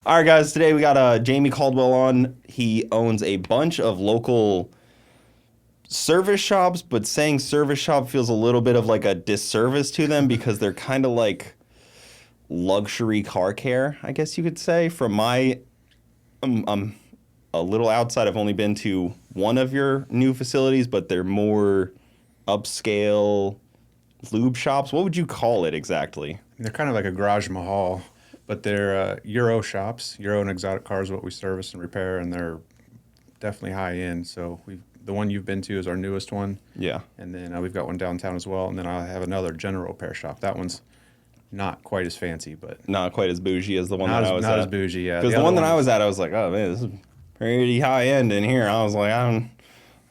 All right, guys. Today we got Jamie Caldwell on. He owns a bunch of local service shops, but saying service shop feels a little bit of like a disservice to them because they're kind of like luxury car care, I guess you could say. From my, I'm a little outside. I've only been to one of your new facilities, but they're more upscale lube shops. What would you call it exactly? They're kind of like a garage mahal, but they're Euro shops. Euro and exotic cars are what we service and repair, and they're definitely high end. So the one you've been to is our newest one. Yeah. And then we've got one downtown as well. And then I have another general repair shop. That one's not quite as fancy, but Not quite as bougie as the one that I was at. Not as bougie, yeah. Because the one that I was at, I was like, oh man, this is pretty high end in here. I was like, I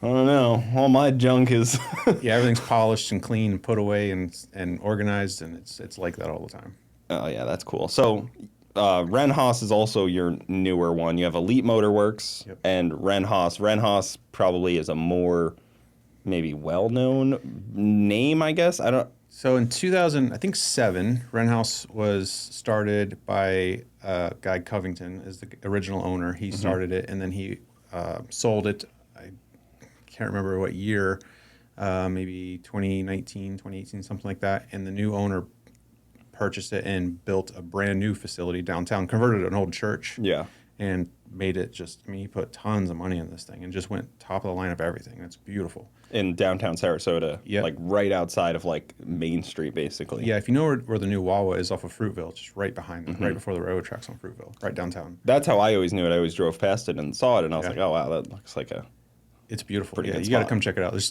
don't know. All my junk is. Yeah, everything's polished and clean and put away and organized, and it's like that all the time. Oh yeah, that's cool. So, Renhaus is also your newer one. You have Elite Motorworks and Renhaus. Renhaus probably is a more maybe well-known name, I guess. I don't. So in 2007, Renhaus was started by Guy Covington as the original owner. He started it, and then he sold it. I can't remember what year, maybe 2019, 2018, something like that. And the new owner purchased it and built a brand new facility downtown, converted an old church. Yeah. And made it he put tons of money in this thing and just went top of the line of everything. It's beautiful. In downtown Sarasota. Yep. Like right outside of like Main Street, basically. Yeah, if you know where the new Wawa is off of Fruitville, just right behind them, right before the railroad tracks on Fruitville, right downtown. That's how I always knew it. I always drove past it and saw it, and I was like, oh wow, that looks like a. It's beautiful. Pretty good You got to spot. come check it out. There's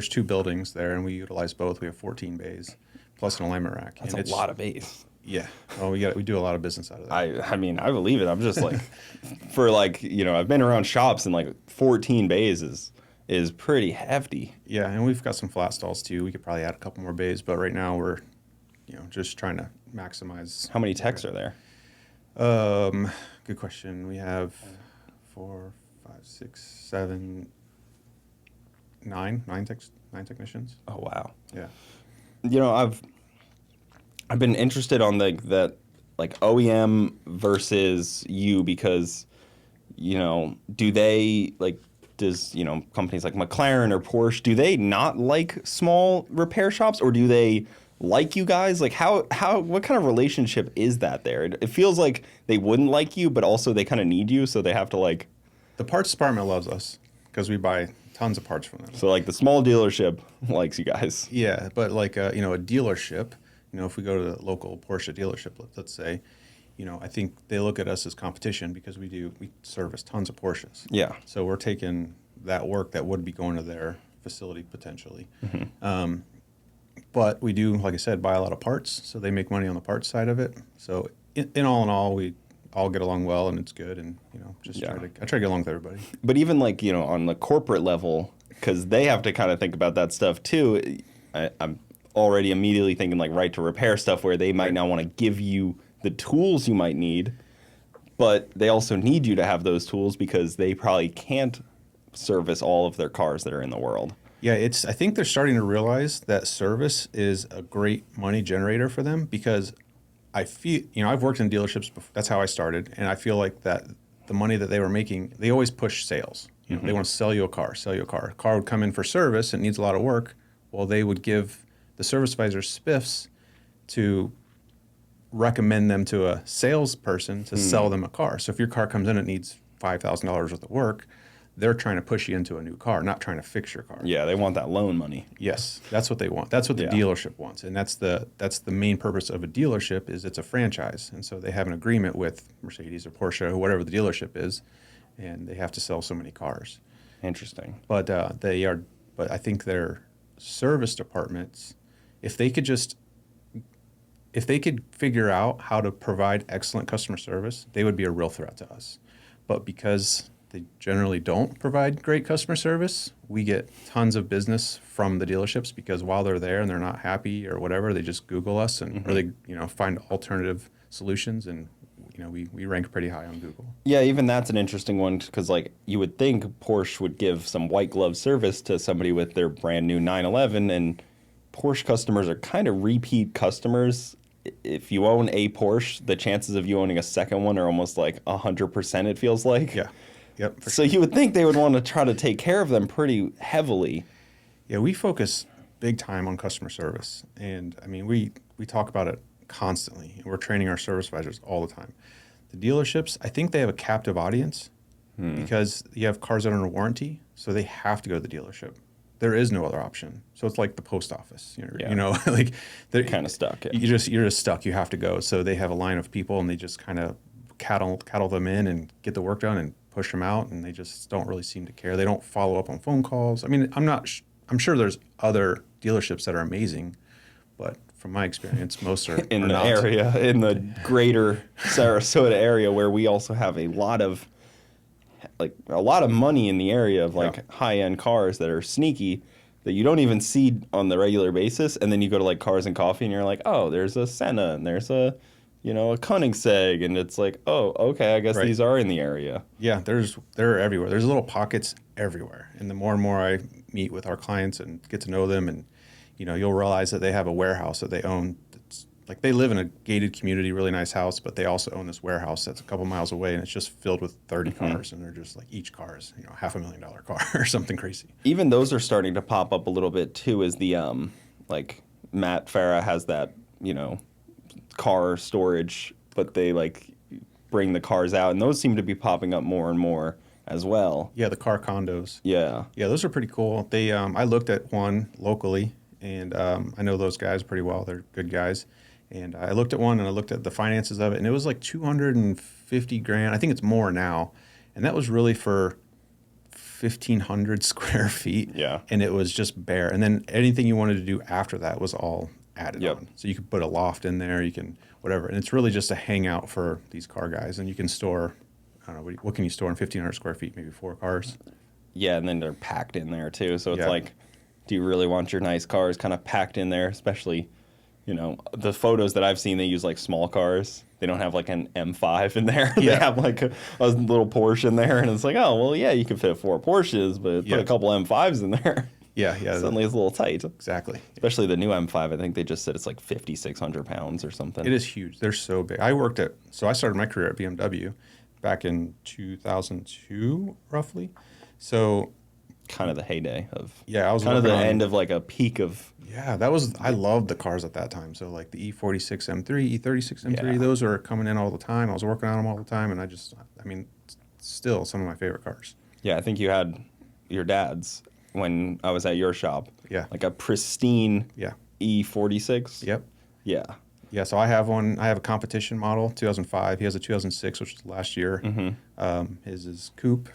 two buildings there, and we utilize both. We have 14 bays plus an alignment rack. That's and a lot of base. Yeah. Oh, we do a lot of business out of that. I mean, I believe it. I'm just like, for like, I've been around shops and like 14 bays is pretty hefty. Yeah, and we've got some flat stalls too. We could probably add a couple more bays, but right now we're, just trying to maximize. How many techs are there? Good question. We have 4, 5, 6, 7, 9 technicians. Oh wow. Yeah. I've been interested on that OEM versus you because, do they does companies like McLaren or Porsche, do they not like small repair shops, or do they like you guys? Like what kind of relationship is that there? It feels like they wouldn't like you, but also they kind of need you, so they have to The parts department loves us because we buy tons of parts from them. So the small dealership likes you guys. Yeah, but a dealership, if we go to the local Porsche dealership, let's say, I think they look at us as competition because we service tons of Porsches. Yeah. So we're taking that work that would be going to their facility potentially. But we do, like I said, buy a lot of parts, so they make money on the parts side of it. So in all, we all get along well, and it's good, and I try to get along with everybody. But even on the corporate level, because they have to kind of think about that stuff too. I'm already immediately thinking right to repair stuff where they might not want to give you the tools you might need, but they also need you to have those tools because they probably can't service all of their cars that are in the world. Yeah, I think they're starting to realize that service is a great money generator for them because I feel, I've worked in dealerships before. That's how I started, and I feel like that the money that they were making, they always push sales. They want to sell you a car. A car would come in for service, it needs a lot of work. Well, they would give the service advisor spiffs to recommend them to a salesperson to sell them a car. So if your car comes in, it needs $5,000 worth of work, they're trying to push you into a new car, not trying to fix your car. Yeah, they want that loan money. Yes, that's what they want. That's what the dealership wants, and that's the main purpose of a dealership is it's a franchise, and so they have an agreement with Mercedes or Porsche or whatever the dealership is, and they have to sell so many cars. Interesting. But But I think their service departments, if they could figure out how to provide excellent customer service, they would be a real threat to us. But because they generally don't provide great customer service, we get tons of business from the dealerships because while they're there and they're not happy or whatever, they just Google us and or they find alternative solutions, and we rank pretty high on Google. Yeah, even that's an interesting one because you would think Porsche would give some white glove service to somebody with their brand new 911, and Porsche customers are kind of repeat customers if you own a Porsche, the chances of you owning a second one are almost like 100%, it feels like. Yeah. Yep. So you would think they would want to try to take care of them pretty heavily. Yeah, we focus big time on customer service. And I mean, we talk about it constantly. And we're training our service advisors all the time. The dealerships, I think they have a captive audience because you have cars that are under warranty, so they have to go to the dealership. There is no other option. So it's like the post office, you know, like they're Kind of stuck. Yeah. you're just stuck. You have to go. So they have a line of people, and they just kind of cattle them in and get the work done and push them out, and they just don't really seem to care. They don't follow up on phone calls. I mean, I'm sure there's other dealerships that are amazing, but from my experience, most are In are the not. area, in the greater Sarasota area, where we also have a lot of money in the area of like high-end cars that are sneaky that you don't even see on the regular basis, and then you go to like Cars and Coffee and you're like, oh, there's a Senna and there's a Koenigsegg, and it's like, oh, okay, I guess Right. these are in the area. Yeah, they're everywhere. There's little pockets everywhere. And the more and more I meet with our clients and get to know them, and you'll realize that they have a warehouse that they own. That's like they live in a gated community, really nice house, but they also own this warehouse that's a couple miles away, and it's just filled with 30 cars, and they're just like each car is $500,000 car or something crazy. Even those are starting to pop up a little bit too, as the like Matt Farah has that, car storage, but they like bring the cars out, and those seem to be popping up more and more as well. Yeah, the car condos. Yeah. Yeah, those are pretty cool. They I looked at one locally, and I know those guys pretty well. They're good guys. And I looked at one, and I looked at the finances of it, and it was like 250 grand. I think it's more now. And that was really for 1,500 square feet. Yeah. And it was just bare. And then anything you wanted to do after that was all added Yep. on. So you could put a loft in there, you can whatever. And it's really just a hangout for these car guys. And you can store, I don't know, what can you store in 1,500 square feet? Maybe 4 cars. Yeah, and then they're packed in there too. So it's Yeah. like, do you really want your nice cars kind of packed in there? Especially, the photos that I've seen, they use like small cars. They don't have like an M5 in there. They Yeah. have like a little Porsche in there, and it's like, oh, well, yeah, you can fit 4 Porsches, but Yeah. put a couple M5s in there. Yeah. Suddenly it's a little tight. Exactly. Especially the new M5. I think they just said it's like 5,600 pounds or something. It is huge. They're so big. So I started my career at BMW back in 2002, roughly. So Kind of the heyday of. yeah, I was kind of the working on- end of like a peak of. Yeah, I loved the cars at that time. So like the E46 M3, E36 M3, Yeah. those are coming in all the time. I was working on them all the time, and still some of my favorite cars. Yeah, I think you had your dad's when I was at your shop. Yeah. Like a pristine Yeah. E46. Yep. Yeah. Yeah, so I have one. I have a competition model, 2005. He has a 2006, which was last year. His is coupe.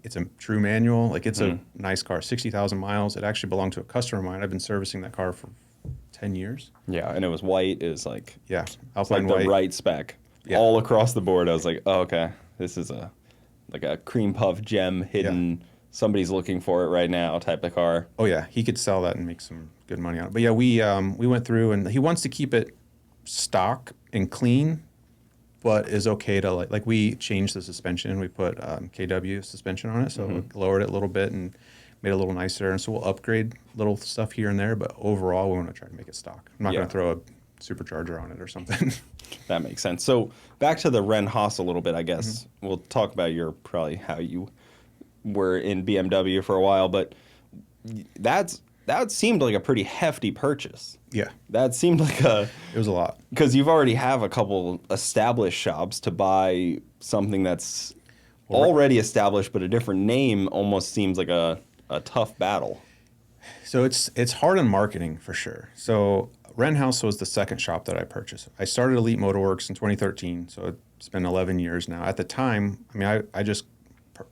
It's a true manual. Like it's a nice car, 60,000 miles. It actually belonged to a customer of mine. I've been servicing that car for 10 years. Yeah, and it was white. It was like Yeah, it's Alpine like the white. right spec. Yeah. All across the board. I was like, oh, okay, this is a cream puff gem hidden. Somebody's looking for it right now type of car. Oh yeah, he could sell that and make some good money on it. But yeah, we went through, and he wants to keep it stock and clean, but is okay to like we changed the suspension. We put KW suspension on it, so we lowered it a little bit and made it a little nicer. And so we'll upgrade little stuff here and there, but overall we want to try to make it stock. I'm not Yeah. going to throw a supercharger on it or something. That makes sense. So back to the Ren Haas a little bit, I guess. We'll talk about how you were in BMW for a while, but that seemed like a pretty hefty purchase. Yeah, That seemed like it was a lot. because you've already have a couple established shops to buy something that's already established, but a different name almost seems like a tough battle. So it's hard in marketing for sure. So Renhouse was the second shop that I purchased. I started Elite Motorworks in 2013, so it's been 11 years now. At the time, I just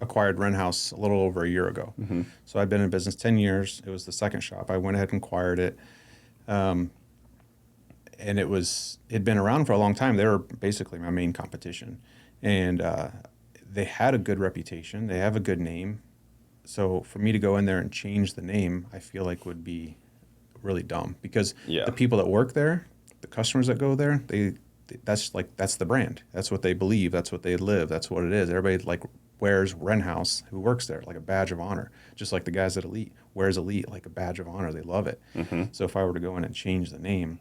acquired Renhouse a little over a year ago. So I've been in business 10 years. It was the second shop. I went ahead and acquired it. And it'd been around for a long time. They were basically my main competition. And they had a good reputation. They have a good name. So for me to go in there and change the name, I feel like would be really dumb because Yeah. the people that work there, the customers that go there, that's the brand. That's what they believe. That's what they live. That's what it is. Everybody wears Renhouse who works there like a badge of honor, just like the guys at Elite wears Elite like a badge of honor. They love it. So if I were to go in and change the name,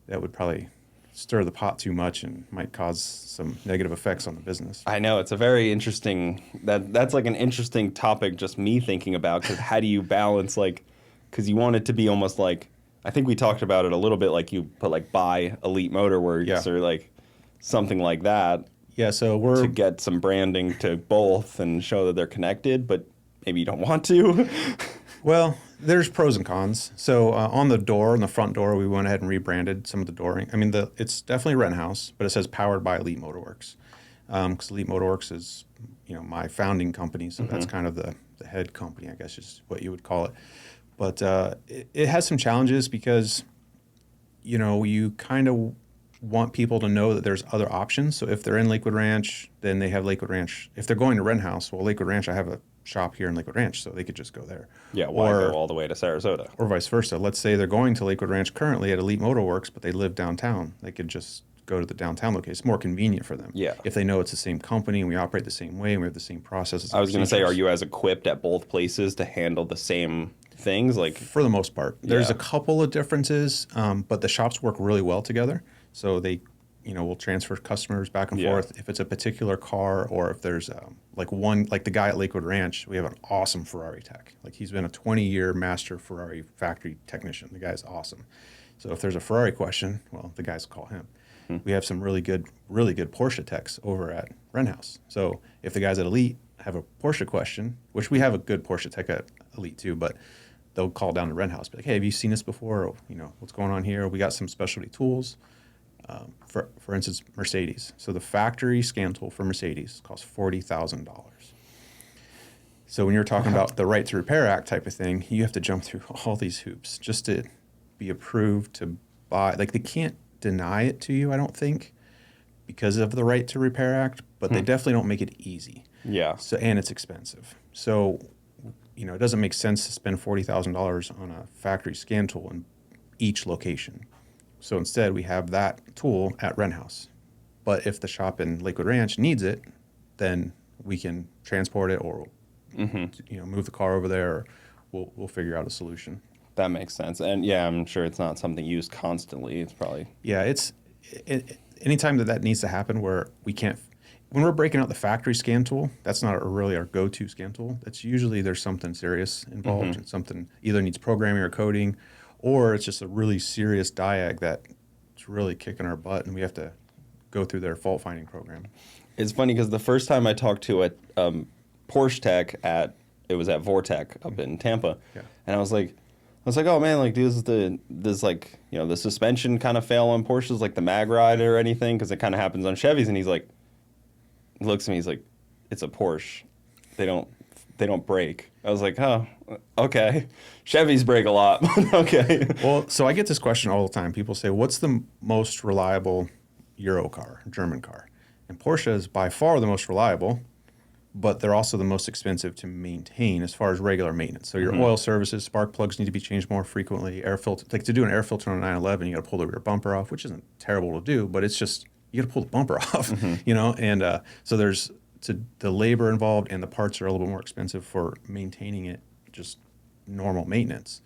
that would probably stir the pot too much and might cause some negative effects on the business. I know it's a very interesting that's like an interesting topic. Just me thinking about because how do you balance like because you want it to be almost like I think we talked about it a little bit like you put like buy Elite Motorworks or like something like that. Yeah, so we're to get some branding to both and show that they're connected, but maybe you don't want to. Well, there's pros and cons. So on the front door, we went ahead and rebranded some of the dooring. I mean, it's definitely Rent House, but it says powered by Elite Motorworks. Because Elite Motorworks is, my founding company, so that's kind of the head company, I guess is what you would call it. But it has some challenges because, you kind of want people to know that there's other options. So if they're in Lakewood Ranch, then they have Lakewood Ranch. If they're going to Rent House, well, Lakewood Ranch, I have a shop here in Lakewood Ranch, so they could just go there. Yeah, why go all the way to Sarasota? Or vice versa. Let's say they're going to Lakewood Ranch currently at Elite Motorworks, but they live downtown. They could just go to the downtown location. It's more convenient for them. Yeah. If they know it's the same company and we operate the same way and we have the same processes. I was going to say, are you as equipped at both places to handle the same things? Like for the most part. There's a couple of differences, but the shops work really well together. So they we'll transfer customers back and forth. If it's a particular car or if there's like the guy at Lakewood Ranch, we have an awesome Ferrari tech. Like he's been a 20-year master Ferrari factory technician. The guy's awesome. So if there's a Ferrari question, well, the guys will call him. We have some really good Porsche techs over at Rent House. So if the guys at Elite have a Porsche question, which we have a good Porsche tech at Elite too, but they'll call down to Rent House, be like, hey, have you seen this before? Or, what's going on here? We got some specialty tools. For instance, Mercedes. So the factory scan tool for Mercedes costs $40,000. So when you're talking about the Right to Repair Act type of thing, you have to jump through all these hoops just to be approved to buy. Like they can't deny it to you, I don't think, because of the Right to Repair Act, but they definitely don't make it easy. Yeah. So and it's expensive. So it doesn't make sense to spend $40,000 on a factory scan tool in each location. So instead, we have that tool at Rent House. But if the shop in Lakewood Ranch needs it, then we can transport it or move the car over there. Or we'll figure out a solution. That makes sense. And yeah, I'm sure it's not something used constantly. It's probably anytime that needs to happen where we can't. When we're breaking out the factory scan tool, that's not really our go-to scan tool. That's usually there's something serious involved. And something either needs programming or coding. Or it's just a really serious diag that's really kicking our butt, and we have to go through their fault-finding program. It's funny because the first time I talked to a Porsche tech it was at Vortec up in Tampa, and I was like, oh man, like the suspension kind of fail on Porsches, like the mag ride or anything, because it kind of happens on Chevys, and he looks at me, he's like, it's a Porsche, they don't brake. I was like, oh, okay. Chevys brake a lot. Okay. Well, so I get this question all the time. People say, what's the most reliable Euro car, German car? And Porsche is by far the most reliable, but they're also the most expensive to maintain as far as regular maintenance. So your oil services, spark plugs need to be changed more frequently. Air filter, like to do an air filter on a 911, you got to pull the rear bumper off, which isn't terrible to do, but it's just, you got to pull the bumper off, And so there's, the labor involved and the parts are a little bit more expensive for maintaining it, just normal maintenance.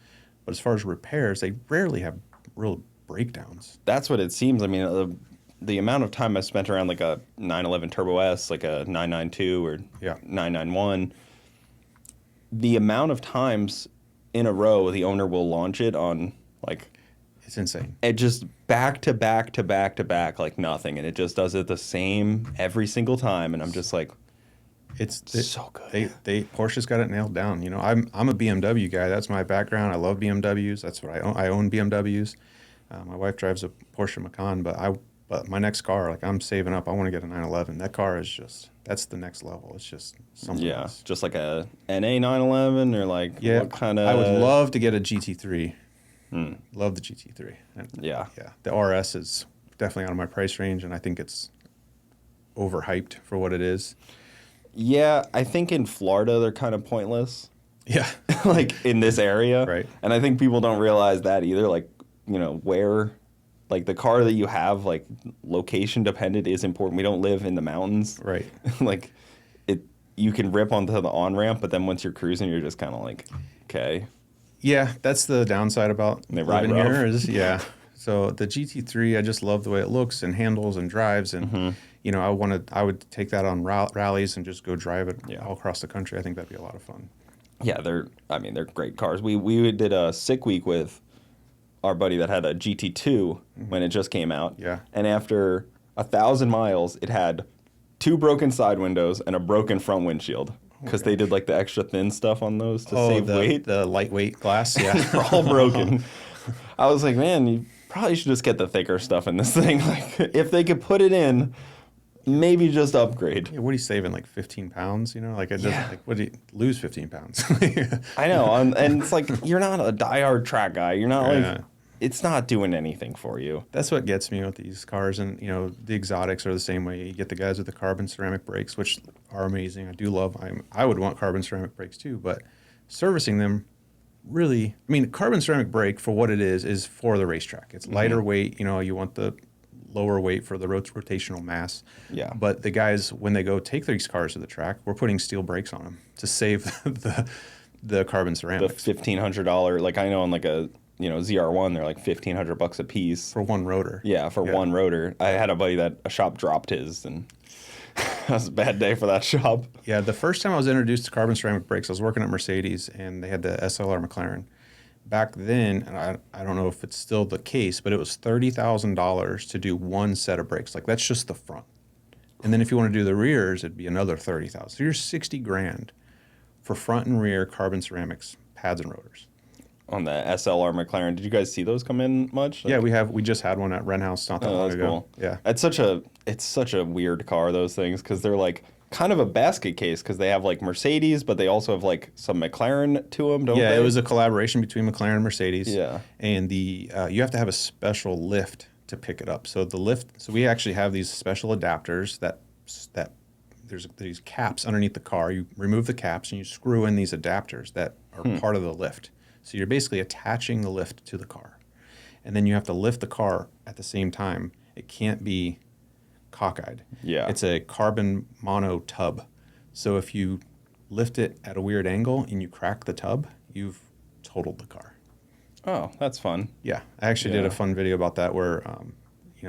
But as far as repairs, they rarely have real breakdowns. That's what it seems. I mean, the amount of time I spent around like a 911 Turbo S, like a 992 or 991, the amount of times in a row the owner will launch it on like... It's insane. It just back to back to back to back like nothing, and it just does it the same every single time. And I'm just like, it's so good. Porsche's got it nailed down. I'm a BMW guy. That's my background. I love BMWs. That's what I own. I own BMWs. My wife drives a Porsche Macan, but my next car, like I'm saving up. I want to get a 911. That car is that's the next level. It's just something else. Just like a NA 911 or like what kind of. I would love to get a GT3. Love the GT3. And yeah. The RS is definitely out of my price range, and I think it's overhyped for what it is. Yeah, I think in Florida they're kind of pointless. Yeah. Like in this area. Right. And I think people don't realize that either. Like, where, like the car that you have, like location dependent is important. We don't live in the mountains. Right. Like you can rip onto the on-ramp, but then once you're cruising, you're just kind of like, okay. Yeah, that's the downside about living here is, So the GT3, I just love the way it looks and handles and drives, and you know, I would take that on rallies and just go drive it all across the country. I think that'd be a lot of fun. Yeah, they're great cars. We did a sick week with our buddy that had a GT2 when it just came out. Yeah. And after 1,000 miles, it had 2 broken side windows and a broken front windshield because they did like the extra thin stuff on those to save weight. The lightweight glass, yeah. They're all broken. I was like, man, you probably should just get the thicker stuff in this thing. Like, if they could put it in, maybe just upgrade. Yeah, what are you saving, like 15 pounds? You know, like it doesn't, like, what do you lose 15 pounds? I know, and it's like you're not a diehard track guy. You're not like it's not doing anything for you. That's what gets me with these cars, and you know, the exotics are the same way. You get the guys with the carbon ceramic brakes, which are amazing. I do love. I would want carbon ceramic brakes too, but servicing them really, I mean, carbon ceramic brake for what it is for the racetrack. It's lighter weight. You know, you want the lower weight for the rotational mass. Yeah. But the guys, when they go take these cars to the track, we're putting steel brakes on them to save the carbon ceramics. The $1,500, like I know on like a ZR1, they're like $1,500 a piece For one rotor. Yeah, for one rotor. I had a buddy that a shop dropped his, and that was a bad day for that shop. Yeah, the first time I was introduced to carbon ceramic brakes, I was working at Mercedes, and they had the SLR McLaren. Back then, and I don't know if it's still the case, but it was $30,000 to do one set of brakes. Like, that's just the front. And then if you want to do the rears, it'd be another $30,000. So you're $60,000 for front and rear carbon ceramics, pads and rotors. On the SLR McLaren, did you guys see those come in much? Like, yeah, we just had one at Wren House not that long ago. Cool. Yeah, it's such a weird car, those things, because they're like kind of a basket case because they have like Mercedes, but they also have like some McLaren to them, don't they? Yeah, it was a collaboration between McLaren and Mercedes. Yeah. And you have to have a special lift to pick it up. So we actually have these special adapters that there's these caps underneath the car. You remove the caps and you screw in these adapters that are part of the lift. So you're basically attaching the lift to the car. And then you have to lift the car at the same time. It can't be cockeyed. Yeah. It's a carbon mono tub. So if you lift it at a weird angle and you crack the tub, you've totaled the car. Oh, that's fun. Yeah. I actually did a fun video about that where,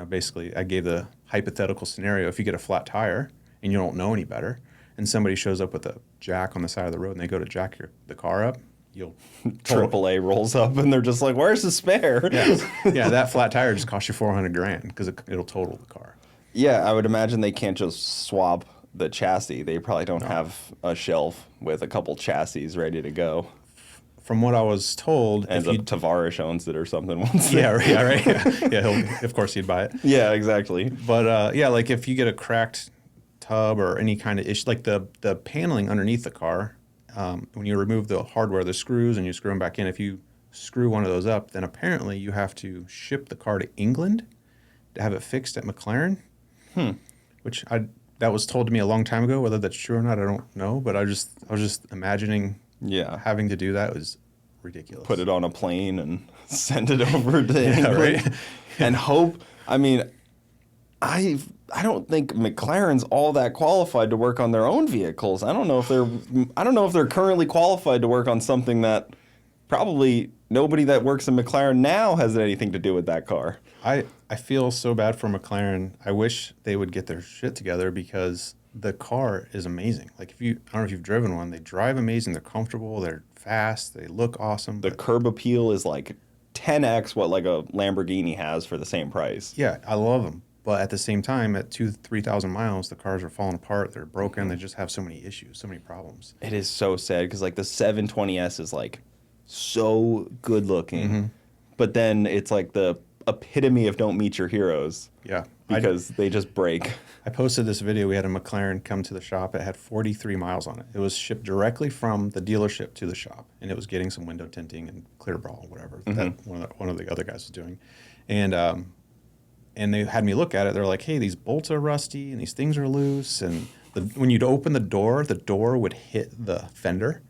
basically I gave the hypothetical scenario. If you get a flat tire and you don't know any better, and somebody shows up with a jack on the side of the road and they go to jack the car up, you'll AAA rolls up and they're just like, "Where's the spare?" Yeah, that flat tire just costs you $400,000 because it'll total the car. Yeah, I would imagine they can't just swap the chassis. They probably don't have a shelf with a couple chassis ready to go. From what I was told, And Tavares owns it or something once. Yeah, right. Yeah, of course he'd buy it. Yeah, exactly. But like if you get a cracked tub or any kind of issue, like the paneling underneath the car, when you remove the hardware, the screws, and you screw them back in, if you screw one of those up, then apparently you have to ship the car to England to have it fixed at McLaren. Which that was told to me a long time ago. Whether that's true or not, I don't know. But I was just imagining having to do that was ridiculous. Put it on a plane and send it over to England. Right. And hope. I mean, I don't think McLaren's all that qualified to work on their own vehicles. I don't know if they're currently qualified to work on something that probably nobody that works in McLaren now has anything to do with that car. I feel so bad for McLaren. I wish they would get their shit together because the car is amazing. Like I don't know if you've driven one, they drive amazing. They're comfortable. They're fast. They look awesome. The curb appeal is like 10x what like a Lamborghini has for the same price. Yeah, I love them. But at the same time, at 3,000 miles, the cars are falling apart. They're broken. They just have so many issues, so many problems. It is so sad because like the 720S is like so good looking, but then it's like the epitome of don't meet your heroes. Yeah. Because they just break. I posted this video. We had a McLaren come to the shop. It had 43 miles on it. It was shipped directly from the dealership to the shop, and it was getting some window tinting and clear brawl, whatever that one of the other guys was doing. And they had me look at it. They're like, "Hey, these bolts are rusty, and these things are loose, and when you'd open the door would hit the fender."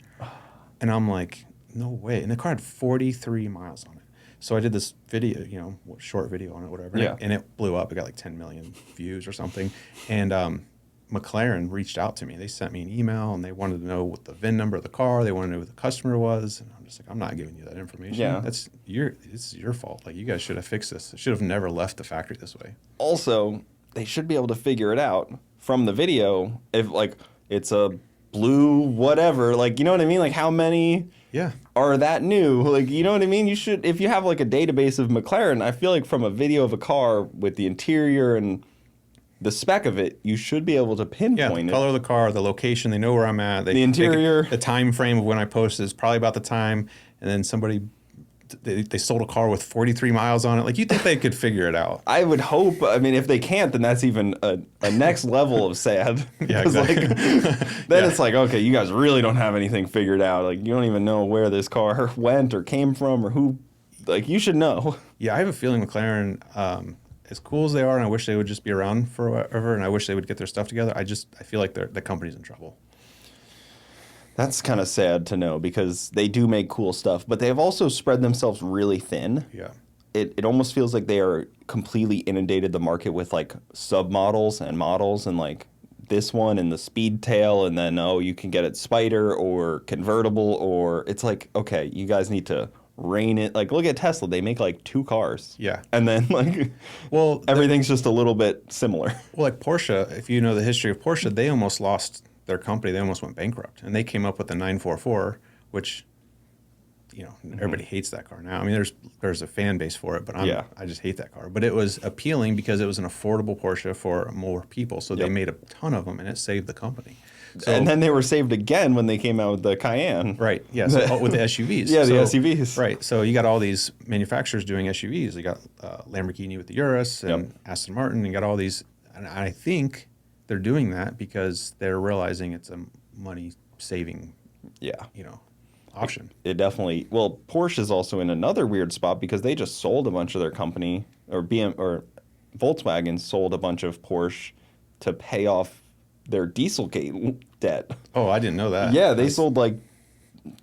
And I'm like, "No way!" And the car had 43 miles on it. So I did this video, short video on it, whatever, and it blew up. It got like 10 million views or something. And McLaren reached out to me. They sent me an email and they wanted to know what the VIN number of the car. They wanted to know who the customer was. And I'm just like, I'm not giving you that information. Yeah. This is your fault. Like, you guys should have fixed this. It should have never left the factory this way. Also, they should be able to figure it out from the video if, like, it's a blue whatever. Like, you know what I mean? Like, how many Yeah. are that new? Like, you know what I mean? You should, if you have, like, a database of McLaren, I feel like from a video of a car with the interior and the spec of it, you should be able to pinpoint the color of the car, the location, they know where I'm at. The interior. The time frame of when I posted is probably about the time. And then they sold a car with 43 miles on it. Like, you think they could figure it out. I would hope. I mean, if they can't, then that's even a next level of sad. Yeah, 'Cause, exactly. Then it's like, okay, you guys really don't have anything figured out. Like, you don't even know where this car went or came from or who. Like, you should know. Yeah, I have a feeling McLaren, as cool as they are, and I wish they would just be around forever, and I wish they would get their stuff together. I feel like the company's in trouble. That's kind of sad to know because they do make cool stuff, but they have also spread themselves really thin. Yeah. It almost feels like they are completely inundated the market with like submodels and models and like this one and the speed tail and then you can get it spider or convertible or it's like, okay, you guys need to rein it. Like, look at Tesla, they make like 2 cars. Yeah. And then like Well, everything's just a little bit similar. Well, like Porsche, if you know the history of Porsche, they almost lost their company. They almost went bankrupt, and they came up with the 944, which, everybody hates that car now. I mean, there's a fan base for it, but I just hate that car. But it was appealing because it was an affordable Porsche for more people, so they made a ton of them, and it saved the company. So, And then they were saved again when they came out with the Cayenne. right, yeah, so, with the SUVs. Yeah, the So, SUVs. Right, so you got all these manufacturers doing SUVs. You got Lamborghini with the Urus and Aston Martin. You got all these, and I think they're doing that because they're realizing it's a money-saving, Yeah. option. It definitely. Well, Porsche is also in another weird spot because they just sold a bunch of their company, or Volkswagen sold a bunch of Porsche to pay off their Dieselgate debt. Oh, I didn't know that. Yeah, they sold like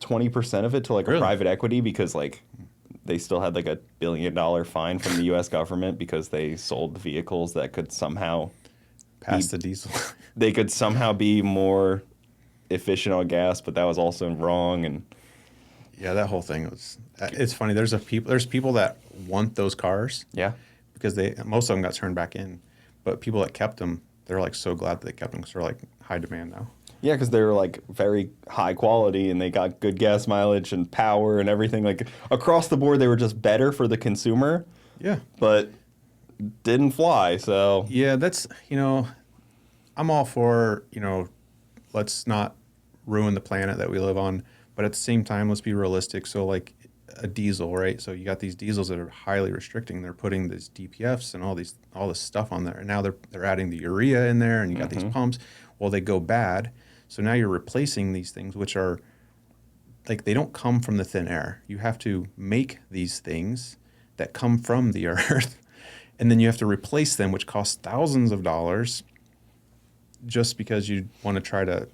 20% of it to like a Really? private equity because like they still had like $1 billion fine from the U.S. government because they sold vehicles that could somehow Past the diesel. they could somehow be more efficient on gas, but that was also wrong. And Yeah, that whole thing was. It's funny. There's people that want those cars. yeah, Because most of them got turned back in, but people that kept them, they're like so glad that they kept them because they're like high demand now. yeah, because they were like very high quality and they got good gas mileage and power and everything. Like across the board, they were just better for the consumer, Yeah. but didn't fly. So Yeah, that's I'm all for let's not ruin the planet that we live on, but at the same time, let's be realistic. So like a diesel, right? So you got these diesels that are highly restricting. They're putting these DPFs and all this stuff on there, and now they're adding the urea in there, and you got these pumps. Well, they go bad, so now you're replacing these things, which are like they don't come from the thin air. You have to make these things that come from the earth, and then you have to replace them, which costs thousands of dollars, just because you want to try to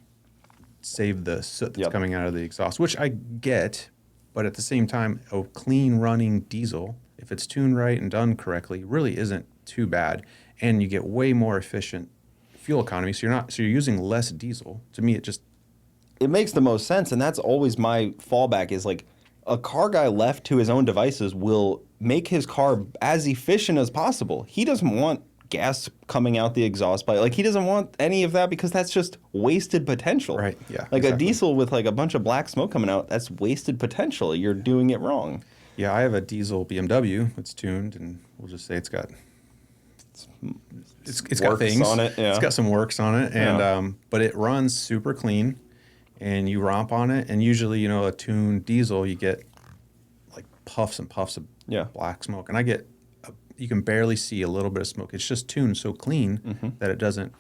save the soot that's coming out of the exhaust, which I get. But at the same time, a clean running diesel, if it's tuned right and done correctly, really isn't too bad, and you get way more efficient fuel economy. So you're using less diesel. To me, it makes the most sense, and that's always my fallback is like a car guy left to his own devices will make his car as efficient as possible. He doesn't want gas coming out the exhaust pipe. Like he doesn't want any of that because that's just wasted potential. Right, yeah, Like exactly. a diesel with like a bunch of black smoke coming out, that's wasted potential. You're doing it wrong. Yeah, I have a diesel BMW. It's tuned, and we'll just say it's got Works things on it, yeah. It's got some works on it, and Yeah. but it runs super clean, and you romp on it, and usually a tuned diesel you get like puffs and puffs of black smoke, and you can barely see a little bit of smoke. It's just tuned so clean that it doesn't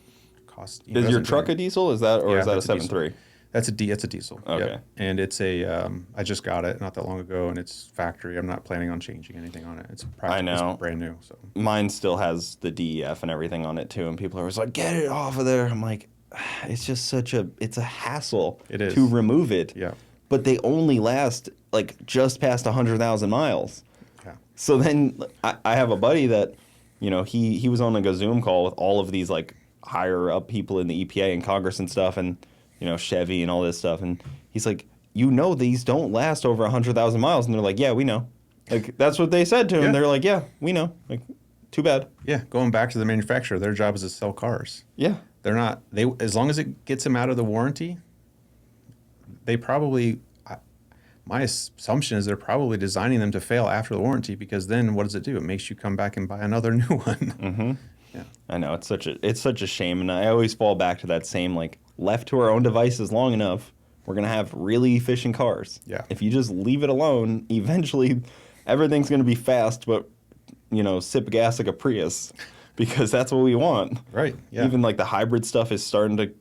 cost. Is your truck a diesel? Is that or is that a 7.3? That's a diesel. Okay. Yep. And it's I just got it not that long ago, and it's factory. I'm not planning on changing anything on it. It's know. brand new. So Mine still has the DEF and everything on it too, and people are always like, "Get it off of there." I'm like, it's just it's a hassle to remove it. Yeah. But they only last like just past 100,000 miles. Yeah. So then I have a buddy that, he was on like a Zoom call with all of these like higher up people in the EPA and Congress and stuff, and Chevy and all this stuff, and he's like, these don't last over 100,000 miles, and they're like, yeah, we know. Like, that's what they said to him. Yeah. They're like, yeah, we know. Like, too bad. Yeah, going back to the manufacturer, their job is to sell cars. Yeah. They're not, as long as it gets them out of the warranty, they probably, my assumption is they're probably designing them to fail after the warranty, because then what does it do? It makes you come back and buy another new one. Mm-hmm. Yeah. I know, it's such a shame, and I always fall back to that same, like, left to our own devices long enough, we're going to have really efficient cars. Yeah. If you just leave it alone, eventually everything's going to be fast, but, sip gas like a Prius, because that's what we want. Right, yeah. Even, like, the hybrid stuff is starting to,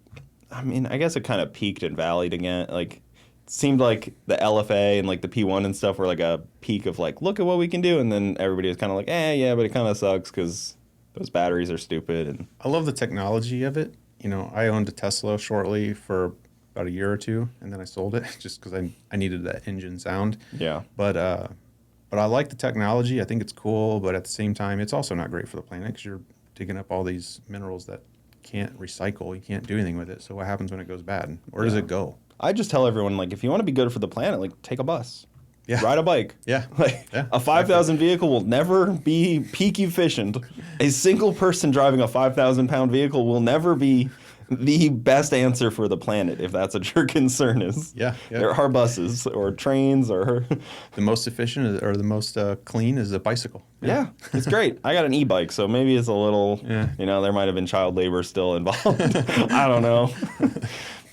I mean, I guess it kind of peaked and valleyed again. Like, it seemed like the LFA and, like, the P1 and stuff were, like, a peak of, like, look at what we can do, and then everybody was kind of like, yeah, but it kind of sucks because those batteries are stupid. And I love the technology of it. I owned a Tesla shortly for about a year or two, and then I sold it just because I needed that engine sound. Yeah. But I like the technology. I think it's cool, but at the same time, it's also not great for the planet, because you're digging up all these minerals that can't recycle. You can't do anything with it. So what happens when it goes bad? Where does it go? I just tell everyone, like, if you want to be good for the planet, like, take a bus. Yeah. Ride a bike. Yeah. Like, Yeah, a 5,000 vehicle will never be peak efficient. A single person driving a 5,000-pound vehicle will never be the best answer for the planet, if that's what your concern is. Yeah. There are buses or trains or... The most efficient or the most clean is a bicycle. Yeah, it's great. I got an e-bike, so maybe it's a little, there might have been child labor still involved. I don't know.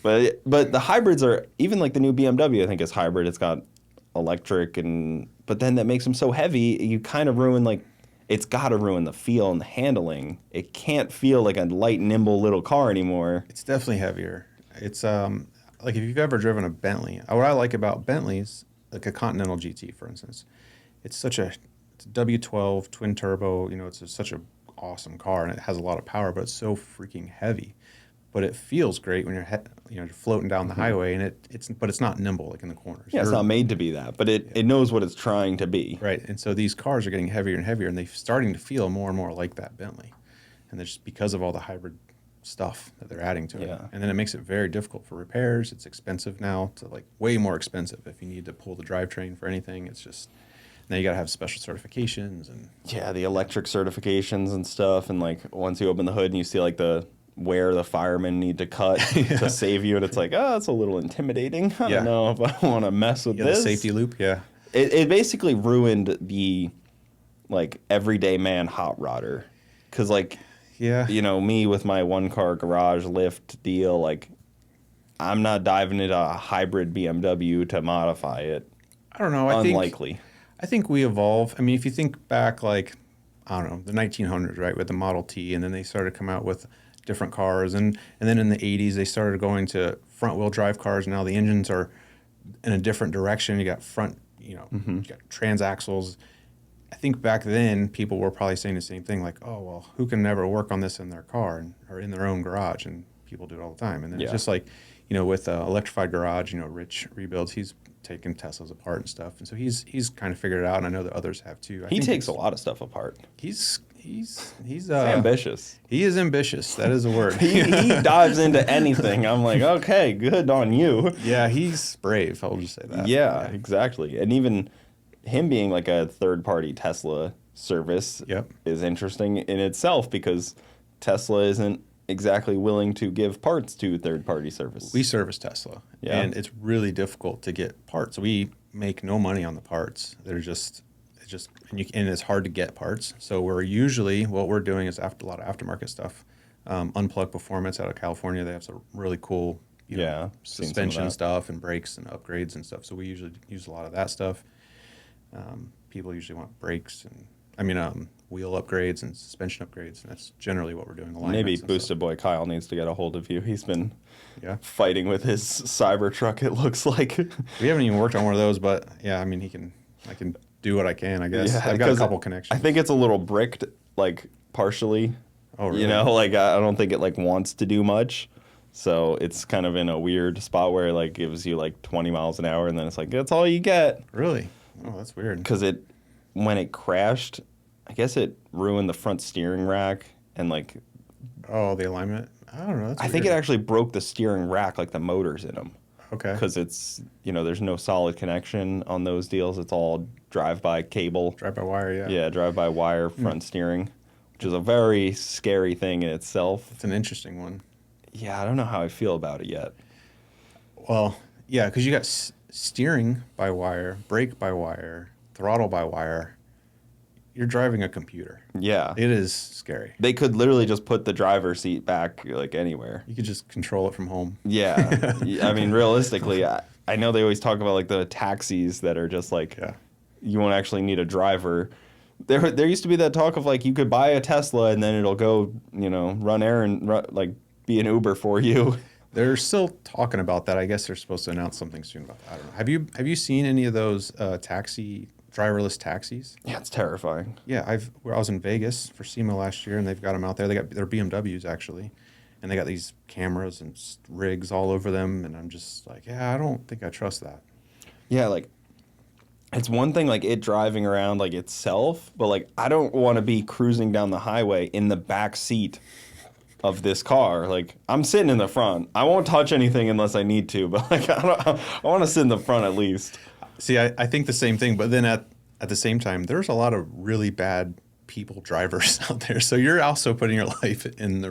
But the hybrids are, even like the new BMW, I think is hybrid. It's got electric, but then that makes them so heavy, you kind of ruin, like, it's got to ruin the feel and the handling. It can't feel like a light, nimble little car anymore. It's definitely heavier. It's like if you've ever driven a Bentley, what I like about Bentleys, like a Continental GT, for instance, it's a W12 twin turbo. It's such a awesome car, and it has a lot of power, but it's so freaking heavy. But it feels great when you're floating down the highway, and it's not nimble like in the corners. Yeah, it's not made to be that, but it knows what it's trying to be. Right, and so these cars are getting heavier and heavier, and they're starting to feel more and more like that Bentley, and that's just because of all the hybrid stuff that they're adding to it. Yeah. And then it makes it very difficult for repairs. It's expensive now, way more expensive if you need to pull the drivetrain for anything. It's just now you got to have special certifications and the electric certifications and stuff, and like once you open the hood and you see like where the firemen need to cut to save you, and it's like, it's a little intimidating. I don't know if I want to mess with this. The safety loop, It basically ruined the, like, everyday man hot rodder. Because, like, me with my one-car garage lift deal, like, I'm not diving into a hybrid BMW to modify it. I don't know. Unlikely. I think we evolve. I mean, if you think back, like, I don't know, the 1900s, right, with the Model T, and then they started to come out with different cars, and then in the 80s they started going to front-wheel drive cars. Now the engines are in a different direction. You got you got transaxles. I think back then people were probably saying the same thing, like, oh, well, who can never work on this in their car or in their own garage? And people do it all the time. And then it's just like, with Electrified Garage, Rich Rebuilds, he's taken Teslas apart and stuff. And so he's kind of figured it out, and I know that others have too. He takes a lot of stuff apart. He's ambitious. He is ambitious. That is a word. he dives into anything. I'm like, okay, good on you. Yeah, he's brave. I'll just say that. Yeah, exactly. And even him being like a third-party Tesla service is interesting in itself, because Tesla isn't exactly willing to give parts to third-party service. We service Tesla, and it's really difficult to get parts. We make no money on the parts. And it's hard to get parts. So what we're doing is a lot of aftermarket stuff. Unplugged Performance out of California, they have some really cool suspension stuff and brakes and upgrades and stuff. So we usually use a lot of that stuff. People usually want brakes and wheel upgrades and suspension upgrades, and that's generally what we're doing. Maybe Boosted Boy Kyle needs to get a hold of you. He's been fighting with his Cybertruck, it looks like. We haven't even worked on one of those, but I can do what I can, I guess. I've got a couple connections. I think it's a little bricked, like, partially. Oh, really? Like, I don't think it, like, wants to do much. So it's kind of in a weird spot where it, like, gives you, like, 20 miles an hour, and then it's like, that's all you get. Really? Oh, that's weird. Because when it crashed, I guess it ruined the front steering rack, and, like, Oh, the alignment. I don't know. That's I think it weird. actually broke the steering rack, like the motors in them. Okay. Because it's, there's no solid connection on those deals. It's all drive-by cable. Drive-by-wire, yeah. Yeah, drive-by-wire front steering, which is a very scary thing in itself. It's an interesting one. Yeah, I don't know how I feel about it yet. Well, yeah, because you got steering by wire, brake by wire, throttle by wire. You're driving a computer. Yeah. It is scary. They could literally just put the driver's seat back, like, anywhere. You could just control it from home. Yeah. I mean, realistically, I know they always talk about, like, the taxis that are just, like, you won't actually need a driver. There used to be that talk of, like, you could buy a Tesla and then it'll go, run errand, like, be an Uber for you. They're still talking about that. I guess they're supposed to announce something soon about that. I don't know. Have you seen any of those driverless taxis? Yeah, it's terrifying. Yeah, I was in Vegas for SEMA last year, and they've got them out there. They're BMWs actually, and they got these cameras and rigs all over them. And I'm just like, yeah, I don't think I trust that. Yeah, like, it's one thing, like, it driving around, like, itself, but, like, I don't want to be cruising down the highway in the back seat of this car. Like, I'm sitting in the front. I won't touch anything unless I need to, but, like, I want to sit in the front at least. See, I think the same thing, but then at the same time, there's a lot of really bad people drivers out there. So you're also putting your life in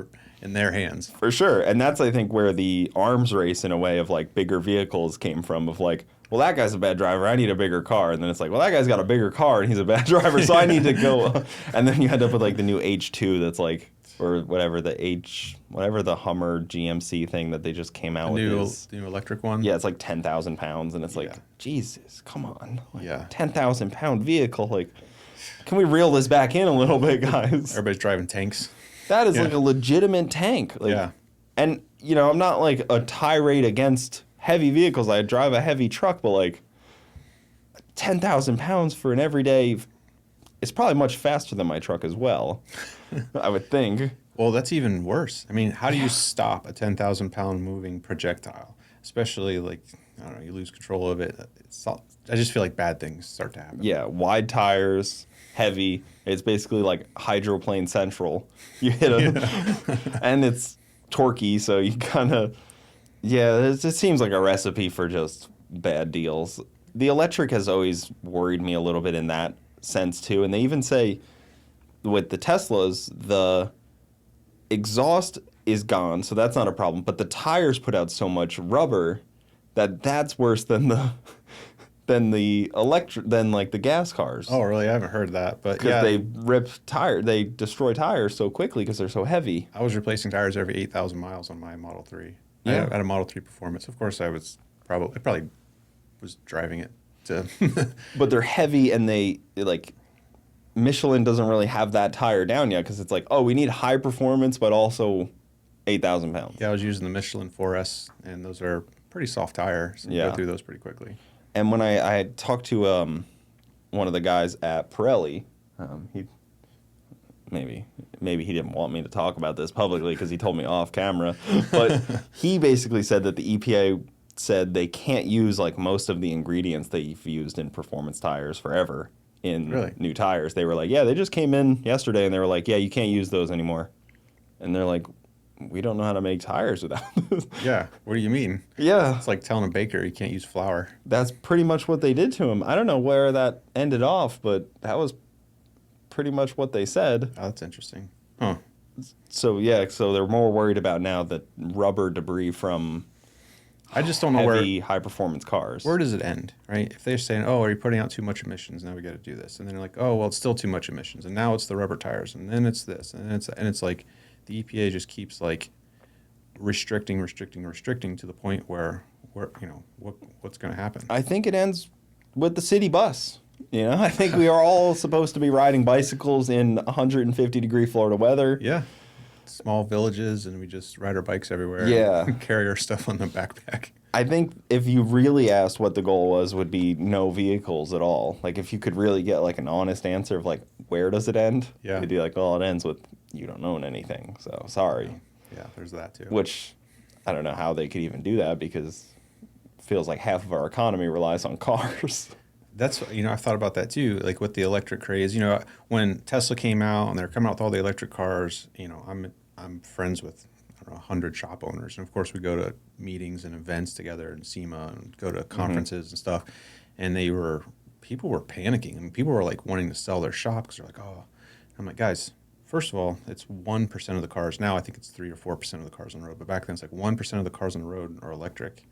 their hands. For sure. And that's, I think, where the arms race, in a way, of, like, bigger vehicles came from, of, like, well, that guy's a bad driver, I need a bigger car. And then it's like, well, that guy's got a bigger car and he's a bad driver, so I need to go. And then you end up with, like, the new H2 that's, like, or whatever the Hummer GMC thing that they just came out with. The new electric one? Yeah, it's like 10,000 pounds, and it's like, Jesus, come on. Like, yeah. 10,000 pound vehicle. Like, can we reel this back in a little bit, guys? Everybody's driving tanks. That is like a legitimate tank. Like, yeah. And, I'm not like a tirade against heavy vehicles. I drive a heavy truck, but like 10,000 pounds for an everyday, it's probably much faster than my truck as well. I would think. Well, that's even worse. I mean, how do you stop a 10,000 pound moving projectile? Especially, like, I don't know, you lose control of it. I just feel like bad things start to happen. Yeah, wide tires, heavy. It's basically like hydroplane central. You hit them, and it's torquey, so you kind of, it seems like a recipe for just bad deals. The electric has always worried me a little bit in that sense, too. And they even say, with the Teslas, the exhaust is gone, so that's not a problem. But the tires put out so much rubber that's worse than the like the gas cars. Oh, really? I haven't heard that, but because they destroy tires so quickly because they're so heavy. I was replacing tires every 8,000 miles on my Model 3. Yeah. I had a Model 3 Performance. Of course, I probably was driving it to. But they're heavy, and they like. Michelin doesn't really have that tire down yet because it's like, oh, we need high performance, but also 8,000 pounds. Yeah, I was using the Michelin 4S, and those are pretty soft tires. So you go through those pretty quickly. And when I had talked to one of the guys at Pirelli, he maybe he didn't want me to talk about this publicly because he told me off camera, but he basically said that the EPA said they can't use like most of the ingredients they've used in performance tires forever. In new tires. They were like, yeah, they just came in yesterday and they were like, yeah, you can't use those anymore. And they're like, we don't know how to make tires without this. Yeah, what do you mean? Yeah. It's like telling a baker you can't use flour. That's pretty much what they did to him. I don't know where that ended off, but that was pretty much what they said. Oh, that's interesting. Huh. So, so they're more worried about now the rubber debris from I just don't know heavy, high-performance cars. Where does it end, right? If they're saying, oh, are you putting out too much emissions? Now we got to do this. And then they're like, oh, well, it's still too much emissions. And now it's the rubber tires. And then it's this. And it's like the EPA just keeps, like, restricting to the point where what's going to happen? I think it ends with the city bus. I think we are all supposed to be riding bicycles in 150-degree Florida weather. Yeah. Small villages, and we just ride our bikes everywhere. Yeah. And carry our stuff on the backpack. I think if you really asked what the goal was, would be no vehicles at all. Like, if you could really get, like, an honest answer of, like, where does it end? Yeah. It'd be like, well, it ends with you don't own anything, so sorry. Yeah, there's that, too. Which, I don't know how they could even do that, because it feels like half of our economy relies on cars. That's, I've thought about that too, like with the electric craze. When Tesla came out and they're coming out with all the electric cars, I'm friends with, I don't know, 100 shop owners. And of course, we go to meetings and events together in SEMA and go to conferences and stuff. And people were panicking. I mean, people were like wanting to sell their shop because they're like, oh, I'm like, guys, first of all, it's 1% of the cars. Now I think it's 3 or 4% of the cars on the road. But back then it's like 1% of the cars on the road are electric.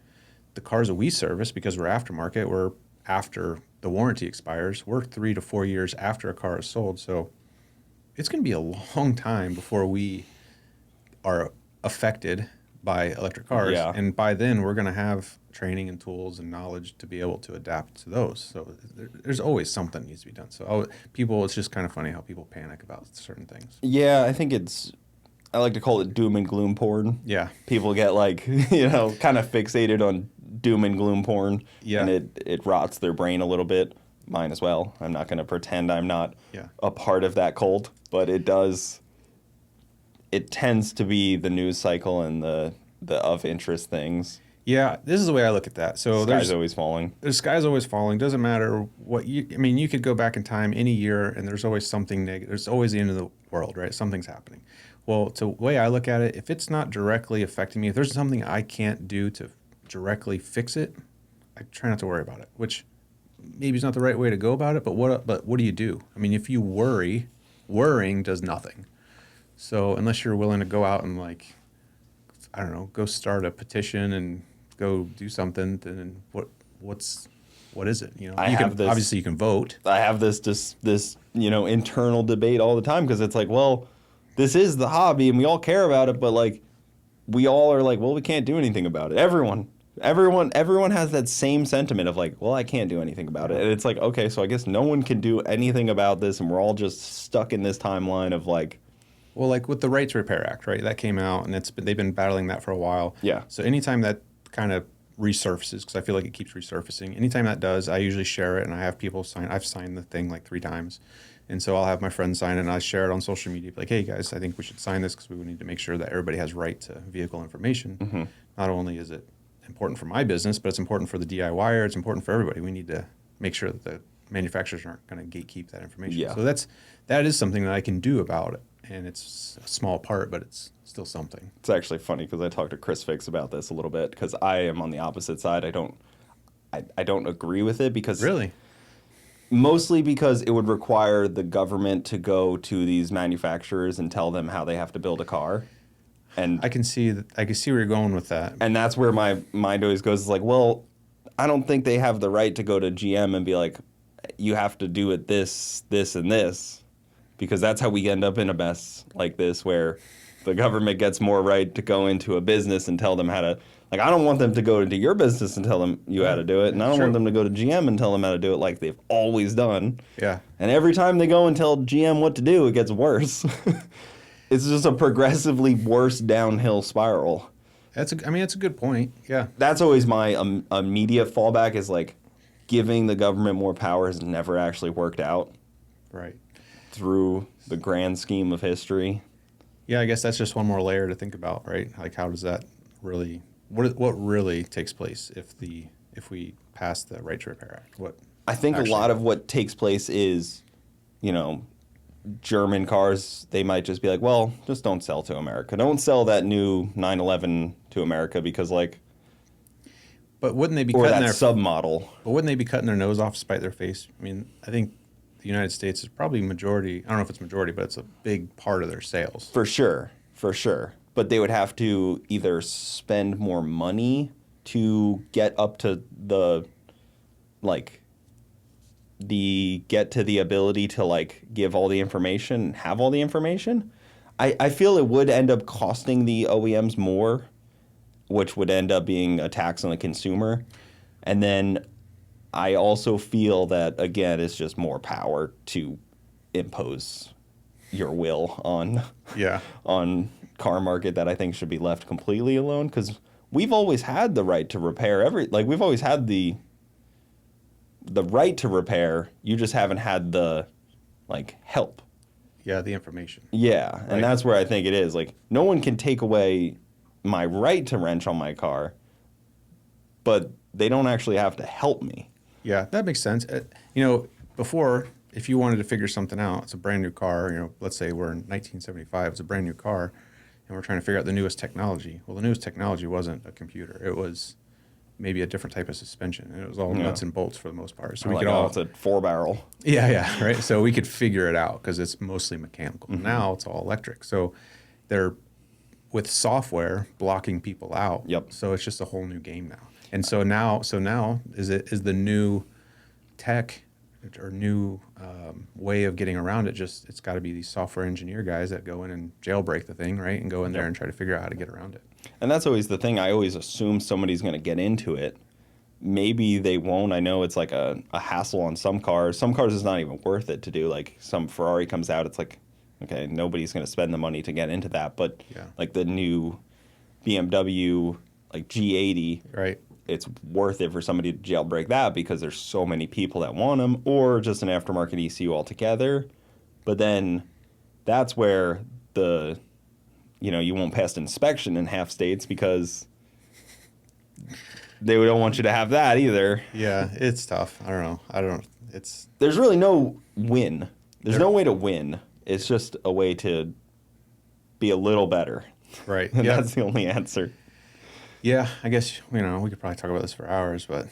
The cars that we service, because we're aftermarket, we're after the warranty expires, we're 3 to 4 years after a car is sold. So it's going to be a long time before we are affected by electric cars. Yeah. And by then, we're going to have training and tools and knowledge to be able to adapt to those. So there's always something that needs to be done. So it's just kind of funny how people panic about certain things. Yeah, I think I like to call it doom and gloom porn. Yeah. People get like, kind of fixated on doom and gloom porn. Yeah. And it rots their brain a little bit. Mine as well. I'm not going to pretend I'm not a part of that cult, but it tends to be the news cycle and the of interest things. Yeah, this is the way I look at that. So Sky's always falling. The sky's always falling. Doesn't matter what you could go back in time any year and there's always something negative. There's always the end of the world, right? Something's happening. Well, the way I look at it, if it's not directly affecting me, if there's something I can't do to directly fix it, I try not to worry about it, which maybe is not the right way to go about it, but what do you do? I mean, if you worrying does nothing. So unless you're willing to go out and I don't know, go start a petition and go do something, then what is it? Obviously you can vote. I have this internal debate all the time because it's like, well, this is the hobby and we all care about it, but we all are like, well, we can't do anything about it. Everyone has that same sentiment of like, well, I can't do anything about it. And it's like, okay, so I guess no one can do anything about this and we're all just stuck in this timeline of like. Well, like with the Right to Repair Act, right? That came out and they've been battling that for a while. Yeah. So anytime that kind of resurfaces, because I feel like it keeps resurfacing, anytime that does, I usually share it and I have people sign. I've signed the thing like 3 times. And so I'll have my friends sign it and I share it on social media. Like, hey guys, I think we should sign this because we need to make sure that everybody has right to vehicle information. Mm-hmm. Not only is it important for my business, but it's important for the DIYer. It's important for everybody. We need to make sure that the manufacturers aren't going to gatekeep that information. Yeah. So that is something that I can do about it. And it's a small part, but it's still something. It's actually funny because I talked to Chris Fix about this a little bit because I am on the opposite side. I don't agree with it because really, mostly because it would require the government to go to these manufacturers and tell them how they have to build a car. And I can see where you're going with that. And that's where my mind always goes. It's like, well, I don't think they have the right to go to GM and be like, you have to do it this, and this. Because that's how we end up in a mess like this where the government gets more right to go into a business and tell them how to. Like, I don't want them to go into your business and tell them you how to do it. And I don't want them to go to GM and tell them how to do it like they've always done. Yeah. And every time they go and tell GM what to do, it gets worse. It's just a progressively worse downhill spiral. That's a good point. Yeah. That's always my immediate fallback is like giving the government more power has never actually worked out. Right. Through the grand scheme of history. Yeah, I guess that's just one more layer to think about, right? Like, how does that really, what really takes place if we pass the Right to Repair Act? I think a lot of what takes place is, German cars, they might just be like, well, just don't sell to America. Don't sell that new 911 to America because But wouldn't they be or cutting that submodel? But wouldn't they be cutting their nose off to spite their face? I mean, I think the United States is probably majority. I don't know if it's majority, but it's a big part of their sales. For sure. But they would have to either spend more money to get up to the ability to give all the information, have all the information. I feel it would end up costing the OEMs more, which would end up being a tax on the consumer. And then I also feel that, again, it's just more power to impose your will on car market that I think should be left completely alone because we've always had the right to repair we've always had the right to repair. You just haven't had the help. Yeah, the information. Yeah, and that's where I think it is. No one can take away my right to wrench on my car, but they don't actually have to help me. Yeah, that makes sense. Before, if you wanted to figure something out, it's a brand new car, let's say we're in 1975, it's a brand new car. and we're trying to figure out the newest technology. Well, the newest technology wasn't a computer. It was maybe a different type of suspension, and it was all nuts and bolts for the most part. So we could all, it's a 4-barrel. yeah, right. So we could figure it out because it's mostly mechanical. Now it's all electric. So they're with software blocking people out. Yep. So it's just a whole new game now. And so now is the new tech or new way of getting around it. Just it's got to be these software engineer guys that go in and jailbreak the thing, right, and go in there and try to figure out how to get around it. And that's always the thing. I always assume somebody's going to get into it. Maybe they won't. I know it's like a hassle on some cars. Some cars is not even worth it to do. Like some Ferrari comes out, it's like, okay, nobody's going to spend the money to get into that. But like the new BMW, like G80, right? It's worth it for somebody to jailbreak that because there's so many people that want them, or just an aftermarket ECU altogether. But then that's where you won't pass inspection in half states because they don't want you to have that either. Yeah, it's tough. I don't know. There's really no win. There's no way to win. It's just a way to be a little better. Right. And that's the only answer. Yeah, I guess, we could probably talk about this for hours, but.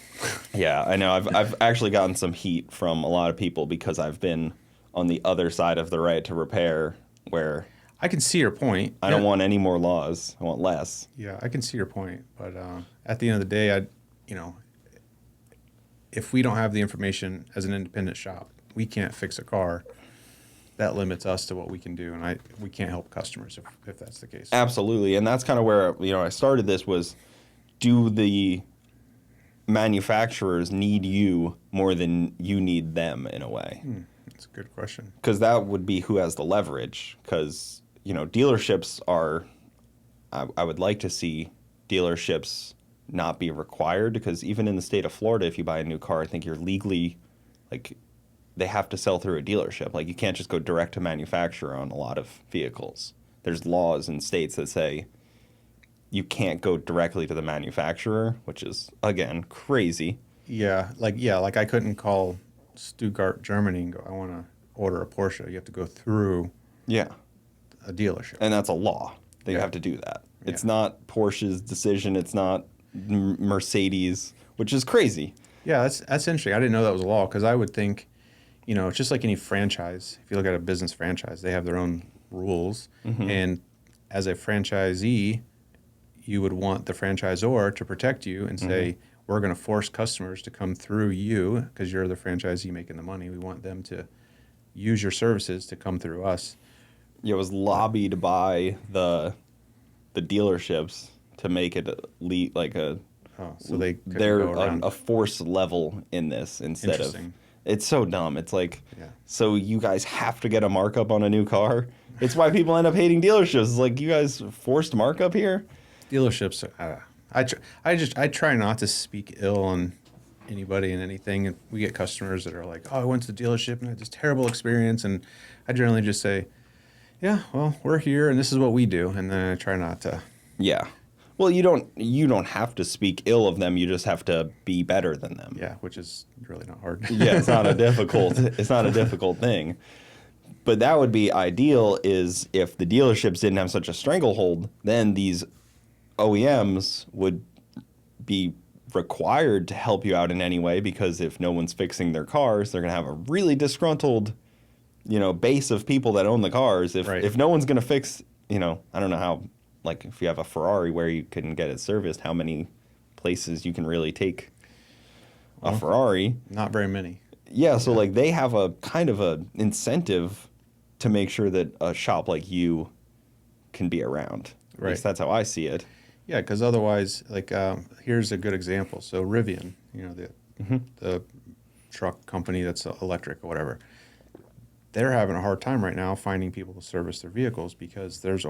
Yeah, I know. I've actually gotten some heat from a lot of people because I've been on the other side of the right to repair where I can see your point. I don't want any more laws. I want less. Yeah, I can see your point. But at the end of the day, if we don't have the information as an independent shop, we can't fix a car. That limits us to what we can do, and we can't help customers if that's the case. Absolutely, and that's kind of where I started this was, do the manufacturers need you more than you need them in a way? That's a good question. Because that would be who has the leverage. Because dealerships are, I would like to see dealerships not be required, because even in the state of Florida, if you buy a new car, I think you're legally they have to sell through a dealership. Like, you can't just go direct to manufacturer on a lot of vehicles. There's laws in states that say you can't go directly to the manufacturer, which is, again, crazy. Yeah, like I couldn't call Stuttgart, Germany and go, I want to order a Porsche. You have to go through a dealership. And that's a law. They have to do that. It's not Porsche's decision. It's not Mercedes, which is crazy. Yeah, that's interesting. I didn't know that was a law, because I would think, it's just like any franchise. If you look at a business franchise, they have their own rules. And as a franchisee, you would want the franchisor to protect you and say, we're going to force customers to come through you because you're the franchisee making the money. We want them to use your services to come through us. Yeah, it was lobbied by the dealerships to make it So they're a force level in this instead of. It's so dumb. It's like, so you guys have to get a markup on a new car. It's why people end up hating dealerships. It's like, you guys forced markup here. Dealerships. I try not to speak ill on anybody and anything. And we get customers that are like, oh, I went to the dealership and I had this terrible experience. And I generally just say, yeah, well, we're here and this is what we do. And then I try not to. Yeah. Well, you don't have to speak ill of them. You just have to be better than them. Yeah, which is really not hard. Yeah, it's not a difficult thing. But that would be ideal, is if the dealerships didn't have such a stranglehold, then these OEMs would be required to help you out in any way, because if no one's fixing their cars, they're going to have a really disgruntled, base of people that own the cars. If no one's going to fix, I don't know how. Like, if you have a Ferrari where you can get it serviced, how many places you can really take a Ferrari? Not very many. Yeah, so they have a kind of a incentive to make sure that a shop like you can be around. At least that's how I see it. Yeah, because otherwise, here's a good example. So Rivian, the truck company that's electric or whatever, they're having a hard time right now finding people to service their vehicles because there's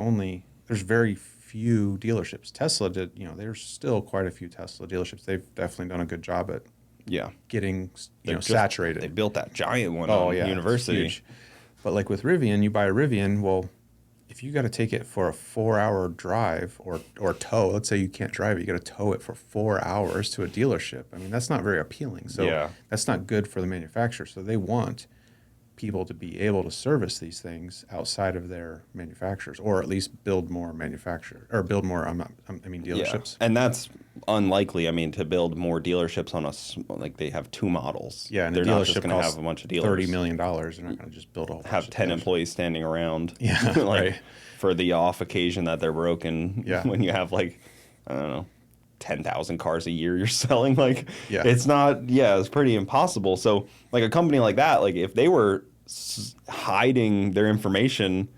very few dealerships. Tesla did, there's still quite a few Tesla dealerships. They've definitely done a good job at getting saturated. They built that giant one on University. Huge. But like with Rivian, you buy a Rivian, well, if you got to take it for a 4-hour drive or tow, let's say you can't drive it, you got to tow it for 4 hours to a dealership. I mean, that's not very appealing. So that's not good for the manufacturer. So they want people to be able to service these things outside of their manufacturers, or at least build more dealerships. And that's unlikely. I mean, to build more dealerships on like they have 2 models. Yeah, and they're a not just dealership going to costs have a bunch of dealers. $30 million. They're not going to just build a whole Have bunch 10 of employees standing around. Yeah, like, right. For the off occasion that they're broken. Yeah. When you have like, I don't know, 10,000 cars a year you're selling. Like, Yeah. it's not, it's pretty impossible. So like a company like that, like if they were hiding their information,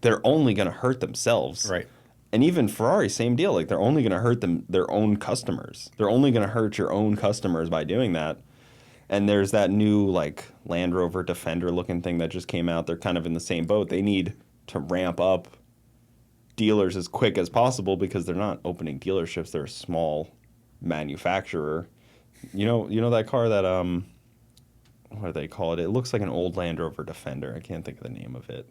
they're only going to hurt themselves. Right. And even Ferrari, same deal. Like they're only going to hurt their own customers. They're only going to hurt your own customers by doing that. And there's that new like Land Rover Defender looking thing that just came out. They're kind of in the same boat. They need to ramp up dealers as quick as possible because they're not opening dealerships. They're a small manufacturer. You know that car that what do they call it? It looks like an old Land Rover Defender. I can't think of the name of it.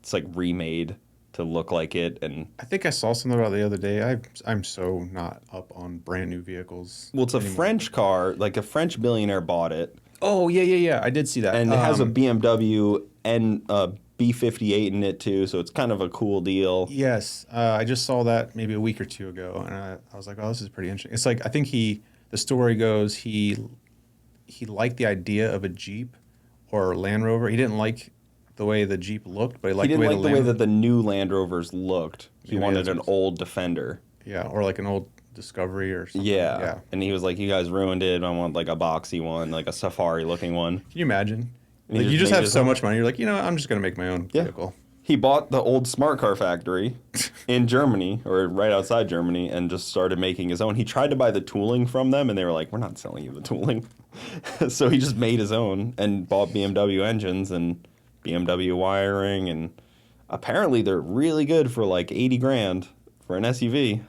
It's like remade to look like it, and I think I saw something about it the other day. I'm so not up on brand new vehicles. well, it's a French car. Like a French billionaire bought it, Oh yeah. I did see that. and it has a BMW and a B58 in it too. So it's kind of a cool deal. Yes, I just saw that maybe a week or two ago, and I was like, oh, this is pretty interesting. It's like I think the story goes he liked the idea of a Jeep or Land Rover. He didn't like the way the Jeep looked, but he liked He didn't like the way Land that the new Land Rovers looked. He Maybe wanted that's an what- old Defender. Yeah, or like an old Discovery or something. Yeah. And he was like, you guys ruined it. I want like a boxy one, like a safari looking one. Can you imagine? And he Like, you just just made have his so own. much money. You're like, I'm just going to make my own Yeah. vehicle. He bought the old smart car factory in Germany or right outside Germany and just started making his own. He tried to buy the tooling from them and they were like, we're not selling you the tooling. So he just made his own and bought BMW engines and BMW wiring. And apparently they're really good for like 80 grand for an SUV.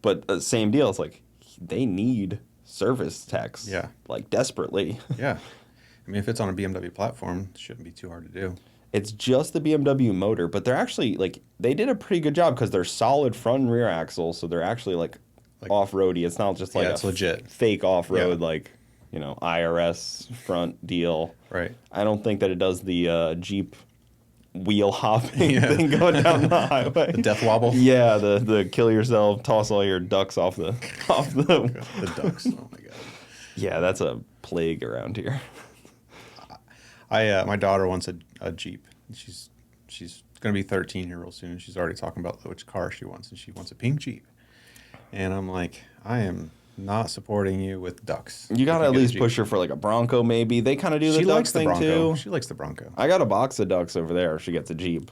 But same deal. It's like they need service techs. Yeah. Like desperately. Yeah. I mean, if it's on a BMW platform, it shouldn't be too hard to do. It's just the BMW motor, but they're actually like they did a pretty good job because they're solid front and rear axles, so they're actually like off-roady. It's not just like Yeah, it's legit. fake off-road Yeah. like IRS front deal. Right. I don't think that it does the Jeep wheel hopping Yeah. thing going down the highway. The death wobble. Yeah, the kill yourself, toss all your ducks off the The ducks. Oh my god. Yeah, that's a plague around here. My daughter wants a Jeep. She's going to be 13 here real soon. She's already talking about which car she wants, and she wants a pink Jeep. And I'm like, I am not supporting you with ducks. You gotta If at get a least Jeep. push her for like a Bronco, maybe. They kind of do the She ducks likes the thing Bronco. too. She likes the Bronco. I got a box of ducks over there if she gets a Jeep.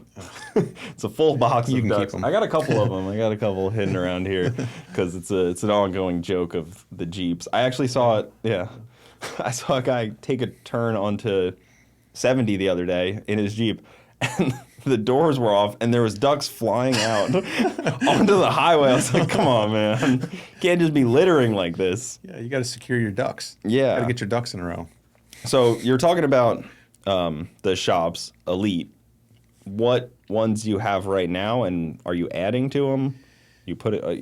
It's a full box You of can keep ducks. them. I got a couple of them. I got a couple hidden around here because it's an ongoing joke of the Jeeps. I actually saw it. Yeah, I saw a guy take a turn onto 70 the other day in his Jeep, and the doors were off, and there was ducks flying out onto the highway. I was like, come on, man. Can't just be littering like this. Yeah, you got to secure your ducks. Yeah. Got to get your ducks in a row. So you're talking about the shops, Elite. What ones you have right now, and are you adding to them? You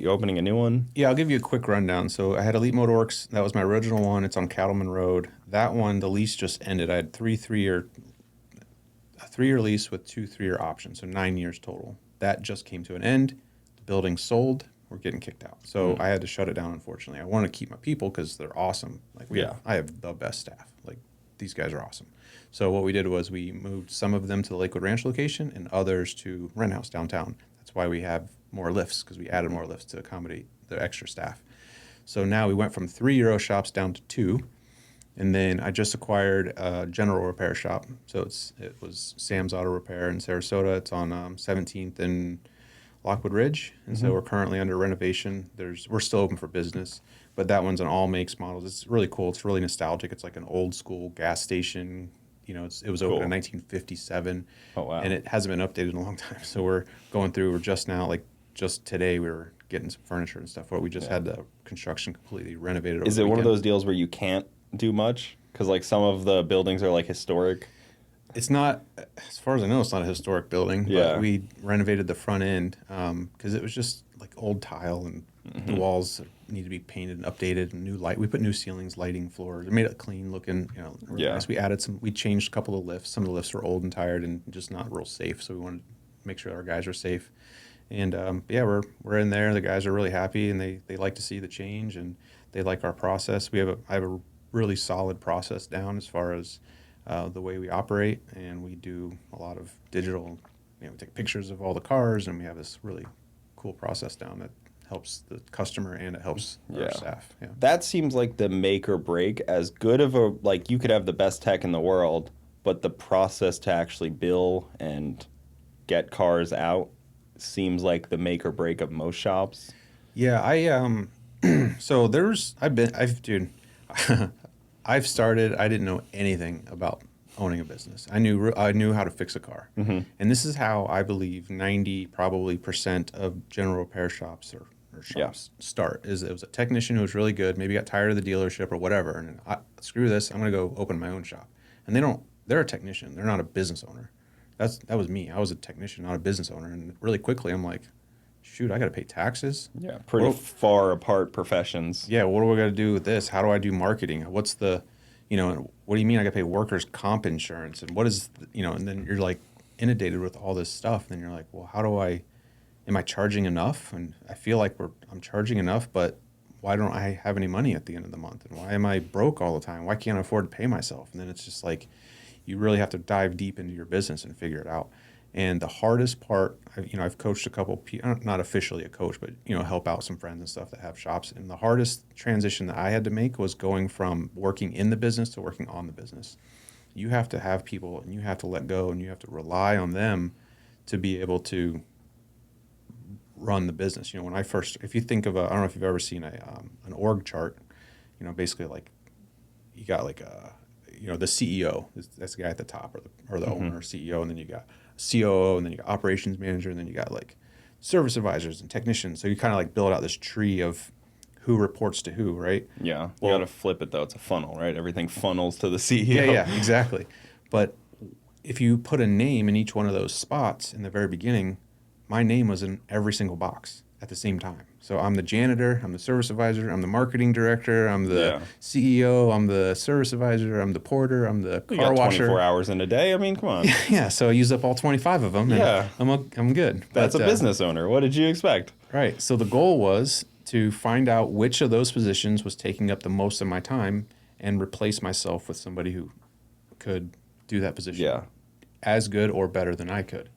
opening a new one? Yeah, I'll give you a quick rundown. So I had Elite Motorworks. That was my original one. It's on Cattleman Road. That one, the lease just ended. I had a three-year lease with 2 3-year options, so 9 years total. That just came to an end. The building sold. We're getting kicked out. So I had to shut it down, unfortunately. I want to keep my people because they're awesome. Like I have the best staff. Like these guys are awesome. So what we did was we moved some of them to the Lakewood Ranch location and others to Rent House downtown. That's why we have more lifts, because we added more lifts to accommodate the extra staff. So now we went from 3 Euro shops down to 2. And then I just acquired a general repair shop. So it was Sam's Auto Repair in Sarasota. It's on 17th and Lockwood Ridge. And so we're currently under renovation. We're still open for business, but that one's on all makes, models. It's really cool. It's really nostalgic. It's like an old school gas station. It was opened in 1957. Oh, wow. And it hasn't been updated in a long time. So we're going through, we're just now, like just today, we were getting some furniture and stuff. We just had the construction completely renovated over Is the it one of weekend. those deals where you can't do much? Because like some of the buildings are like historic. It's not, as far as I know, it's not a historic building. Yeah. But we renovated the front end because it was just like old tile and The walls need to be painted and updated, and new light. We put new ceilings, lighting, floor. They made it clean looking, really nice. We added we changed a couple of lifts. Some of the lifts were old and tired and just not real safe, so we wanted to make sure our guys are safe. And we're in there. The guys are really happy, and they like to see the change, and they like our process. I have a really solid process down as far as the way we operate, and we do a lot of digital. We take pictures of all the cars, and we have this really cool process down that helps the customer and it helps our staff. Yeah. That seems like the make or break. As good of a, like, you could have the best tech in the world, but the process to actually build and get cars out seems like the make or break of most shops. Yeah, so I've started, I didn't know anything about owning a business. I knew how to fix a car. And this is how I believe 90% of general repair shops or shops start. It was a technician who was really good, maybe got tired of the dealership or whatever, and screw this, I'm going to go open my own shop. And they're a technician. They're not a business owner. That was me. I was a technician, not a business owner. And really quickly, I'm like, shoot, I got to pay taxes. Yeah, pretty far apart professions. Yeah, what do I got to do with this? How do I do marketing? What's the, what do you mean I got to pay workers' comp insurance? And what is, and then you're like inundated with all this stuff. And then you're like, well, am I charging enough? And I feel like I'm charging enough, but why don't I have any money at the end of the month? And why am I broke all the time? Why can't I afford to pay myself? And then it's just like, you really have to dive deep into your business and figure it out. And the hardest part, I've coached a couple people, not officially a coach, but, help out some friends and stuff that have shops. And the hardest transition that I had to make was going from working in the business to working on the business. You have to have people, and you have to let go, and you have to rely on them to be able to run the business. If you think of I don't know if you've ever seen an org chart, basically like you got like the CEO, that's the guy at the top, or the owner, CEO, and then you got COO, and then you got operations manager, and then you got like service advisors and technicians. So you kind of like build out this tree of who reports to who, right? Yeah. You got to flip it though. It's a funnel, right? Everything funnels to the CEO. Yeah, exactly. But if you put a name in each one of those spots in the very beginning, my name was in every single box at the same time. So I'm the janitor, I'm the service advisor, I'm the marketing director, I'm the CEO, I'm the service advisor, I'm the porter, I'm the car washer. 24 hours in a day. I mean, come on. Yeah, so I use up all 25 of them. And I'm good. That's a business owner. What did you expect? Right. So the goal was to find out which of those positions was taking up the most of my time and replace myself with somebody who could do that position as good or better than I could.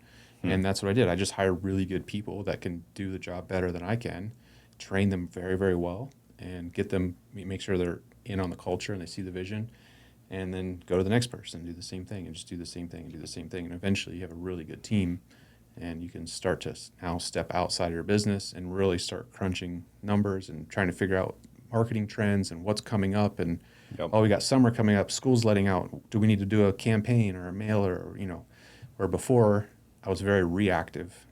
And that's what I did. I just hired really good people that can do the job better than I can, train them very, very well, and make sure they're in on the culture and they see the vision, and then go to the next person and do the same thing and just do the same thing and do the same thing. And eventually you have a really good team, and you can start to now step outside of your business and really start crunching numbers and trying to figure out marketing trends and what's coming up. And, we got summer coming up, school's letting out. Do we need to do a campaign or a mailer? Or, where before I was very reactive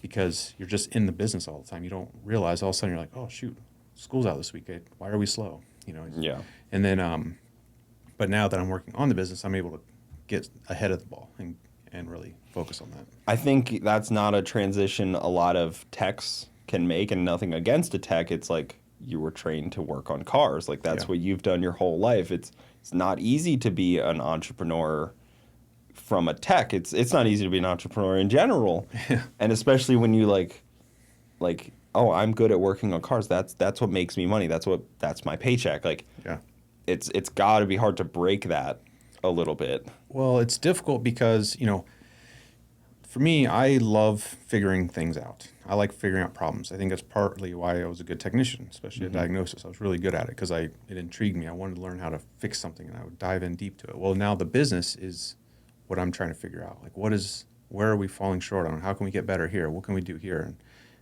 because you're just in the business all the time. You don't realize all of a sudden you're like, oh, shoot, school's out this week. Why are we slow? And then, but now that I'm working on the business, I'm able to get ahead of the ball and really focus on that. I think that's not a transition a lot of techs can make, and nothing against a tech. It's like you were trained to work on cars. Like that's what you've done your whole life. It's not easy to be an entrepreneur from a tech. It's not easy to be an entrepreneur in general. And especially when you like, oh, I'm good at working on cars. That's what makes me money. That's my paycheck. Like, it's got to be hard to break that a little bit. Well, it's difficult because, for me, I love figuring things out. I like figuring out problems. I think that's partly why I was a good technician, especially at diagnosis. I was really good at it because it intrigued me. I wanted to learn how to fix something, and I would dive in deep to it. Well, now the business is what I'm trying to figure out. Like, where are we falling short on? How can we get better here? What can we do here? And,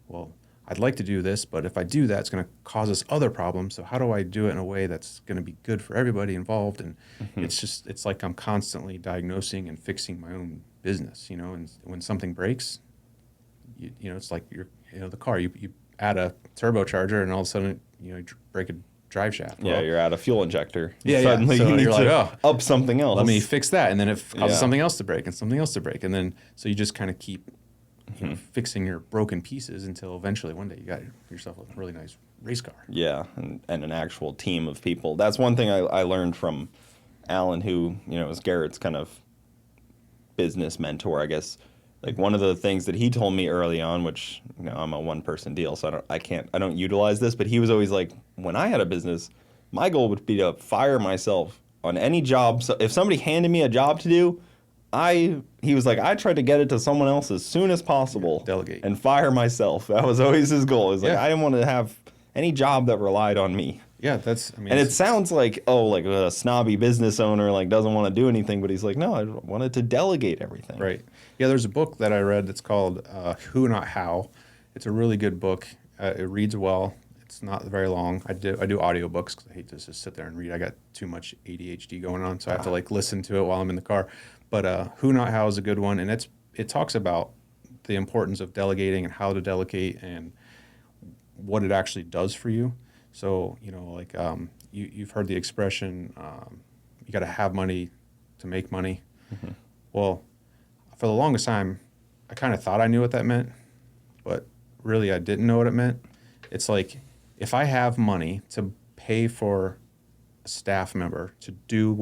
well, I'd like to do this, but if I do that, it's going to cause us other problems. So how do I do it in a way that's going to be good for everybody involved? And it's like I'm constantly diagnosing and fixing my own business, and when something breaks, it's like the car, you add a turbocharger and all of a sudden, you break a drive shaft. You're out of fuel injector. Suddenly so you need to up something else. Let me fix that. And then it causes something else to break and something else to break. And then, so you just kind of keep fixing your broken pieces until eventually one day you got yourself a really nice race car. Yeah, and an actual team of people. That's one thing I learned from Alan, who, is Garrett's kind of business mentor, I guess. Like, one of the things that he told me early on, which, I'm a one-person deal, so I don't utilize this, but he was always like, when I had a business, my goal would be to fire myself on any job. So if somebody handed me a job to do, he was like, I tried to get it to someone else as soon as possible. Delegate. And fire myself. That was always his goal. It was like, I didn't want to have any job that relied on me. Yeah, and it sounds like, like a snobby business owner, like, doesn't want to do anything, but he's like, no, I wanted to delegate everything. Right. Yeah, there's a book that I read that's called Who Not How. It's a really good book. It reads well. It's not very long. I do audiobooks because I hate to just sit there and read. I got too much ADHD going on, so I have to listen to it while I'm in the car. But Who Not How is a good one, and it talks about the importance of delegating and how to delegate and what it actually does for you. So, you've heard the expression, you got to have money to make money. Mm-hmm. Well, for the longest time, I kind of thought I knew what that meant, but really I didn't know what it meant. It's like, if I have money to pay for a staff member to do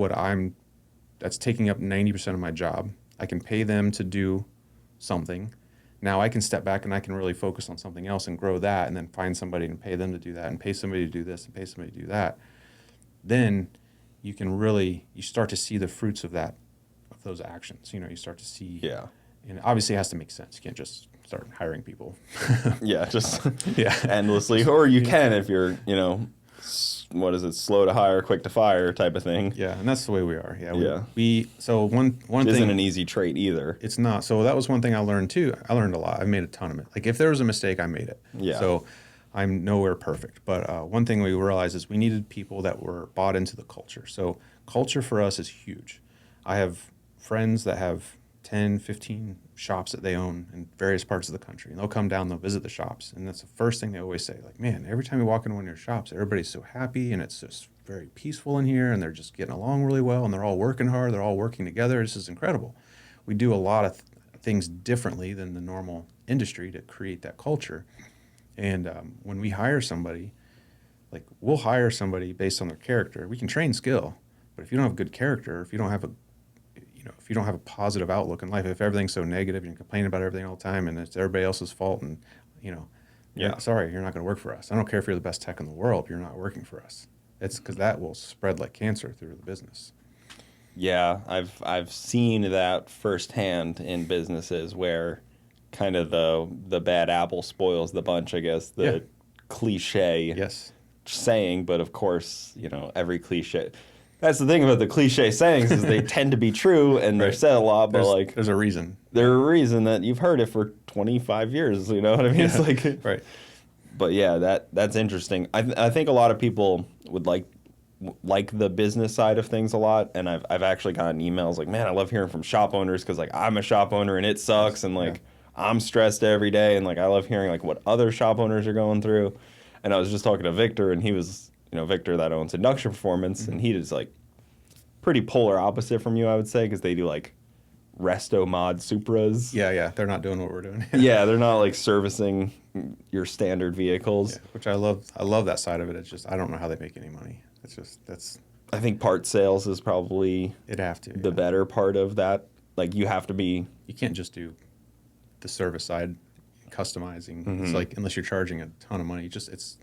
that's taking up 90% of my job, I can pay them to do something. Now I can step back and I can really focus on something else and grow that, and then find somebody and pay them to do that, and pay somebody to do this and pay somebody to do that. Then you start to see the fruits of those actions. You start to see. Yeah. And obviously it has to make sense. You can't just start hiring people. Yeah, just endlessly. Or you can if you're, what is it, slow to hire, quick to fire type of thing. Yeah, and that's the way we are. Yeah. So one thing isn't an easy trait either. It's not. So that was one thing I learned too. I learned a lot. I made a ton of it. Like, if there was a mistake, I made it. Yeah. So I'm nowhere perfect. But one thing we realized is we needed people that were bought into the culture. So culture for us is huge. I have friends that have 10, 15 shops that they own in various parts of the country. And they'll come down, they'll visit the shops. And that's the first thing they always say, like, man, every time you walk into one of your shops, everybody's so happy and it's just very peaceful in here, and they're just getting along really well, and they're all working hard, they're all working together. This is incredible. We do a lot of things differently than the normal industry to create that culture. And when we hire somebody, like, we'll hire somebody based on their character. We can train skill, but if you don't have good character, if you don't have a positive outlook in life, if everything's so negative and you complain about everything all the time and it's everybody else's fault, and sorry, you're not going to work for us. I don't care if you're the best tech in the world, you're not working for us. It's because that will spread like cancer through the business. Yeah, I've seen that firsthand in businesses where kind of the bad apple spoils the bunch, I guess, the cliche saying, but of course, every cliche. That's the thing about the cliche sayings, is they tend to be true and they're said a lot, but there's a reason. There's a reason that you've heard it for 25 years, you know what I mean? Yeah. It's like, right. But yeah, that's interesting. I think a lot of people would like the business side of things a lot, and I've actually gotten emails like, man, I love hearing from shop owners, because like, I'm a shop owner and it sucks, and like, I'm stressed every day, and like, I love hearing like what other shop owners are going through. And I was just talking to Victor, and he was, Victor that owns Induction Performance, and he is like pretty polar opposite from you, I would say, because they do like resto mod Supras. Yeah, they're not doing what we're doing. Yeah, they're not like servicing your standard vehicles. Which I love that side of it. It's just, I don't know how they make any money. I think part sales is probably the better part of that. Like, you can't just do the service side, customizing. Mm-hmm. It's like, unless you're charging a ton of money, it's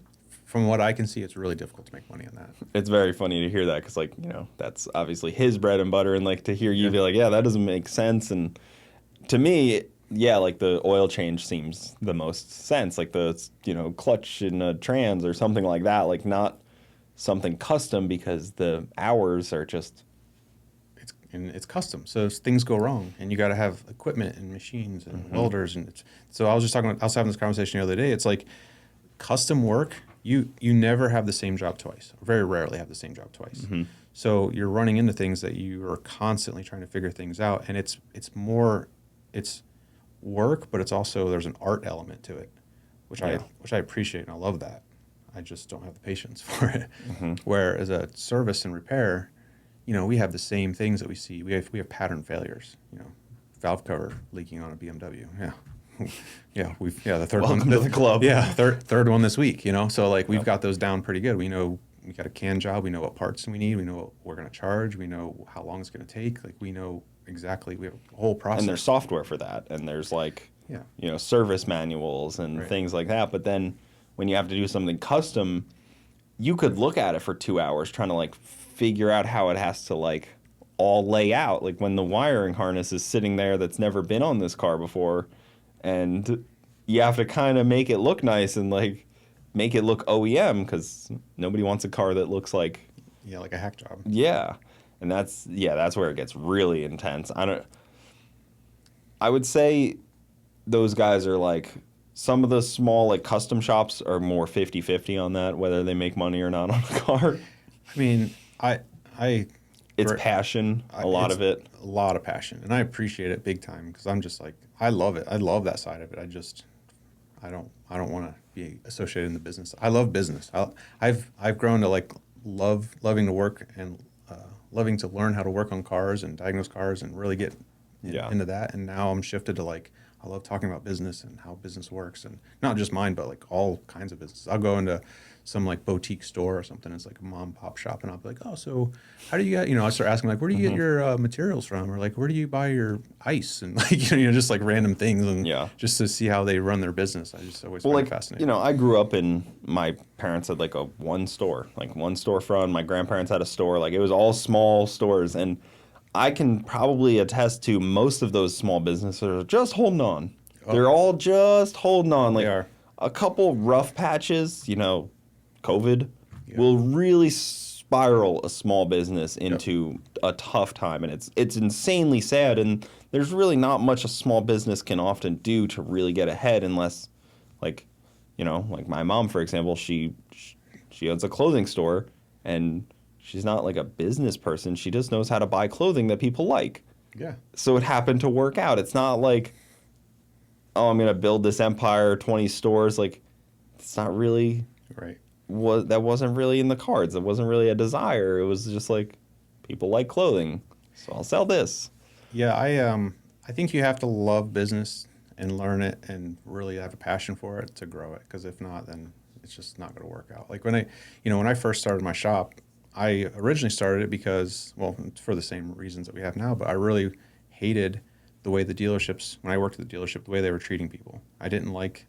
from what I can see, it's really difficult to make money on that. It's very funny to hear that, because like, that's obviously his bread and butter, and like, to hear you be like, yeah, that doesn't make sense. And to me, yeah, like the oil change seems the most sense, like the clutch in a trans or something like that, like not something custom, because the hours are just it's custom, so things go wrong, and you got to have equipment and machines and welders, and so I was having this conversation the other day. It's like, custom work, you never have the same job twice, or very rarely have the same job twice. Mm-hmm. So you're running into things that you are constantly trying to figure things out, and it's work, but it's also, there's an art element to it, which I appreciate, and I love that. I just don't have the patience for it. Mm-hmm. Where as a service and repair, we have the same things that we see. We have pattern failures, valve cover leaking on a BMW. Yeah. the third Welcome one to the club. Yeah, third one this week. So like we've got those down pretty good. We know we got a can job. We know what parts we need. We know what we're going to charge. We know how long it's going to take. Like we know exactly. We have a whole process. And there's software for that, and there's like service manuals and things like that. But then when you have to do something custom, you could look at it for 2 hours trying to like figure out how it has to like all lay out. Like when the wiring harness is sitting there that's never been on this car before, and you have to kind of make it look nice and like make it look OEM, because nobody wants a car that looks like like a hack job. Yeah, and that's where it gets really intense. I would say those guys are like, some of the small like custom shops are more 50-50 on that, whether they make money or not on a car. I mean, it's passion, a lot of it. A lot of passion, and I appreciate it big time, because I'm just like, I love it. I love that side of it. I don't want to be associated in the business. I love business. I've grown to like loving to work and loving to learn how to work on cars and diagnose cars and really get into that. And now I'm shifted to like, I love talking about business and how business works, and not just mine, but like all kinds of business. I'll go into some like boutique store or something. It's like a mom and pop shop, and I'll be like, oh, so how do you get? I start asking like, where do you get your materials from, or like, where do you buy your ice, and like just like random things, and just to see how they run their business. I just always find it fascinating. I grew up in, my parents had like one storefront. My grandparents had a store. Like it was all small stores, and I can probably attest to most of those small businesses are just holding on. Oh. They're all just holding on. Like a couple rough patches, COVID will really spiral a small business into a tough time, and it's insanely sad. And there's really not much a small business can often do to really get ahead, unless, like my mom, for example, she owns a clothing store, and she's not like a business person. She just knows how to buy clothing that people like. Yeah. So it happened to work out. It's not like, oh, I'm going to build this empire, 20 stores. Like, it's not really. Right. That wasn't really in the cards. It wasn't really a desire. It was just like, people like clothing, so I'll sell this. Yeah, I think you have to love business and learn it and really have a passion for it to grow it. Because if not, then it's just not going to work out. Like when I first started my shop, I originally started it because, well, for the same reasons that we have now, but I really hated the way the dealerships, when I worked at the dealership, the way they were treating people. I didn't like,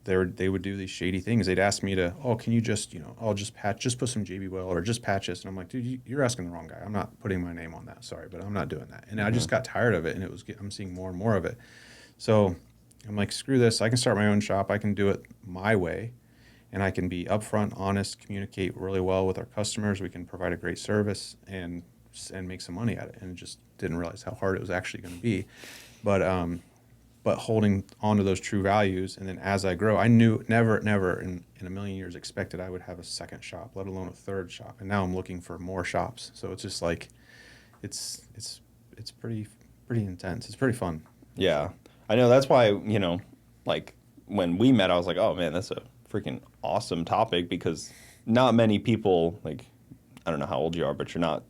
they would do these shady things. They'd ask me to, can you just, just put some JB Weld or just patch this. And I'm like, dude, you're asking the wrong guy. I'm not putting my name on that. Sorry, but I'm not doing that. And I just got tired of it, and I'm seeing more and more of it. So I'm like, screw this. I can start my own shop. I can do it my way. And I can be upfront, honest, communicate really well with our customers. We can provide a great service and make some money at it. And just didn't realize how hard it was actually going to be. But holding on to those true values. And then as I grow, I knew never in a million years expected I would have a second shop, let alone a third shop. And now I'm looking for more shops. So it's just like, it's pretty intense. It's pretty fun. Yeah, I know. That's why, like when we met, I was like, oh man, that's a freaking awesome topic, because not many people, like, I don't know how old you are, but you're not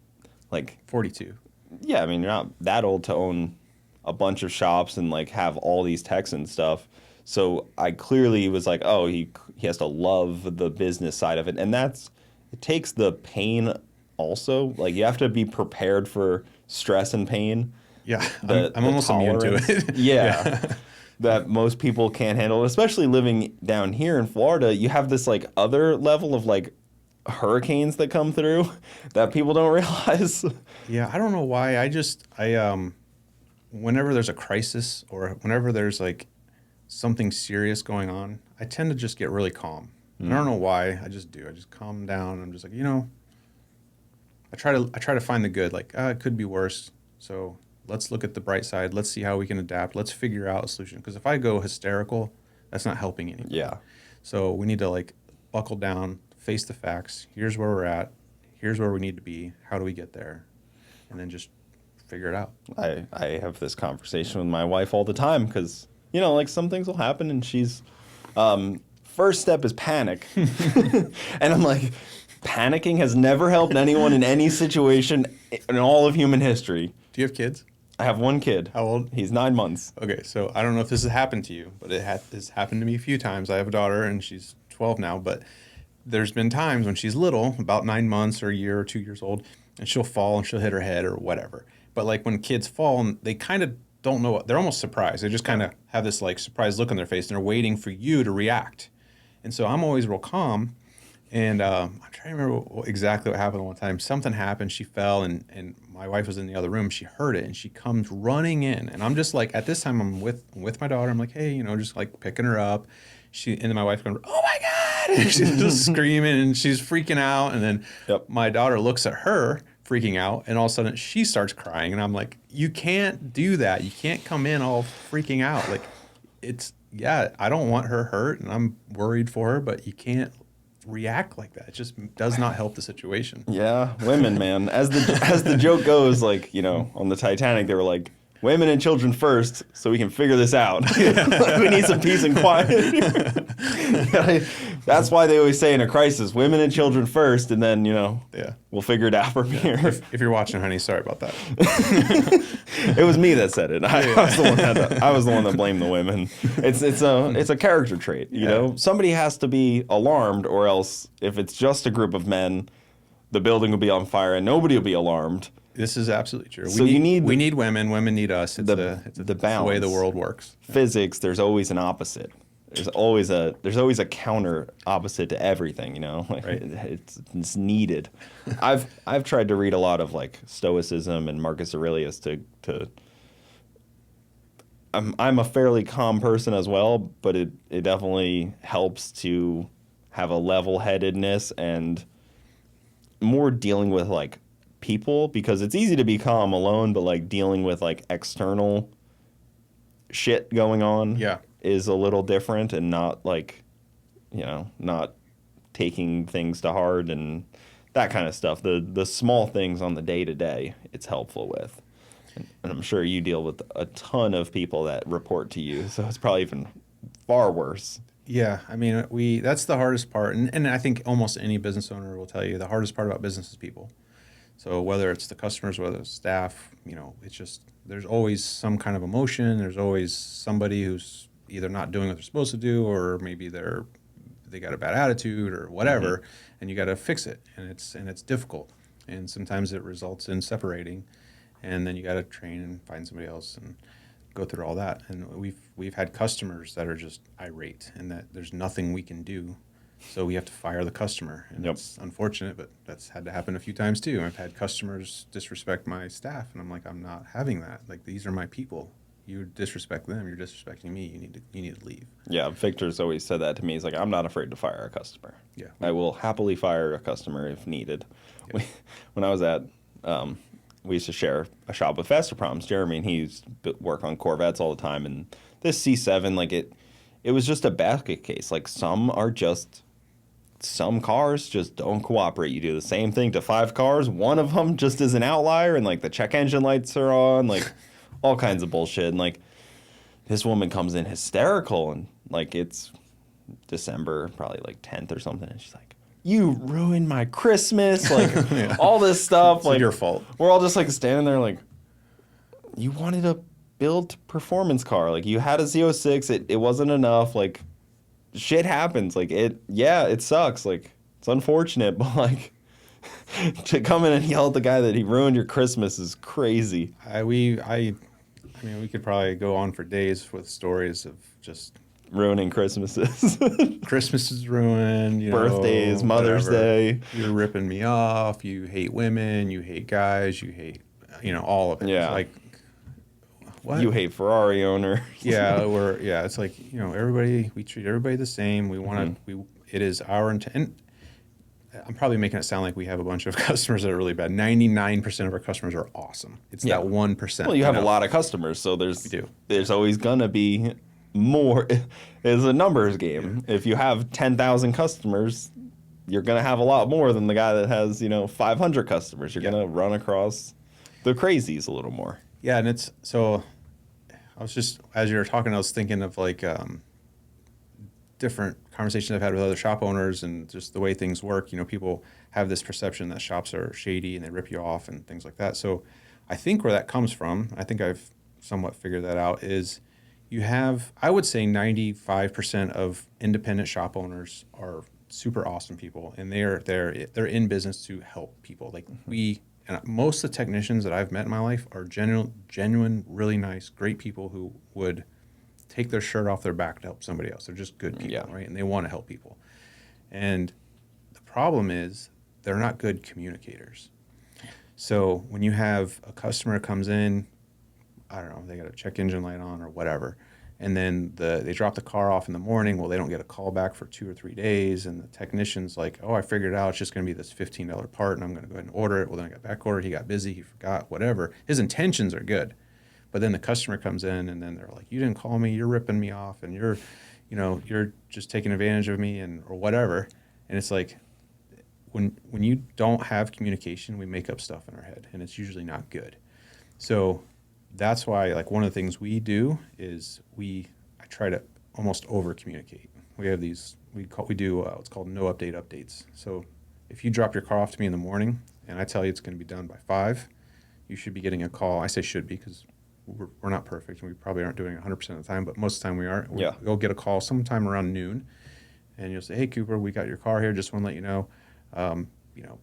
like 42. Yeah, I mean, you're not that old to own a bunch of shops and like have all these techs and stuff. So I clearly was like, oh, he has to love the business side of it, and it takes the pain also. Like you have to be prepared for stress and pain. Yeah, I'm almost immune to it. Yeah. That most people can't handle, especially living down here in Florida. You have this like other level of like hurricanes that come through that people don't realize. Yeah, I don't know why. Whenever there's a crisis or whenever there's like something serious going on, I tend to just get really calm. I don't know why. I just do. I just calm down. I'm just like, I try to find the good. Like, it could be worse. So let's look at the bright side. Let's see how we can adapt. Let's figure out a solution. Because if I go hysterical, that's not helping anyone. Yeah. So we need to like buckle down, face the facts. Here's where we're at. Here's where we need to be. How do we get there? And then just figure it out. I have this conversation with my wife all the time because, like some things will happen and she's, first step is panic. And I'm like, panicking has never helped anyone in any situation in all of human history. Do you have kids? I have one kid. How old? He's 9 months. Okay, so I don't know if this has happened to you, but it's happened to me a few times. I have a daughter, and she's 12 now, but there's been times when she's little, about 9 months or a year or 2 years old, and she'll fall and she'll hit her head or whatever. But like when kids fall, and they kind of don't know what, they're almost surprised. They just kind of have this like surprised look on their face, and they're waiting for you to react. And so I'm always real calm. And I'm trying to remember exactly what happened one time. Something happened. She fell, and my wife was in the other room. She heard it, and she comes running in. And I'm just like, at this time, I'm with my daughter. I'm like, hey, just like picking her up. And then my wife goes, oh my God! And she's just screaming, and she's freaking out. And then my daughter looks at her, freaking out, and all of a sudden she starts crying. And I'm like, you can't do that. You can't come in all freaking out. Like, I don't want her hurt, and I'm worried for her, but you can't react like that. It just does not help the situation. Yeah, women, man. As the joke goes, like, on the Titanic, they were like, women and children first, so we can figure this out. We need some peace and quiet. That's why they always say in a crisis, women and children first, and then, we'll figure it out from here. If you're watching, honey, sorry about that. It was me that said it. I was the one that blamed the women. It's a character trait, you know? Somebody has to be alarmed, or else if it's just a group of men, the building will be on fire and nobody will be alarmed. This is absolutely true. So we need women. Women need us. It's the way the world works. Physics. There's always an opposite. There's always a counter opposite to everything. Like, right. It's needed. I've tried to read a lot of like Stoicism and Marcus Aurelius to. I'm a fairly calm person as well, but it definitely helps to have a level-headedness and more dealing with like people, because it's easy to be calm alone, but like dealing with like external shit going on is a little different, and not like, not taking things to heart and that kind of stuff. The small things on the day-to-day, it's helpful with. And I'm sure you deal with a ton of people that report to you, so it's probably even far worse. Yeah, I mean, that's the hardest part. And I think almost any business owner will tell you the hardest part about business is people. So whether it's the customers, whether it's staff, it's just, there's always some kind of emotion. There's always somebody who's either not doing what they're supposed to do, or maybe they got a bad attitude or whatever, and you got to fix it. And it's difficult. And sometimes it results in separating, and then you got to train and find somebody else and go through all that. And we've had customers that are just irate, and that there's nothing we can do. So we have to fire the customer, and it's unfortunate, but that's had to happen a few times too. I've had customers disrespect my staff, and I'm like, I'm not having that. Like, these are my people. You disrespect them, you're disrespecting me. You need to leave. Yeah, Victor's always said that to me. He's like, I'm not afraid to fire a customer. Yeah, I will happily fire a customer if needed. Yeah. When I was at, we used to share a shop with Faster Problems, Jeremy, and he used to work on Corvettes all the time. And this C7, like it was just a basket case. Like some cars just don't cooperate. You do the same thing to 5 cars. One of them just is an outlier, and like the check engine lights are on, like all kinds of bullshit. And like this woman comes in hysterical, and like it's December, probably like 10th or something, and she's like, you ruined my Christmas, like all this stuff. It's like your fault. We're all just like standing there like, you wanted a built performance car. Like you had a Z06, it wasn't enough. Like shit happens. Like it sucks. Like it's unfortunate, but like to come in and yell at the guy that he ruined your Christmas is crazy. I mean, we could probably go on for days with stories of just ruining Christmases. Christmas is ruined. Birthdays, Mother's Day. You're ripping me off. You hate women. You hate guys. You hate, all of it. Yeah. It's like, what? You hate Ferrari owners. It's like, everybody, we treat everybody the same. We want to, it is our intent. I'm probably making it sound like we have a bunch of customers that are really bad. 99% of our customers are awesome. It's that 1%. Well, you have a lot of customers, so there's always going to be more. It's a numbers game. Yeah. If you have 10,000 customers, you're going to have a lot more than the guy that has, 500 customers. You're going to run across the crazies a little more. Yeah, and it's so I was just, as you were talking, I was thinking of like different conversations I've had with other shop owners, and just the way things work. People have this perception that shops are shady and they rip you off and things like that. So I think where that comes from, I think I've somewhat figured that out, is you have, I would say 95% of independent shop owners are super awesome people, and they're in business to help people. Like and most of the technicians that I've met in my life are genuine, really nice, great people who would take their shirt off their back to help somebody else. They're just good people, right? And they want to help people. And the problem is they're not good communicators. So when you have a customer comes in, I don't know, they got a check engine light on or whatever, and then they drop the car off in the morning. Well, they don't get a call back for 2 or 3 days, and the technician's like, oh, I figured it out. It's just going to be this $15 part, and I'm going to go ahead and order it. Well, then I got back ordered. He got busy. He forgot, whatever. His intentions are good. But then the customer comes in, and then they're like, you didn't call me. You're ripping me off, and you're just taking advantage of me or whatever. And it's like, when you don't have communication, we make up stuff in our head, and it's usually not good. So that's why, like, one of the things we do is I try to almost over communicate. We have these we do what's called no update updates. So if you drop your car off to me in the morning and I tell you it's going to be done by 5, you should be getting a call. I say should be because we're not perfect and we probably aren't doing it 100% of the time, but most of the time we are. We'll get a call sometime around noon, and you'll say, hey, Cooper, we got your car here. Just want to let you know,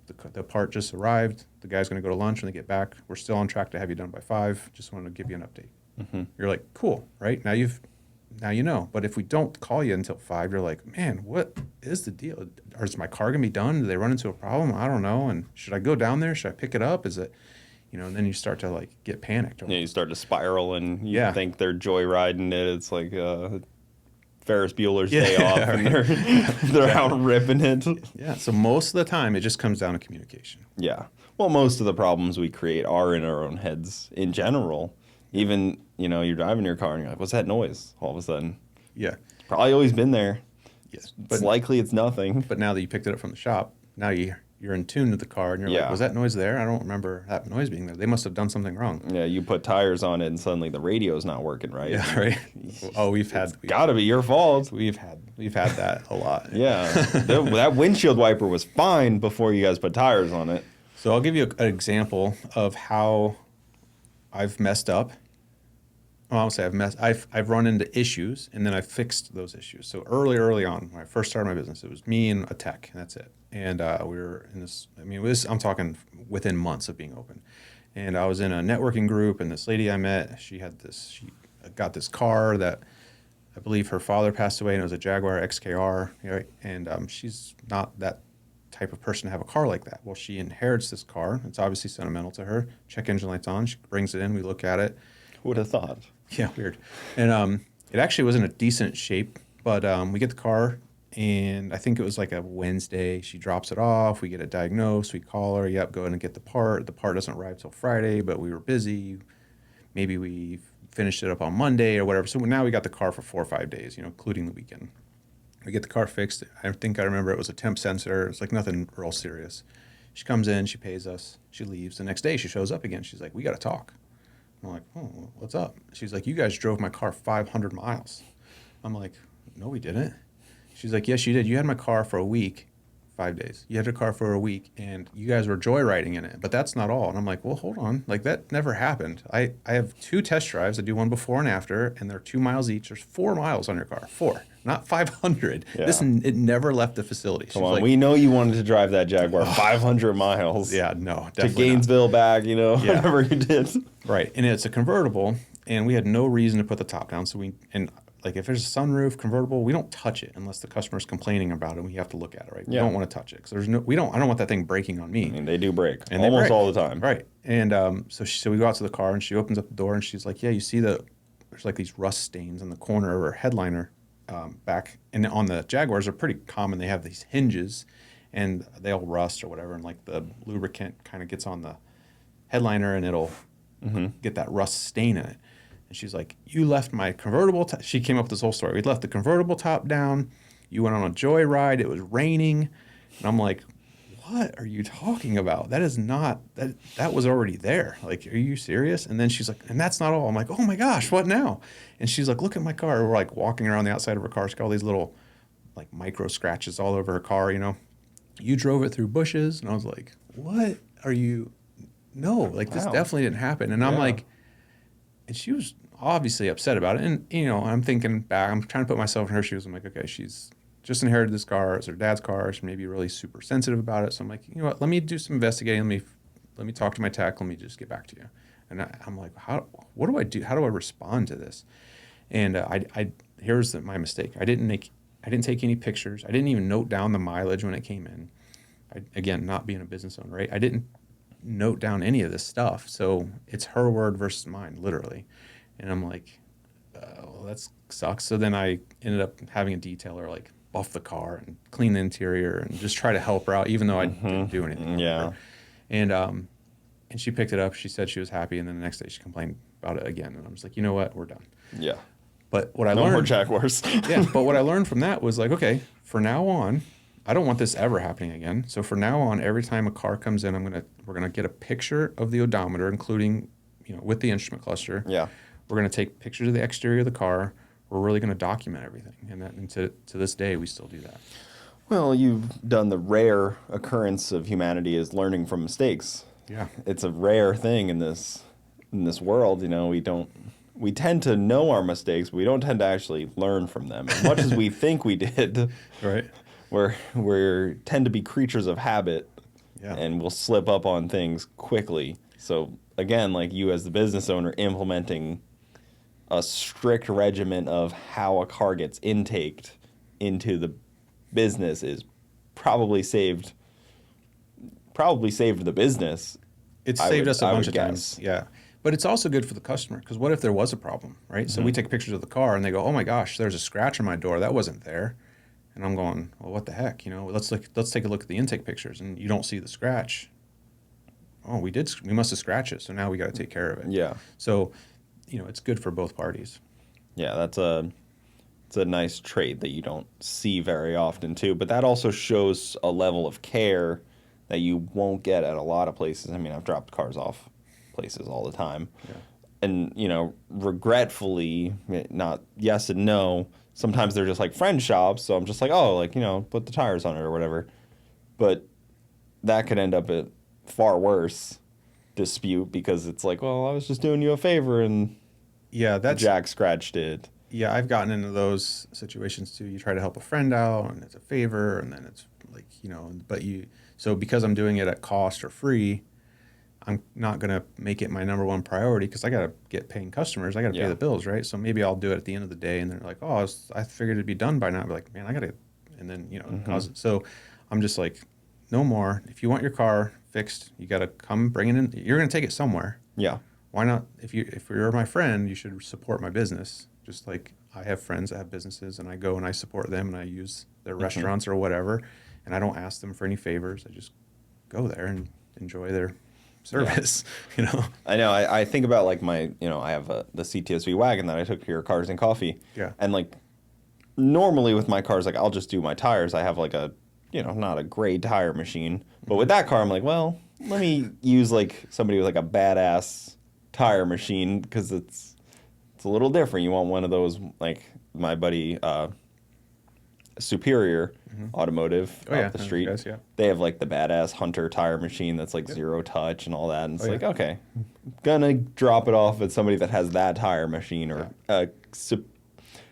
the part just arrived. The guy's going to go to lunch when they get back. We're still on track to have you done by 5. Just wanted to give you an update. Mm-hmm. You're like, cool, right? Now you know. But if we don't call you until 5, you're like, man, what is the deal? Or is my car going to be done? Do they run into a problem? I don't know. And should I go down there? Should I pick it up? Is it, and then you start to like get panicked. Yeah, you start to spiral and you think they're joyriding it. It's like Ferris Bueller's Day Off, and they're out ripping it. Yeah, so most of the time it just comes down to communication. Yeah. Well, most of the problems we create are in our own heads in general. Even, you're driving your car and you're like, what's that noise all of a sudden? Yeah. It's probably always been there. Yes. But likely it's nothing. But now that you picked it up from the shop, now you're in tune with the car, and you're like, was that noise there? I don't remember that noise being there. They must have done something wrong. Yeah, you put tires on it, and suddenly the radio's not working right. Yeah, right. Oh, we've got to be your fault. We've had that a lot. Yeah, that windshield wiper was fine before you guys put tires on it. So I'll give you an example of how I've messed up. Well, I'll say I've run into issues, and then I fixed those issues. So early on, when I first started my business, it was me and a tech, and that's it. And we were in this, I'm talking within months of being open. And I was in a networking group, and this lady I met, she got this car that I believe her father passed away, and it was a Jaguar XKR, right? And she's not that type of person to have a car like that. Well, she inherits this car. It's obviously sentimental to her. Check engine lights on. She brings it in. We look at it. Who would have thought? Yeah, weird. And it actually was in a decent shape, but we get the car, and I think it was like a Wednesday. She drops it off. We get it diagnosed. We call her. Yep, go ahead and get the part. The part doesn't arrive till Friday, but we were busy. Maybe we finished it up on Monday or whatever. So now we got the car for 4 or 5 days, including the weekend. We get the car fixed. I think I remember it was a temp sensor. It's like nothing real serious. She comes in. She pays us. She leaves. The next day, she shows up again. She's like, we got to talk. I'm like, oh, what's up? She's like, you guys drove my car 500 miles. I'm like, no, we didn't. She's like, yes, you did. You had my car for a week, 5 days. You had your car for a week, and you guys were joyriding in it. But that's not all. And I'm like, well, hold on. Like, that never happened. I have 2 test drives. I do one before and after, and they're 2 miles each. There's 4 miles on your car. 4, not 500. Yeah. It never left the facility. Come on, like, we know you wanted to drive that Jaguar 500 miles. Yeah, no, definitely to Gainesville not. Back, whatever you did. Right, and it's a convertible, and we had no reason to put the top down. So like if there's a sunroof convertible, we don't touch it unless the customer's complaining about it. We have to look at it, right? We don't want to touch it because I don't want that thing breaking on me. They do break, and almost all the time, right? And so we go out to the car, and she opens up the door, and she's like, "Yeah, you see there's like these rust stains in the corner of her headliner back, and on the Jaguars are pretty common. They have these hinges, and they'll rust or whatever, and like the lubricant kind of gets on the headliner, and it'll get that rust stain in it." And she's like, you left my convertible. She came up with this whole story. We left the convertible top down. You went on a joyride. It was raining. And I'm like, what are you talking about? That is not, that was already there. Like, are you serious? And then she's like, and that's not all. I'm like, oh my gosh, what now? And she's like, look at my car. We're like walking around the outside of her car. She's got all these little like micro scratches all over her car, You drove it through bushes. And I was like, what are you? no, like this Wow. definitely didn't happen. And I'm Yeah. like, and she was obviously upset about it. And, you know, I'm thinking back, I'm trying to put myself in her shoes. I'm like, okay, she's just inherited this car. It's her dad's car. She may be really super sensitive about it. So I'm like, you know what, let me do some investigating. Let me talk to my tech. Let me just get back to you. And I'm like, what do I do? How do I respond to this? And here's my mistake. I didn't take any pictures. I didn't even note down the mileage when it came in. Again, not being a business owner, right? I didn't note down any of this stuff. So it's her word versus mine, literally. And I'm like, well, that sucks. So then I ended up having a detailer like buff the car and clean the interior and just try to help her out, even though I didn't do anything. Yeah. And she picked it up. She said she was happy. And then the next day she complained about it again. And I was like, you know what? We're done. Yeah. But what I No learned, more Jaguars. yeah. But what I learned from that was like, okay, for now on, I don't want this ever happening again. So for now on, every time a car comes in, we're gonna get a picture of the odometer, including, you know, with the instrument cluster. Yeah. We're gonna take pictures of the exterior of the car. We're really gonna document everything, and to this day, we still do that. Well, you've done the rare occurrence of humanity is learning from mistakes. Yeah. It's a rare thing in this world. You know, we tend to know our mistakes, but we don't tend to actually learn from them as much as we think we did. Right. We tend to be creatures of habit, Yeah. and we'll slip up on things quickly. So again, like you as the business owner, implementing a strict regimen of how a car gets intaked into the business is probably saved the business. It's saved us a I bunch would of times. guess. Yeah. But it's also good for the customer because what if there was a problem, right? So we take pictures of the car and they go, "Oh my gosh, there's a scratch on my door. That wasn't there." And I'm going, "Well, what the heck? You know, let's take a look at the intake pictures and you don't see the scratch. Oh, we must have scratched it. So now we got to take care of it." Yeah. So, you know, it's good for both parties. Yeah, it's a nice trait that you don't see very often too. But that also shows a level of care that you won't get at a lot of places. I mean, I've dropped cars off places all the time. Yeah. And, you know, regretfully, not yes and no, sometimes they're just like friend shops. So I'm just like, oh, like, you know, put the tires on it or whatever. But that could end up a far worse dispute because it's like, well, I was just doing you a favor and Yeah, Jack scratched it. yeah, I've gotten into those situations too. You try to help a friend out and it's a favor and then it's like, you know, so because I'm doing it at cost or free, I'm not going to make it my number one priority because I got to get paying customers. I got to Yeah. pay the bills, right? So maybe I'll do it at the end of the day and they're like, oh, I figured it'd be done by now. I'd be like, man, I got to, and then, you know, so I'm just like, no more. If you want your car fixed, you got to come bring it in. You're going to take it somewhere. Yeah. Why not? If you're my friend, you should support my business. Just like I have friends that have businesses and I go and I support them and I use their restaurants or whatever. And I don't ask them for any favors. I just go there and enjoy their service, you know? I know. I think about like I have the CTSV wagon that I took to your Cars and Coffee. Yeah. And like normally with my cars, like I'll just do my tires. I have like a, you know, not a great tire machine. But with that car, I'm like, well, let me use like somebody with like a badass tire machine because it's a little different. You want one of those like my buddy Superior Automotive Oh, yeah, up the those street. guys, yeah. They have like the badass Hunter tire machine that's like zero touch and all that. And it's Oh, yeah. like, okay, gonna drop it off at somebody that has that tire machine or a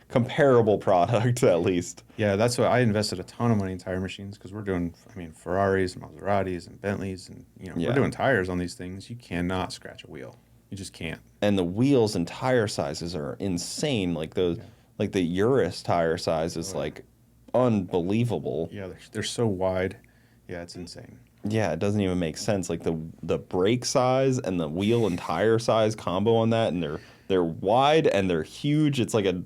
comparable product at least. Yeah, that's why I invested a ton of money in tire machines because we're doing, I mean, Ferraris, Maseratis, and Bentleys, and you know, Yeah. we're doing tires on these things. You cannot scratch a wheel. You just can't. And the wheels and tire sizes are insane. Like like the Urus tire size is like unbelievable. Yeah, they're so wide. Yeah, it's insane. Yeah, it doesn't even make sense. Like the brake size and the wheel and tire size combo on that, and they're wide and they're huge. It's like a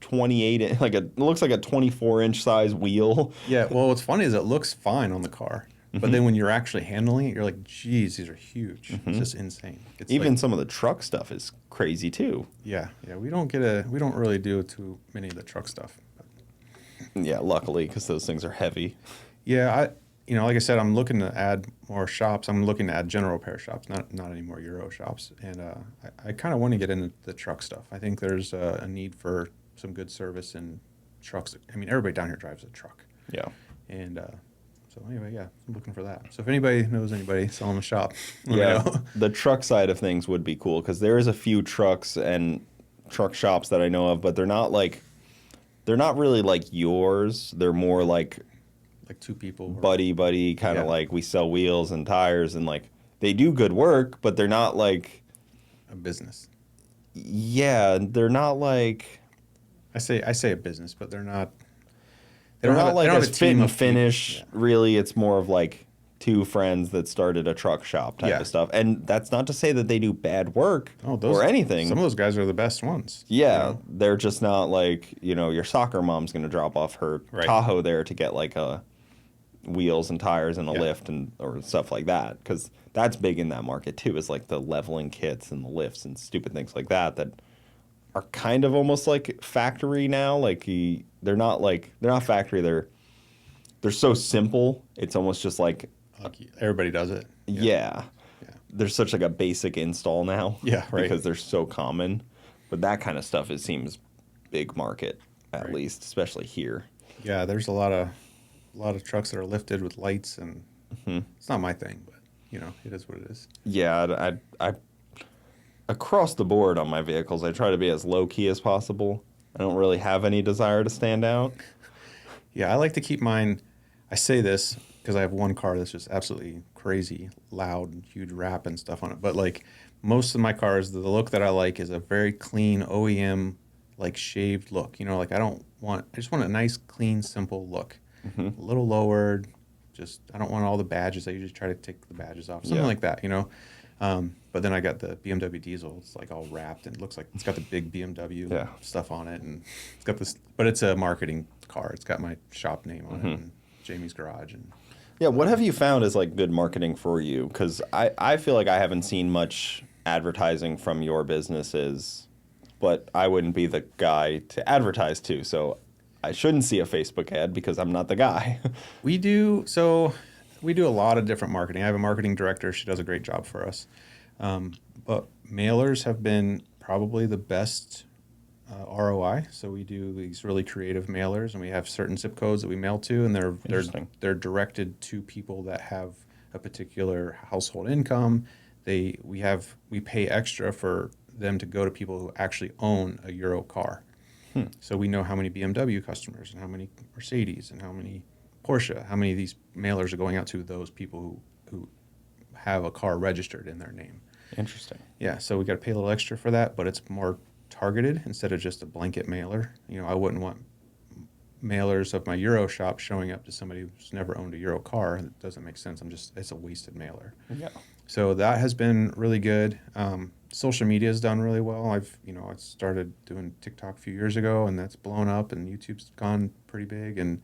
28, like it looks like a 24-inch size wheel. Yeah, well, what's funny is it looks fine on the car, but then when you're actually handling it, you're like, geez, these are huge. It's just insane. It's Even like, some of the truck stuff is crazy too. yeah, we don't really do too many of the truck stuff. Yeah, luckily because those things are heavy. Yeah, like I said, I'm looking to add more shops. I'm looking to add general repair shops, not any more Euro shops. And I kind of want to get into the truck stuff. I think there's a need for some good service in trucks. I mean, everybody down here drives a truck. Yeah. And So anyway, yeah, I'm looking for that. So if anybody knows anybody selling a shop, let me Yeah, know. the truck side of things would be cool because there is a few trucks and truck shops that I know of, but they're not really like yours. They're more like Like two people. buddy kind of Yeah. like we sell wheels and tires and like they do good work, but they're not like A business. yeah, they're not like I say a business, but they're not. they're not like they don't as have a fit team and of people. finish. Yeah. Really, it's more of like two friends that started a truck shop type Yeah. of stuff. And that's not to say that they do bad work Oh, or anything. Some of those guys are the best ones. Yeah, You know? they're just not like, your soccer mom's going to drop off her Right. Tahoe there to get like wheels and tires and a Yeah. lift and or stuff like that, because that's big in that market too, is like the leveling kits and the lifts and stupid things like that are kind of almost like factory now. Like they're not factory, they're so simple, it's almost just like Like everybody does it. yeah. Yeah. There's such like a basic install now. Yeah, right. Because they're so common. But that kind of stuff, it seems big market, at Right. least, especially here. Yeah, there's a lot of trucks that are lifted with lights, and it's not my thing, but it is what it is. Yeah, I across the board on my vehicles, I try to be as low key as possible. I don't really have any desire to stand out. Yeah, I like to keep mine. I say this because I have one car that's just absolutely crazy, loud, huge wrap and stuff on it. But like most of my cars, the look that I like is a very clean OEM, like shaved look. Like I just want a nice, clean, simple look. A little lowered. I don't want all the badges. I usually try to take the badges off, something Yeah. like that. But then I got the BMW diesel. It's like all wrapped and it looks like it's got the big BMW Yeah. stuff on it, and it's got this. But it's a marketing car. It's got my shop name on it and Jamie's Garage. And Yeah, what have you found is like good marketing for you? Because I feel like I haven't seen much advertising from your businesses, but I wouldn't be the guy to advertise to, so I shouldn't see a Facebook ad because I'm not the guy. we do a lot of different marketing. I have a marketing director. She does a great job for us. But mailers have been probably the best ROI. So we do these really creative mailers, and we have certain zip codes that we mail to, and Interesting. they're directed to people that have a particular household income. We pay extra for them to go to people who actually own a Euro car. So we know how many BMW customers and how many Mercedes and how many Porsche, how many of these mailers are going out to those people who have a car registered in their name. Interesting. Yeah, so we got to pay a little extra for that, but it's more targeted instead of just a blanket mailer. I wouldn't want mailers of my Euro shop showing up to somebody who's never owned a Euro car. It doesn't make sense. It's a wasted mailer. Yeah. So that has been really good. Social media has done really well. I started doing TikTok a few years ago, and that's blown up, and YouTube's gone pretty big, and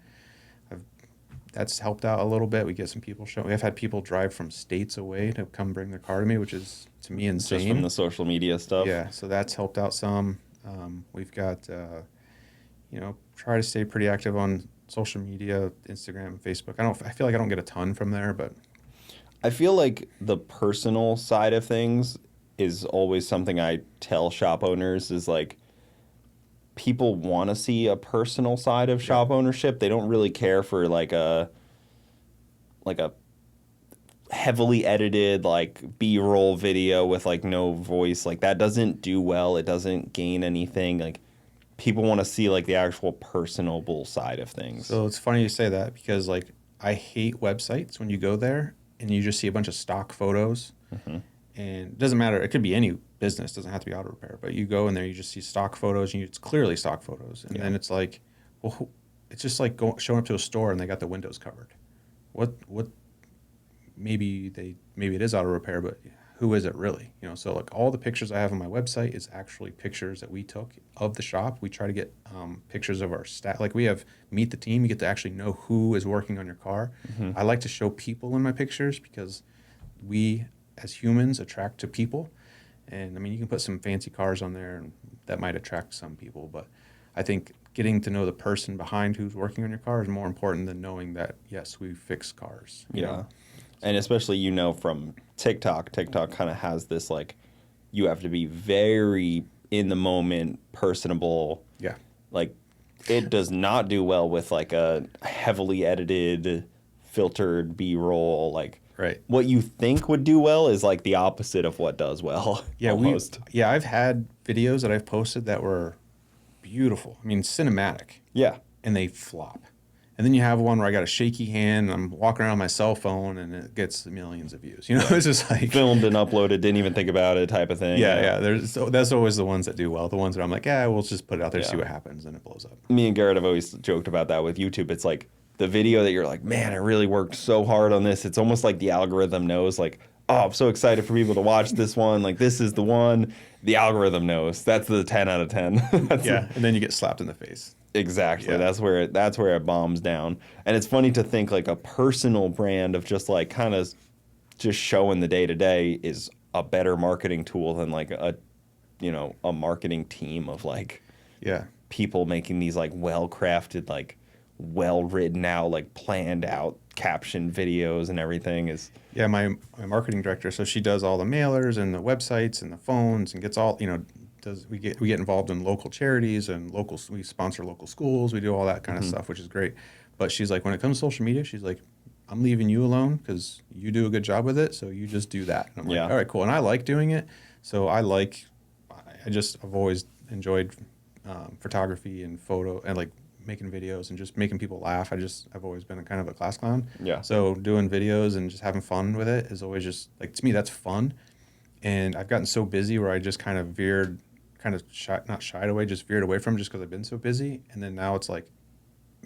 that's helped out a little bit. We get some people We've had people drive from states away to come bring their car to me, which is to me insane. Just from the social media stuff. Yeah, so that's helped out some. We've got, try to stay pretty active on social media, Instagram, Facebook. I feel like I don't get a ton from there, but I feel like the personal side of things is always something I tell shop owners is like people want to see a personal side of shop ownership. They don't really care for like a heavily edited like B-roll video with like no voice. Like that doesn't do well. It doesn't gain anything. Like people want to see like the actual personable side of things. So it's funny you say that because like I hate websites when you go there and you just see a bunch of stock photos. And it doesn't matter. It could be any business. It doesn't have to be auto repair. But you go in there, you just see stock photos, and it's clearly stock photos. And then it's like, well, it's just like showing up to a store and they got the windows covered. What? Maybe it is auto repair, but who is it really? So like all the pictures I have on my website is actually pictures that we took of the shop. We try to get pictures of our staff. Like we have Meet the Team. You get to actually know who is working on your car. I like to show people in my pictures because we as humans attract to people. And I mean, you can put some fancy cars on there and that might attract some people, but I think getting to know the person behind who's working on your car is more important than knowing that, yes, we fix cars. You know? And especially, from TikTok kind of has this like, you have to be very in the moment, personable. Yeah. Like it does not do well with like a heavily edited filtered B-roll, like Right. what you think would do well is like the opposite of what does well. Yeah, almost. I've had videos that I've posted that were beautiful. I mean, cinematic, Yeah. and they flop. And then you have one where I got a shaky hand, and I'm walking around on my cell phone, and it gets millions of views. You know, it's just like Filmed and uploaded, didn't even think about it type of thing. yeah. That's always the ones that do well. The ones that I'm like, yeah, we'll just put it out there, Yeah. see what happens, and it blows up. Me and Garrett have always joked about that with YouTube. It's like the video that you're like, man, I really worked so hard on this. It's almost like the algorithm knows, like, oh, I'm so excited for people to watch this one. Like, this is the one. The algorithm knows. That's the 10 out of 10. Yeah, and then you get slapped in the face. Exactly. Yeah. That's where it bombs down. And it's funny to think like a personal brand of just like kind of just showing the day to day is a better marketing tool than like a marketing team of like Yeah. people making these like well-crafted, like well-written out, like planned out caption videos and everything is. Yeah, my marketing director, so she does all the mailers and the websites and the phones and gets all, we get involved in local charities and we sponsor local schools, we do all that kind of stuff, which is great. But she's like, when it comes to social media, she's like, I'm leaving you alone because you do a good job with it, so you just do that. And I'm like, all right, cool. And I like doing it. So I've always enjoyed photography and photo and like making videos and just making people laugh. I've always been a kind of a class clown. Yeah. So doing videos and just having fun with it is always just like, to me, that's fun. And I've gotten so busy where I just kind of not shied away, just veered away from it just because I've been so busy. And then now it's like,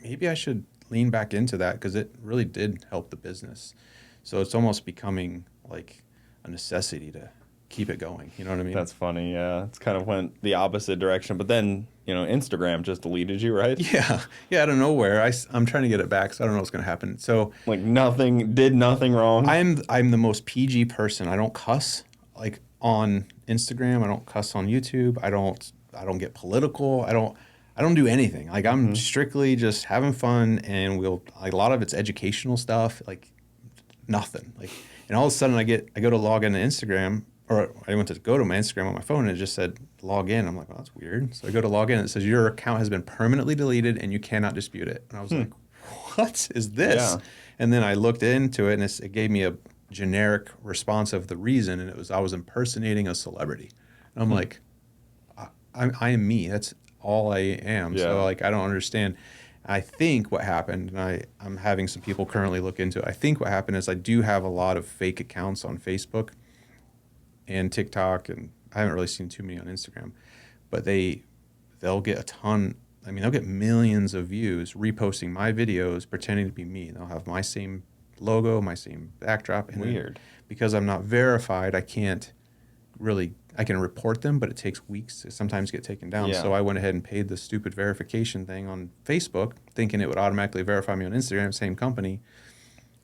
maybe I should lean back into that because it really did help the business. So it's almost becoming like a necessity to keep it going. You know what I mean? That's funny. Yeah. It's kind of went the opposite direction. But then, Instagram just deleted you, right? Yeah. Yeah. Out of nowhere. I'm trying to get it back. So I don't know what's going to happen. So Like did nothing wrong. I'm the most PG person. I don't cuss like on Instagram. I don't cuss on YouTube. I don't get political. I don't do anything. Like I'm strictly just having fun, and like a lot of it's educational stuff, like nothing. Like, and all of a sudden I go to log into Instagram, or I went to go to my Instagram on my phone, and it just said log in. I'm like, well, that's weird. So I go to log in, and it says your account has been permanently deleted and you cannot dispute it. And I was like, what is this? Yeah. And then I looked into it, and it gave me a generic response of the reason, and it was I was impersonating a celebrity. And I'm like, I am me. That's all I am. Yeah. So like I don't understand. I think what happened, and I'm having some people currently look into it. I think what happened is I do have a lot of fake accounts on Facebook and TikTok, and I haven't really seen too many on Instagram. But they'll get a ton. I mean, they'll get millions of views reposting my videos pretending to be me. They'll have my same logo, my same backdrop. And Weird. Because I'm not verified, I can report them, but it takes weeks to sometimes get taken down. Yeah. So I went ahead and paid the stupid verification thing on Facebook, thinking it would automatically verify me on Instagram, same company.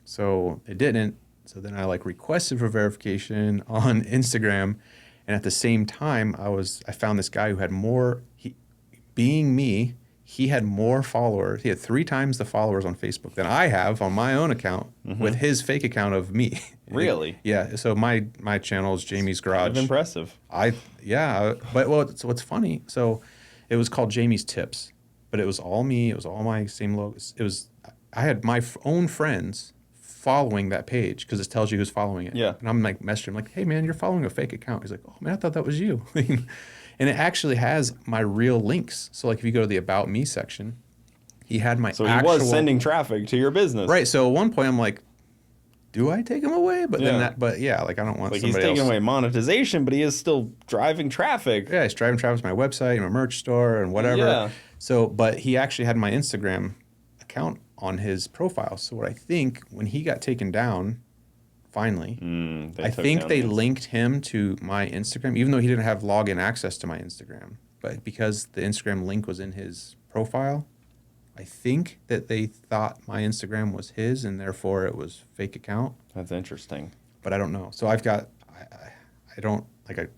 So it didn't. So then I requested for verification on Instagram. And at the same time, I found this guy who had being me, he had more followers. He had 3 times the followers on Facebook than I have on my own account with his fake account of me. Really? Yeah. So my channel is Jamie's Garage. Kind of impressive. But what's funny? So it was called Jamie's Tips, but it was all me. It was all my same logos. I had my own friends following that page because it tells you who's following it. Yeah. And I'm messaging him like, hey man, you're following a fake account. He's like, oh man, I thought that was you. And it actually has my real links. So if you go to the About Me section, he had my So he was sending traffic to your business. Right. So at one point I'm like, do I take him away? But Yeah. I don't want Like somebody he's taking else. away monetization, but he is still driving traffic. Yeah, he's driving traffic to my website, my merch store, and whatever. Yeah. So, but he actually had my Instagram account on his profile. So what I think when he got taken down, finally, I think they linked him to my Instagram, even though he didn't have login access to my Instagram. But because the Instagram link was in his profile, I think that they thought my Instagram was his, and therefore it was fake account. That's interesting. But I don't know. So I've got,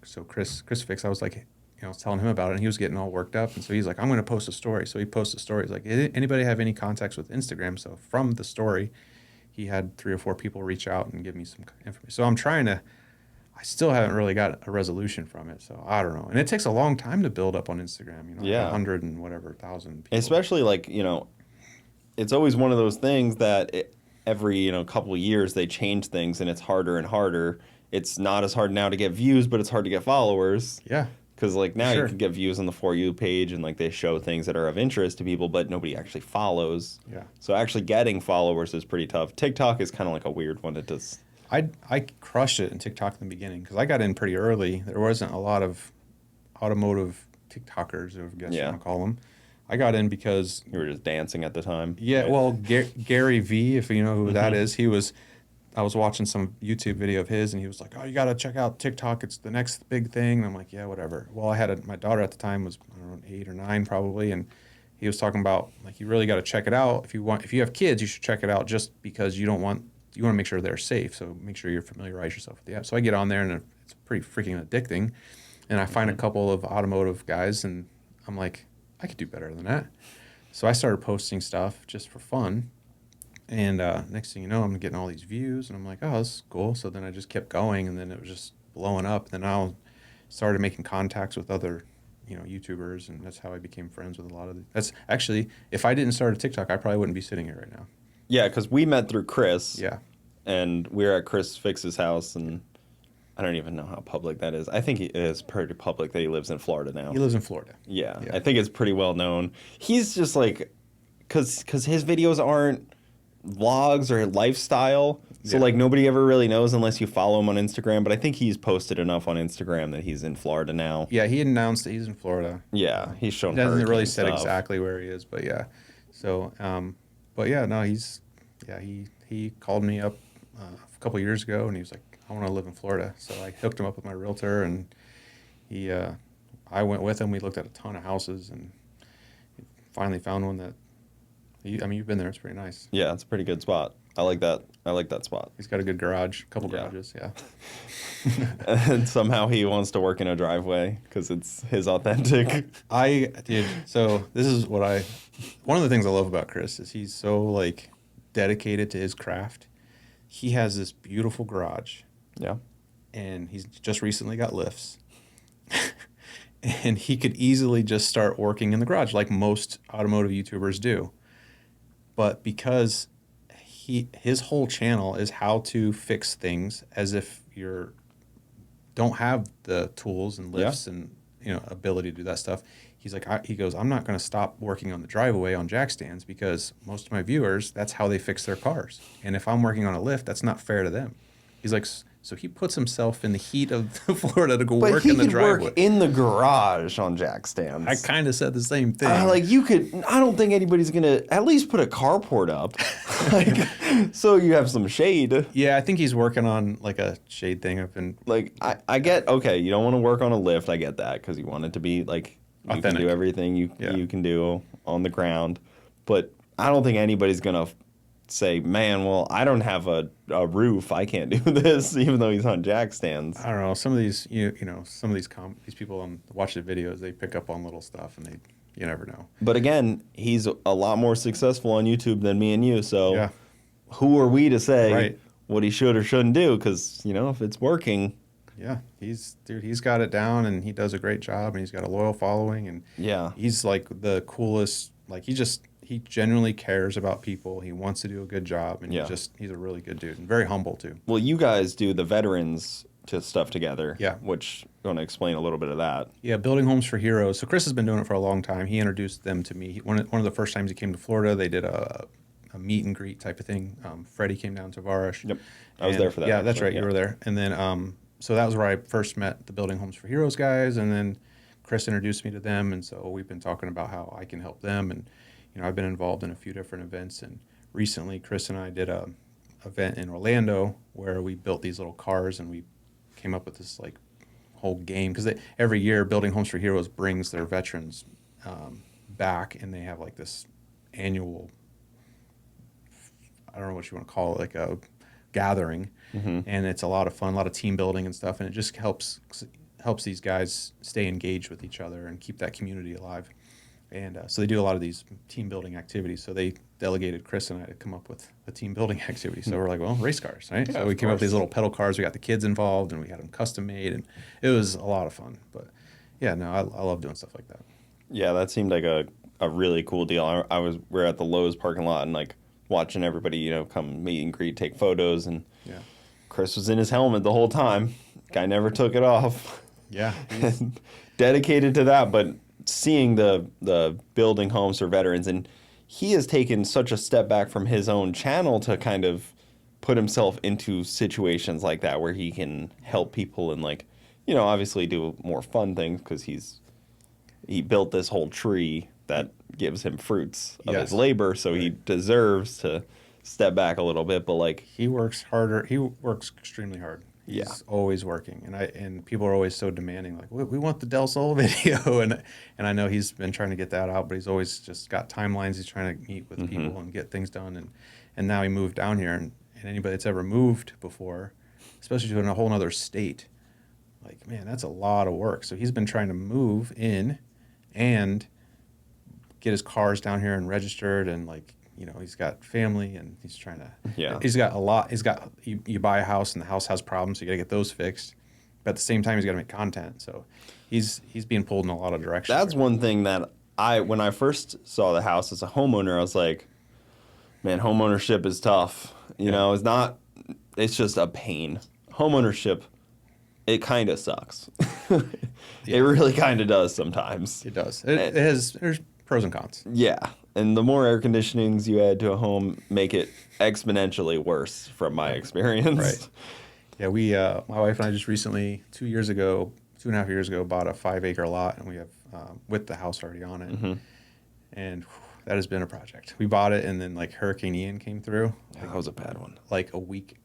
so Chris Fix, I was like, I was telling him about it, and he was getting all worked up. And so he's like, I'm going to post a story. So he posted a story. He's like, anybody have any contacts with Instagram? So from the story, he had 3 or 4 people reach out and give me some information. So I still haven't really got a resolution from it. So I don't know. And it takes a long time to build up on Instagram, Yeah. 100 and whatever, 1,000 people. Especially it's always one of those things that every, couple of years they change things and it's harder and harder. It's not as hard now to get views, but it's hard to get followers. Yeah. Because, like, now Sure. you can get views on the For You page and, like, they show things that are of interest to people, but nobody actually follows. Yeah. So actually getting followers is pretty tough. TikTok is kind of like a weird one. It does. I crushed it in TikTok in the beginning because I got in pretty early. There wasn't a lot of automotive TikTokers, I guess you want to call them. I got in because... You were just dancing at the time. Yeah, right? well, Gary V, if you know who that is, I was watching some YouTube video of his, and he was like, "Oh, you got to check out TikTok. It's the next big thing." And I'm like, "Yeah, whatever." Well, I had my daughter at the time was, I don't know, 8 or 9 probably, and he was talking about, like, you really got to check it out. If you have kids, you should check it out just because you want to make sure they're safe. So make sure you familiarize yourself with the app. So I get on there, and it's pretty freaking addicting. And I find a couple of automotive guys, and I'm like, I could do better than that. So I started posting stuff just for fun. And next thing you know, I'm getting all these views, and I'm like, oh, this is cool. So then I just kept going, and then it was just blowing up. And then I started making contacts with other, YouTubers, and that's how I became friends with a lot of them. That's actually, if I didn't start a TikTok, I probably wouldn't be sitting here right now. Yeah, because we met through Chris. Yeah. And we were at Chris Fix's house, and I don't even know how public that is. I think it is pretty public that he lives in Florida now. He lives in Florida. Yeah, I think it's pretty well known. He's just like, because his videos aren't vlogs or lifestyle, so like nobody ever really knows unless you follow him on Instagram. But I think he's posted enough on Instagram that he's in Florida now. Yeah, he announced that he's in Florida. Yeah, he's shown. He hasn't really said stuff. exactly where he is, but yeah. So, but yeah, no, he called me up a couple years ago, and he was like, I want to live in Florida. So I hooked him up with my realtor, and I went with him. We looked at a ton of houses, and finally found one that. You've been there. It's pretty nice. Yeah, it's a pretty good spot. I like that. I like that spot. He's got a good garage, a couple garages, yeah. And somehow he wants to work in a driveway because it's his authentic. So this is one of the things I love about Chris is he's so, like, dedicated to his craft. He has this beautiful garage. Yeah. And he's just recently got lifts. And he could easily just start working in the garage like most automotive YouTubers do. But because his whole channel is how to fix things as if you don't have the tools and lifts and ability to do that stuff. He's like, he goes, I'm not going to stop working on the driveway on jack stands because most of my viewers, that's how they fix their cars. And if I'm working on a lift, that's not fair to them. He's like, so he puts himself in the heat of Florida to go work in the driveway. Work in the garage on jack stands. I kind of said the same thing. I don't think anybody's going to at least put a carport up. So you have some shade. Yeah, I think he's working on like a shade thing. I get, okay, you don't want to work on a lift. I get that because you want it to be like, you authentic. can do everything you can do on the ground. But I don't think anybody's going to say, man, well, I don't have a roof. I can't do this, even though he's on jack stands. I don't know. Some of these, some of these people watch the videos, they pick up on little stuff, and you never know. But again, he's a lot more successful on YouTube than me and you. So who are we to say what he should or shouldn't do? Because, if it's working. Yeah, he's got it down, and he does a great job, and he's got a loyal following, and he's like the coolest. Like he genuinely cares about people. He wants to do a good job, and he's a really good dude and very humble too. Well, you guys do the veterans stuff together. Yeah. Which I'm going to explain a little bit of that. Yeah, building homes for heroes. So Chris has been doing it for a long time. He introduced them to me. One of the first times he came to Florida, they did a meet and greet type of thing. Freddie came down to Varish. Yep. I was there for that. Yeah, that's right. You were there. And then so that was where I first met the Building Homes for Heroes guys, and then Chris introduced me to them, and so we've been talking about how I can help them. And I've been involved in a few different events, and recently Chris and I did a event in Orlando where we built these little cars, and we came up with this like whole game because every year Building Homes for Heroes brings their veterans back, and they have like this annual, I don't know what you want to call it, like a gathering, and it's a lot of fun, a lot of team building and stuff, and it just helps these guys stay engaged with each other and keep that community alive. And so they do a lot of these team building activities. So they delegated Chris and I to come up with a team building activity. So we're like, well, race cars, right? Yeah, so we came up with these little pedal cars. We got the kids involved, and we had them custom made, and it was a lot of fun. But yeah, no, I love doing stuff like that. Yeah, that seemed like a really cool deal. We're at the Lowe's parking lot, and like watching everybody, come meet and greet, take photos, and Yeah. Chris was in his helmet the whole time. Guy never took it off. Yeah. And dedicated to that, but seeing the building homes for veterans, and he has taken such a step back from his own channel to kind of put himself into situations like that where he can help people and obviously do more fun things because he built this whole tree that gives him fruits of his labor, so he deserves to step back a little bit. But he works harder. He works extremely hard. He's always working, and people are always so demanding. Like, we want the Del Sol video, and I know he's been trying to get that out, but he's always just got timelines. He's trying to meet with people and get things done, and now he moved down here, and anybody that's ever moved before, especially to a whole other state, like, man, that's a lot of work. So he's been trying to move in and get his cars down here and registered, and he's got family, and he's trying to. He's got a lot. You buy a house, and the house has problems, so you got to get those fixed. But at the same time, he's got to make content. So he's being pulled in a lot of directions. that's one thing that when I first saw the house as a homeowner, I was like, man, homeownership is tough. It's not. It's just a pain. Homeownership, it kind of sucks. It really kind of does sometimes. It does. There's pros and cons. Yeah. And the more air conditionings you add to a home make it exponentially worse from my experience. Right. Yeah, we, my wife and I just recently, 2.5 years ago, bought a 5-acre lot, and we have, with the house already on it. And that has been a project. We bought it, and then Hurricane Ian came through. That was a bad one. Not a week,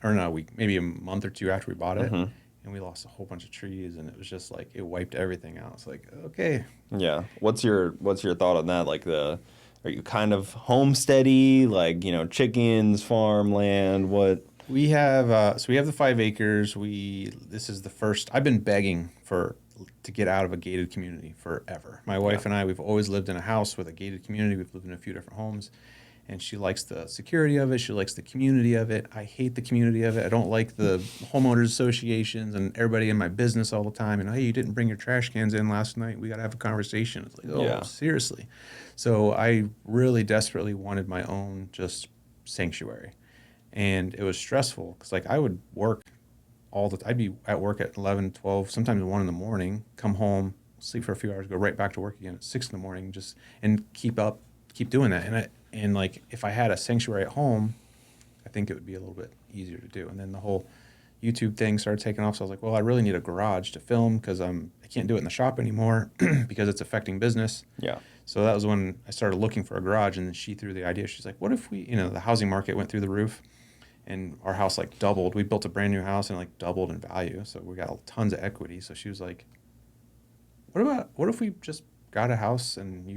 maybe a month or two after we bought it. And we lost a whole bunch of trees, and it was just it wiped everything out. It's okay. Yeah. What's your thought on that? Are you kind of homesteady, chickens, farmland? What? We have we have the 5 acres. This is the first. I've been begging to get out of a gated community forever. My wife and I, we've always lived in a house with a gated community. We've lived in a few different homes, and she likes the security of it. She likes the community of it. I hate the community of it. I don't like the homeowners associations and everybody in my business all the time. And hey, you didn't bring your trash cans in last night. We got to have a conversation. It's seriously. So I really desperately wanted my own just sanctuary. And it was stressful because I would work I'd be at work at 11, 12, sometimes 1 in the morning, come home, sleep for a few hours, go right back to work again at 6 in the morning, and keep doing that. And if I had a sanctuary at home, I think it would be a little bit easier to do. And then the whole YouTube thing started taking off. So I was like, well, I really need a garage to film because I can't do it in the shop anymore because it's affecting business. Yeah. So that was when I started looking for a garage, and then she threw the idea. She's like, what if we, the housing market went through the roof, and our house doubled. We built a brand new house and doubled in value. So we got tons of equity. So she was like, what if we just got a house and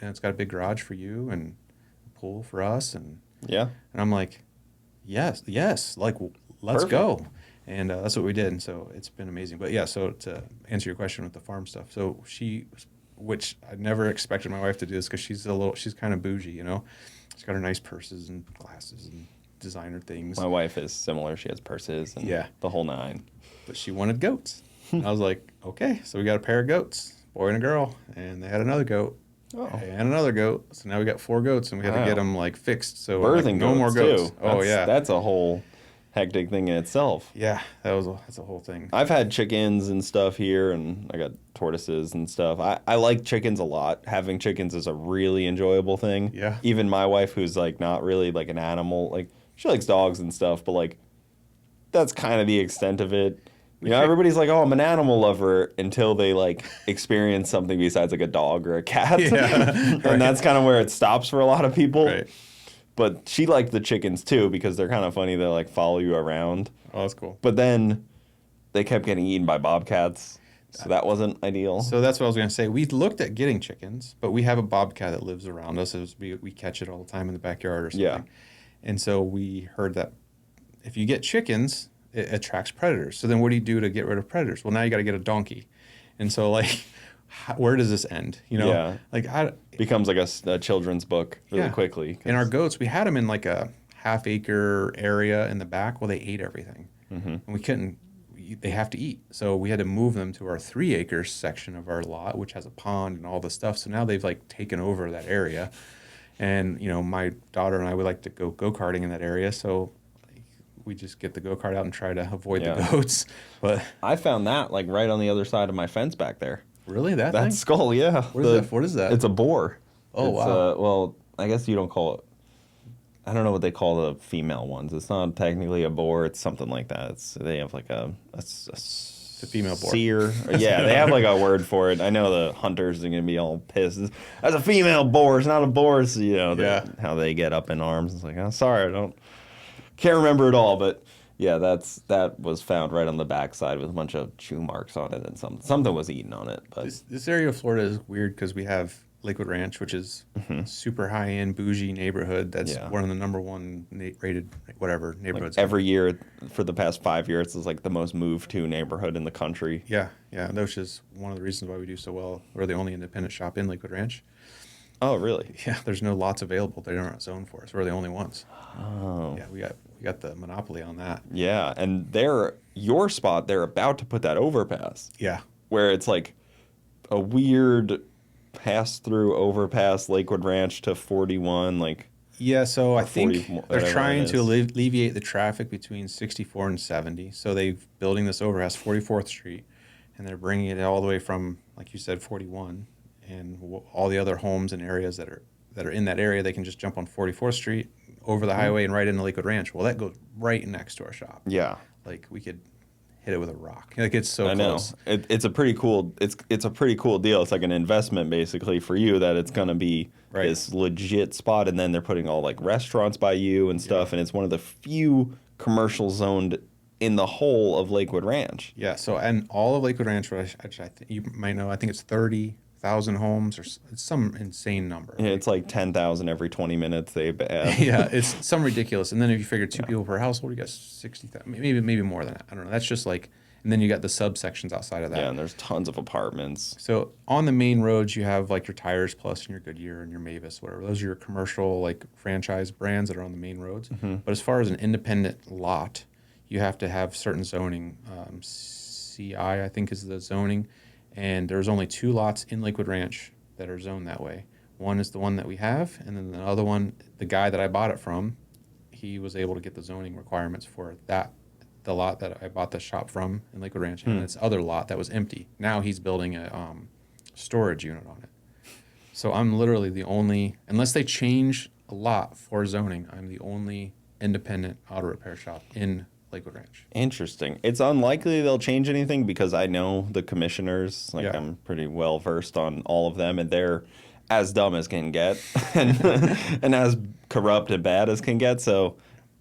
it's got a big garage for you and a pool for us? And I'm like, yes, let's Perfect. go. And that's what we did. And so it's been amazing. But yeah, so to answer your question with the farm stuff. So which I never expected my wife to do this because she's kind of bougie, She's got her nice purses and glasses and designer things. My wife is similar. She has purses and the whole nine. But she wanted goats. I was like, okay. So we got a pair of goats, boy and a girl, and they had another goat. Oh. And another goat. So now we got 4 goats, and we had to get them fixed. So birthing no more goats. Too. Oh yeah, that's a whole hectic thing in itself. Yeah, that's a whole thing. I've had chickens and stuff here, and I got tortoises and stuff. I like chickens a lot. Having chickens is a really enjoyable thing. Yeah. Even my wife, who's not really an animal, she likes dogs and stuff, but that's kind of the extent of it. Everybody's like, oh, I'm an animal lover until they experience something besides a dog or a cat. Yeah, and that's kind of where it stops for a lot of people. Right. But she liked the chickens too because they're kind of funny. They follow you around. Oh, that's cool. But then they kept getting eaten by bobcats. So that wasn't ideal. So that's what I was going to say. We looked at getting chickens, but we have a bobcat that lives around us. We catch it all the time in the backyard or something. Yeah. And so we heard that if you get chickens, it attracts predators. So then what do you do to get rid of predators? Well, now you got to get a donkey. And so where does this end? Yeah. Becomes a children's book really Yeah. quickly. And our goats, we had them in a half-acre area in the back. Well, they ate everything. And we couldn't. They have to eat. So we had to move them to our 3-acre section of our lot, which has a pond and all the stuff. So now they've taken over that area. And, my daughter and I would like to go go-karting in that area. So like, we just get the go-kart out and try to avoid the goats. But I found that like right on the other side of my fence back there. really, that That thing? skull, yeah. What is that? It's a boar. Oh, it's, wow. Well, I guess you don't call it. I don't know what they call the female ones. It's not technically a boar. It's something like that. They have like It's a female boar. seer. Yeah, they have like a word for it. I know the hunters are gonna be all pissed. That's a female boar. It's not a boar. It's, how they get up in arms. It's like, oh, sorry, can't remember it all. But yeah, that was found right on the backside with a bunch of chew marks on it, and something was eaten on it. But This area of Florida is weird because we have Lakewood Ranch, which is super high-end, bougie neighborhood. That's one of the number one rated neighborhoods. like every year for the past 5 years, it's like the most moved to neighborhood in the country. Yeah, which is one of the reasons why we do so well. We're the only independent shop in Lakewood Ranch. Oh, really? Yeah, there's no lots available. They aren't zoned for us. We're the only ones. Oh. Yeah, we got the monopoly on that. Yeah, and your spot, they're about to put that overpass. Yeah. Where it's like a weird pass-through overpass, Lakewood Ranch to 41, like. Yeah, so I think 40, they're trying to whatever alleviate the traffic between 64 and 70. So they're building this overpass, 44th Street, and they're bringing it all the way from, like you said, 41, and all the other homes and areas that are in that area, they can just jump on 44th Street, over the highway, and right into Lakewood Ranch. Well, that goes right next to our shop. Yeah. Like, we could hit it with a rock. Like, it's so I know. close. It's a pretty cool. It's a pretty cool deal. It's like an investment basically for you that it's gonna be this legit spot, and then they're putting all like restaurants by you and stuff, and it's one of the few commercial zoned in the whole of Lakewood Ranch. Yeah. So, and all of Lakewood Ranch, which I think you might know, I think it's 30,000 homes, or it's some insane number. Yeah, it's like 10,000 every 20 minutes they add. Yeah, it's some ridiculous. And then if you figure two people per household, you got 60,000, maybe more than that. I don't know. That's just like, and then you got the subsections outside of that. Yeah, and there's tons of apartments. So on the main roads, you have like your Tires Plus and your Goodyear and your Mavis, whatever. Those are your commercial like franchise brands that are on the main roads. But as far as an independent lot, you have to have certain zoning. CI, I think, is the zoning. And there's only 2 lots in Lakewood Ranch that are zoned that way. One is the one that we have, and then the other one, the guy that I bought it from, he was able to get the zoning requirements for that, the lot that I bought the shop from in Lakewood Ranch, and this other lot that was empty. Now he's building a storage unit on it. So I'm literally the only, unless they change a lot for zoning, I'm the only independent auto repair shop in Lakewood Ranch. Interesting. It's unlikely they'll change anything because I know the commissioners. Like, Yeah. I'm pretty well versed on all of them, and they're as dumb as can get, and, and as corrupt and bad as can get. So,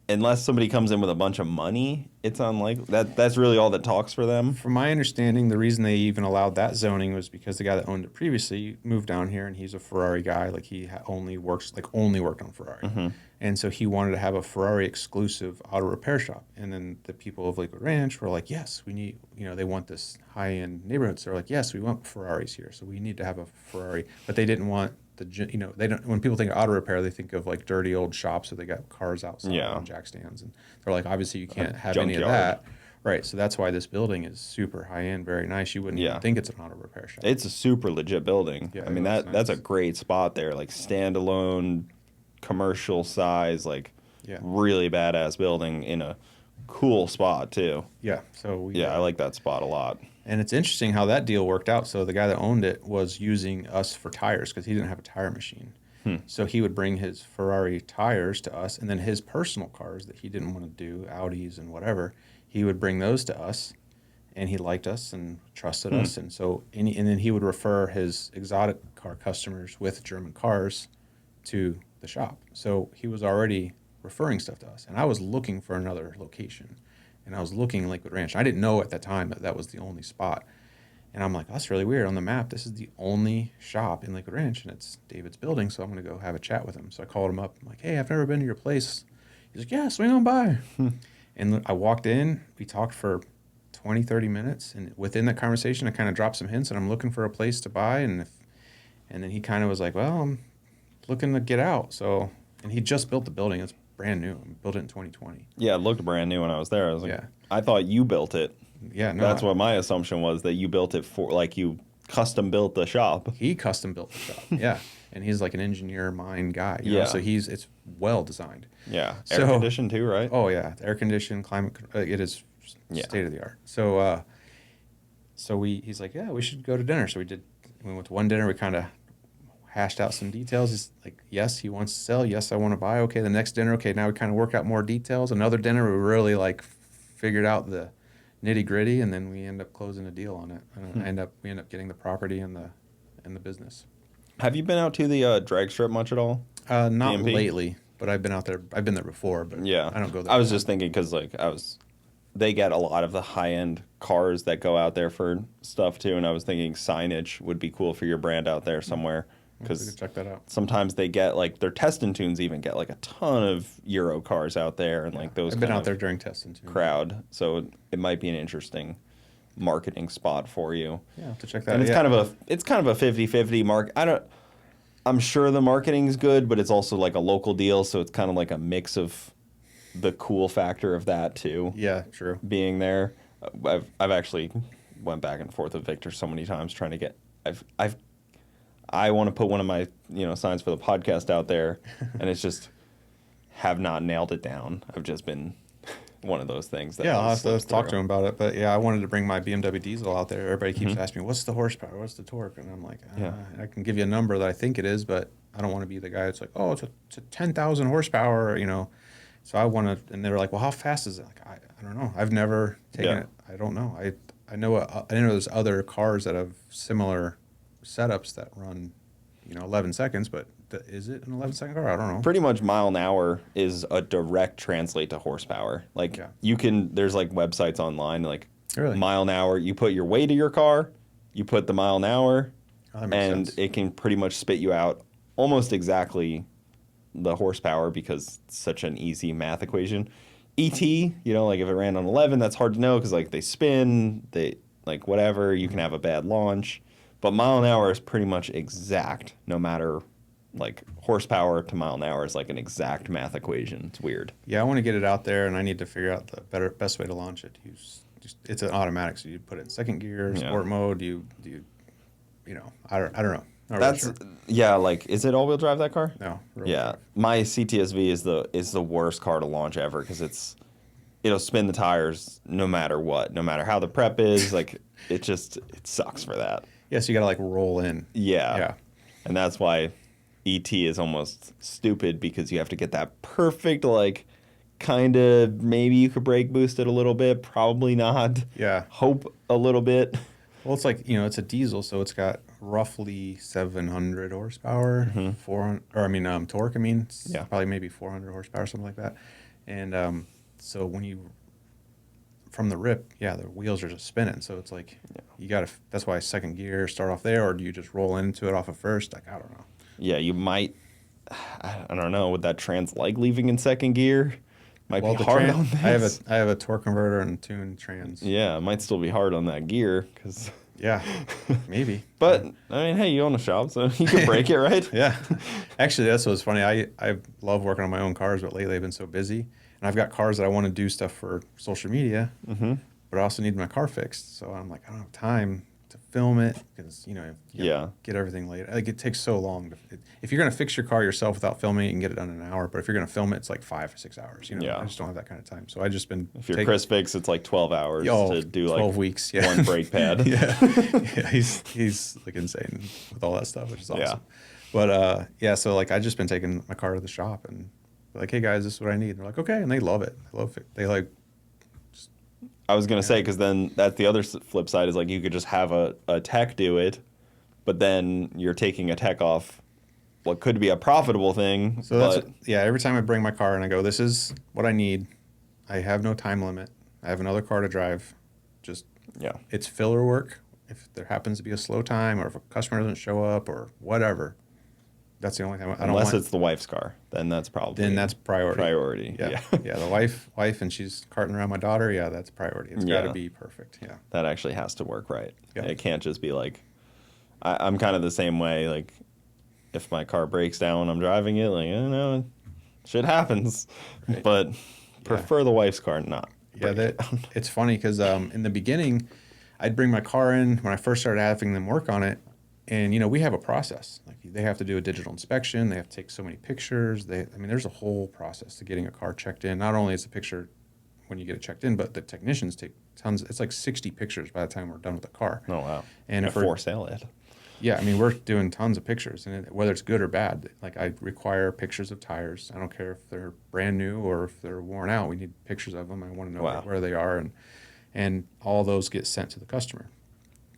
unless somebody comes in with a bunch of money, it's unlikely. That's really all that talks for them. From my understanding, the reason they even allowed that zoning was because the guy that owned it previously moved down here, and he's a Ferrari guy. Like, he only worked on Ferrari. And so he wanted to have a Ferrari exclusive auto repair shop. And then the people of Lakewood Ranch were like, yes, we need, they want this high-end neighborhood. So they're like, yes, we want Ferraris here. So we need to have a Ferrari. But they didn't want they don't, when people think of auto repair, they think of like dirty old shops where they got cars outside on jack stands. And they're like, obviously you can't have any of that. Right. So that's why this building is super high-end, very nice. You wouldn't even think it's an auto repair shop. It's a super legit building. Yeah, I mean, that's a great spot there. Like, standalone, commercial size, like, really badass building in a cool spot too. Yeah. So I like that spot a lot. And it's interesting how that deal worked out. So the guy that owned it was using us for tires because he didn't have a tire machine. So he would bring his Ferrari tires to us, and then his personal cars that he didn't want to do, Audis and whatever, he would bring those to us, and he liked us and trusted us. And so and then he would refer his exotic car customers with German cars to the shop. So he was already referring stuff to us. And I was looking for another location. And I was looking in Lakewood Ranch. I didn't know at that time that was the only spot. And I'm like, that's really weird. On the map, this is the only shop in Lakewood Ranch, and it's David's building, so I'm going to go have a chat with him. So I called him up. I'm like, hey, I've never been to your place. He's like, yeah, swing on by. And I walked in. We talked for 20, 30 minutes. And within that conversation, I kind of dropped some hints, and I'm looking for a place to buy. And then he kind of was like, well, I'm looking to get out. So, and he just built the building. It's brand new. He built it in 2020. Yeah, it looked brand new when I was there. I was like, Yeah. I thought you built it. Yeah, no. That's what my assumption was, that you built it for, like, you custom built the shop. He custom built the shop. Yeah. and he's like an engineer mind guy. You know? Yeah. So it's well designed. Yeah. So- Air conditioned too, right? Oh yeah, air conditioned, climate. It is Yeah. state of the art. So he's like, yeah, we should go to dinner. So we went to one dinner. We kind of hashed out some details. He's like, yes, he wants to sell. Yes, I want to buy. Okay, the next dinner. Okay, now we kind of work out more details. Another dinner, we really like figured out the nitty gritty, and then we end up closing a deal on it. And we end up getting the property and the business. Have you been out to the drag strip much at all? Not DMP? lately, but I've been out there. I've been there before, but Yeah. I don't go there. I was just thinking because they get a lot of the high end cars that go out there for stuff too, and I was thinking signage would be cool for your brand out there somewhere. We Because could check that out. sometimes they get like their test and tunes even get like a ton of Euro cars out there and like those I've been kind out of there during testing too. crowd. So it might be an interesting marketing spot for you. Yeah, I'll have to check that And out. it's kind of a 50-50 mark. I'm sure the marketing's good, but it's also like a local deal, so it's kind of like a mix of the cool factor of that too. Yeah, true. Being there. I've actually went back and forth with Victor so many times trying to get I want to put one of my signs for the podcast out there, and it's just have not nailed it down. I've just been one of those things. That Yeah, I'll have to slips talk to through. him about it. But yeah, I wanted to bring my BMW diesel out there. Everybody keeps asking me, what's the horsepower? What's the torque? And I'm like, Yeah. I can give you a number that I think it is, but I don't want to be the guy that's like, oh, it's a 10,000 horsepower, So I want to, and they were like, well, how fast is it? Like, I don't know. I've never taken Yeah. it. I don't know. I know there's other cars that have similar setups that run, 11 seconds, but is it an 11-second car? I don't know. Pretty much mile an hour is a direct translate to horsepower. Like Yeah. there's like websites online like Really? mile an hour. You put your weight of your car, you put the mile an hour, Oh, that makes and sense. it can pretty much spit you out almost exactly the horsepower because it's such an easy math equation. ET, like if it ran on 11, that's hard to know because like they spin, they like whatever, you can have a bad launch. But mile an hour is pretty much exact, no matter like horsepower to mile an hour is like an exact math equation. It's weird. Yeah, I want to get it out there, and I need to figure out the best way to launch it. It's an automatic, so you put it in second gear, Yeah. sport mode. I don't know. Not really That's sure. yeah. Like, is it all-wheel drive that car? No. Yeah, my CTSV is the worst car to launch ever because it'll spin the tires no matter what, no matter how the prep is. Like it sucks for that. Yeah, so you got to like roll in. Yeah. Yeah. And that's why ET is almost stupid because you have to get that perfect, like, kind of, maybe you could brake boost it a little bit, probably not. Yeah. Hope a little bit. Well, it's like, it's a diesel, so it's got roughly 700 horsepower, 400, torque, It's Yeah. probably maybe 400 horsepower, something like that. And so when you, from the rip, the wheels are just spinning. So it's like, that's why second gear, start off there, or do you just roll into it off of first? Like, I don't know. Yeah, you might, I don't know, would that like leaving in second gear? Might be the hard on this. I have a torque converter and tuned trans. Yeah, it might still be hard on that gear because. Yeah, maybe. But I mean, hey, you own a shop, so you can break it, right? Yeah. Actually, that's what's funny. I love working on my own cars, but lately I've been so busy, and I've got cars that I want to do stuff for social media, but I also need my car fixed. So I'm like, I don't have time to film it because you gotta get everything laid. Like it takes so long. If you're gonna fix your car yourself without filming it, you can get it done in an hour. But if you're gonna film it, it's like 5 or 6 hours. I just don't have that kind of time. So I just been If you're Chris Fix, it's like 12 hours to do 12 like weeks, yeah. one brake pad. yeah, he's like insane with all that stuff, which is awesome. Yeah. But so like I just been taking my car to the shop and like, hey guys, this is what I need. And they're like, okay, and they love it. They like. I was going to say, because then that's the other flip side is like you could just have a tech do it, but then you're taking a tech off what could be a profitable thing. So but every time I bring my car and I go, this is what I need. I have no time limit. I have another car to drive. Just, it's filler work. If there happens to be a slow time or if a customer doesn't show up or whatever, that's the only time. unless it's the wife's car, then that's probably priority. Yeah. Yeah, the wife, and she's carting around my daughter. Yeah, that's priority. It's got to be perfect. Yeah. That actually has to work right. Yeah. It can't just be like, I'm kind of the same way. Like, if my car breaks down when I'm driving it, like, shit happens. Right. But prefer the wife's car not. Yeah, it's funny because in the beginning, I'd bring my car in when I first started having them work on it, And, you know, we have a process. Like they have to do a digital inspection. They have to take so many pictures. I mean, there's a whole process to getting a car checked in. Not only is the picture when you get it checked in, but the technicians take tons. It's like 60 pictures by the time we're done with the car. Oh, wow. And if we're for sale ad. Yeah, I mean, we're doing tons of pictures, and whether it's good or bad, like I require pictures of tires. I don't care if they're brand new or if they're worn out. We need pictures of them. I want to know Wow. where they are, and all those get sent to the customer.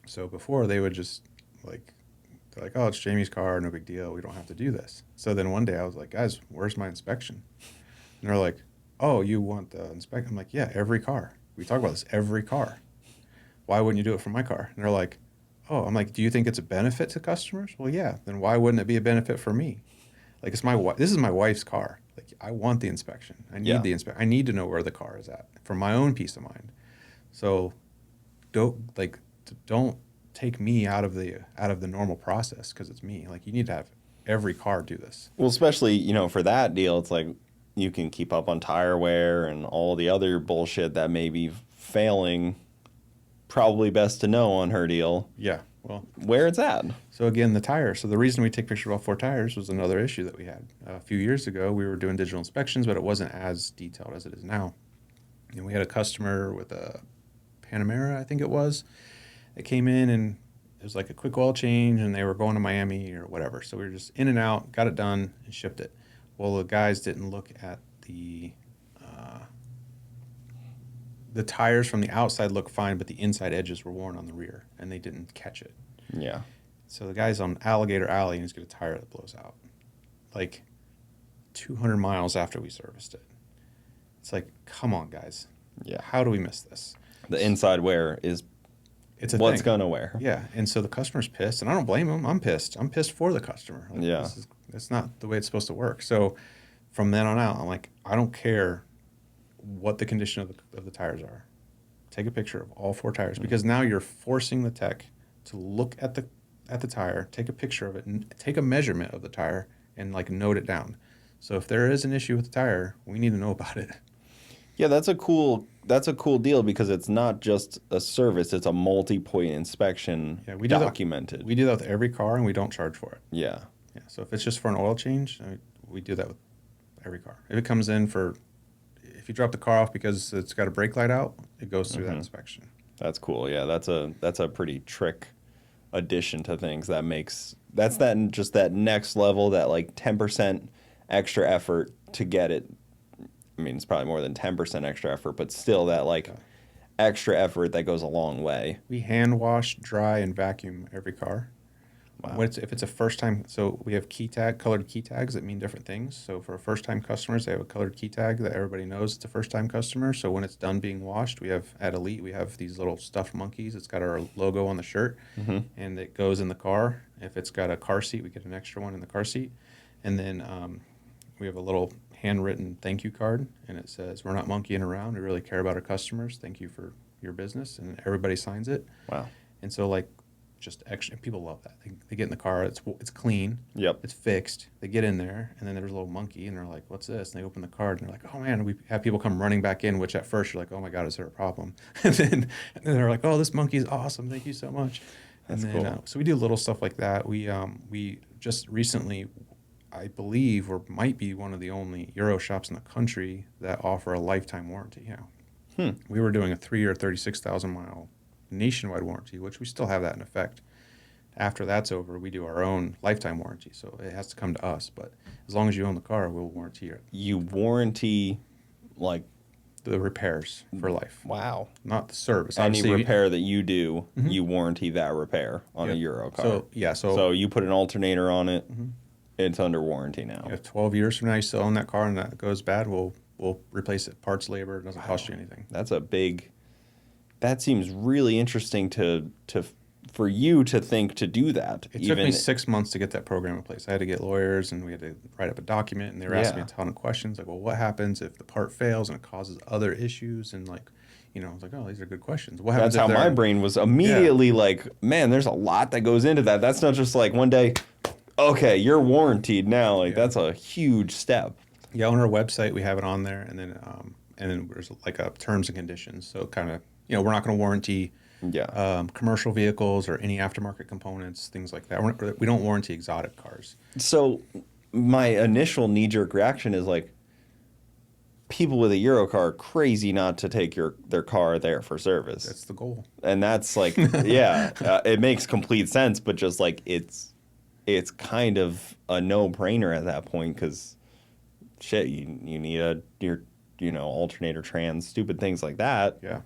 So before they would just they're like, oh, it's Jamie's car, no big deal. We don't have to do this. So then one day I was like, guys, where's my inspection? And they're like, oh, you want the inspection? I'm like, yeah, every car. We talk about this every car. Why wouldn't you do it for my car? And they're like, oh, I'm like, do you think it's a benefit to customers? Well, yeah. Then why wouldn't it be a benefit for me? Like this is my wife's car. Like I want the inspection. I need the inspection. I need to know where the car is at for my own peace of mind. So don't take me out of the normal process because it's me. Like you need to have every car do this. Well, especially, you know, for that deal, it's like you can keep up on tire wear and all the other bullshit that may be failing. Probably best to know on her deal. Yeah. Well, where it's at. So again, the tire. So the reason we take pictures of all 4 tires was another issue that we had. A few years ago, we were doing digital inspections, but it wasn't as detailed as it is now. And we had a customer with a Panamera, I think it was, that came in and it was like a quick oil change and they were going to Miami or whatever. So we were just in and out, got it done and shipped it. Well, the guys didn't look at the tires from the outside looked fine, but the inside edges were worn on the rear, and they didn't catch it. Yeah. So the guy's on Alligator Alley, and he's got a tire that blows out, like 200 miles after we serviced it. It's like, come on, guys. Yeah. How do we miss this? The inside wear is what's going to wear. Yeah, and so the customer's pissed, and I don't blame him. I'm pissed. I'm pissed for the customer. Like, yeah. It's not the way it's supposed to work. So from then on out, I'm like, I don't care what the condition of the tires are. Take a picture of all 4 tires because now you're forcing the tech to look at the tire, take a picture of it, and take a measurement of the tire and like note it down. So if there is an issue with the tire, we need to know about it. Yeah, that's a cool deal because it's not just a service; it's a multi-point inspection. Yeah, we documented. We do that with every car, and we don't charge for it. Yeah. Yeah. So if it's just for an oil change, we do that with every car. If it comes in if you drop the car off because it's got a brake light out, it goes through that inspection. That's cool. Yeah, that's a pretty trick addition to things that's that next level, that like 10% extra effort to get it. I mean, it's probably more than 10% extra effort, but still that like extra effort that goes a long way. We hand wash, dry, and vacuum every car. Wow. If it's a first time, so we have colored key tags that mean different things. So for first time customers, they have a colored key tag that everybody knows it's a first time customer. So when it's done being washed, we have at Elite, we have these little stuffed monkeys. It's got our logo on the shirt and it goes in the car. If it's got a car seat, we get an extra one in the car seat. And then we have a little handwritten thank you card and it says, we're not monkeying around. We really care about our customers. Thank you for your business. And everybody signs it. Wow. And so like, just extra. People love that. They get in the car. It's clean. Yep. It's fixed. They get in there, and then there's a little monkey, and they're like, "What's this?" And they open the card, and they're like, "Oh man!" We have people come running back in, which at first you're like, "Oh my God, is there a problem?" and then they're like, "Oh, this monkey is awesome. Thank you so much." That's and then, cool. So we do little stuff like that. We just recently, I believe, might be one of the only Euro shops in the country that offer a lifetime warranty. We were doing a 3-year, 36,000-mile nationwide warranty, which we still have that in effect. After that's over, we do our own lifetime warranty, so it has to come to us. But as long as you own the car, we'll warranty it. You warranty, like, the repairs for life. Wow. Not the service. Any Obviously, repair that you do, you warranty that repair on a Euro car. So you put an alternator on it, it's under warranty now. If 12 years from now you still own that car and that goes bad, we'll replace it. Parts, labor, it doesn't cost you anything. That seems really interesting for you to think to do that. It took me 6 months to get that program in place. I had to get lawyers, and we had to write up a document, and they were asking me a ton of questions, like, well, what happens if the part fails and it causes other issues? And like, I was like, oh, these are good questions. What happens? That's how my brain was immediately like, man, there's a lot that goes into that. That's not just like one day, okay, you're warranted now. Like that's a huge step. Yeah, on our website we have it on there, and then there's like a terms and conditions. So kind of, we're not going to warranty commercial vehicles or any aftermarket components, things like that. We don't warranty exotic cars. So my initial knee-jerk reaction is like, people with a Euro car are crazy not to take their car there for service. That's the goal. And that's like, yeah, it makes complete sense, but just like it's kind of a no-brainer at that point because shit, you need your alternator trans, stupid things like that. Yeah.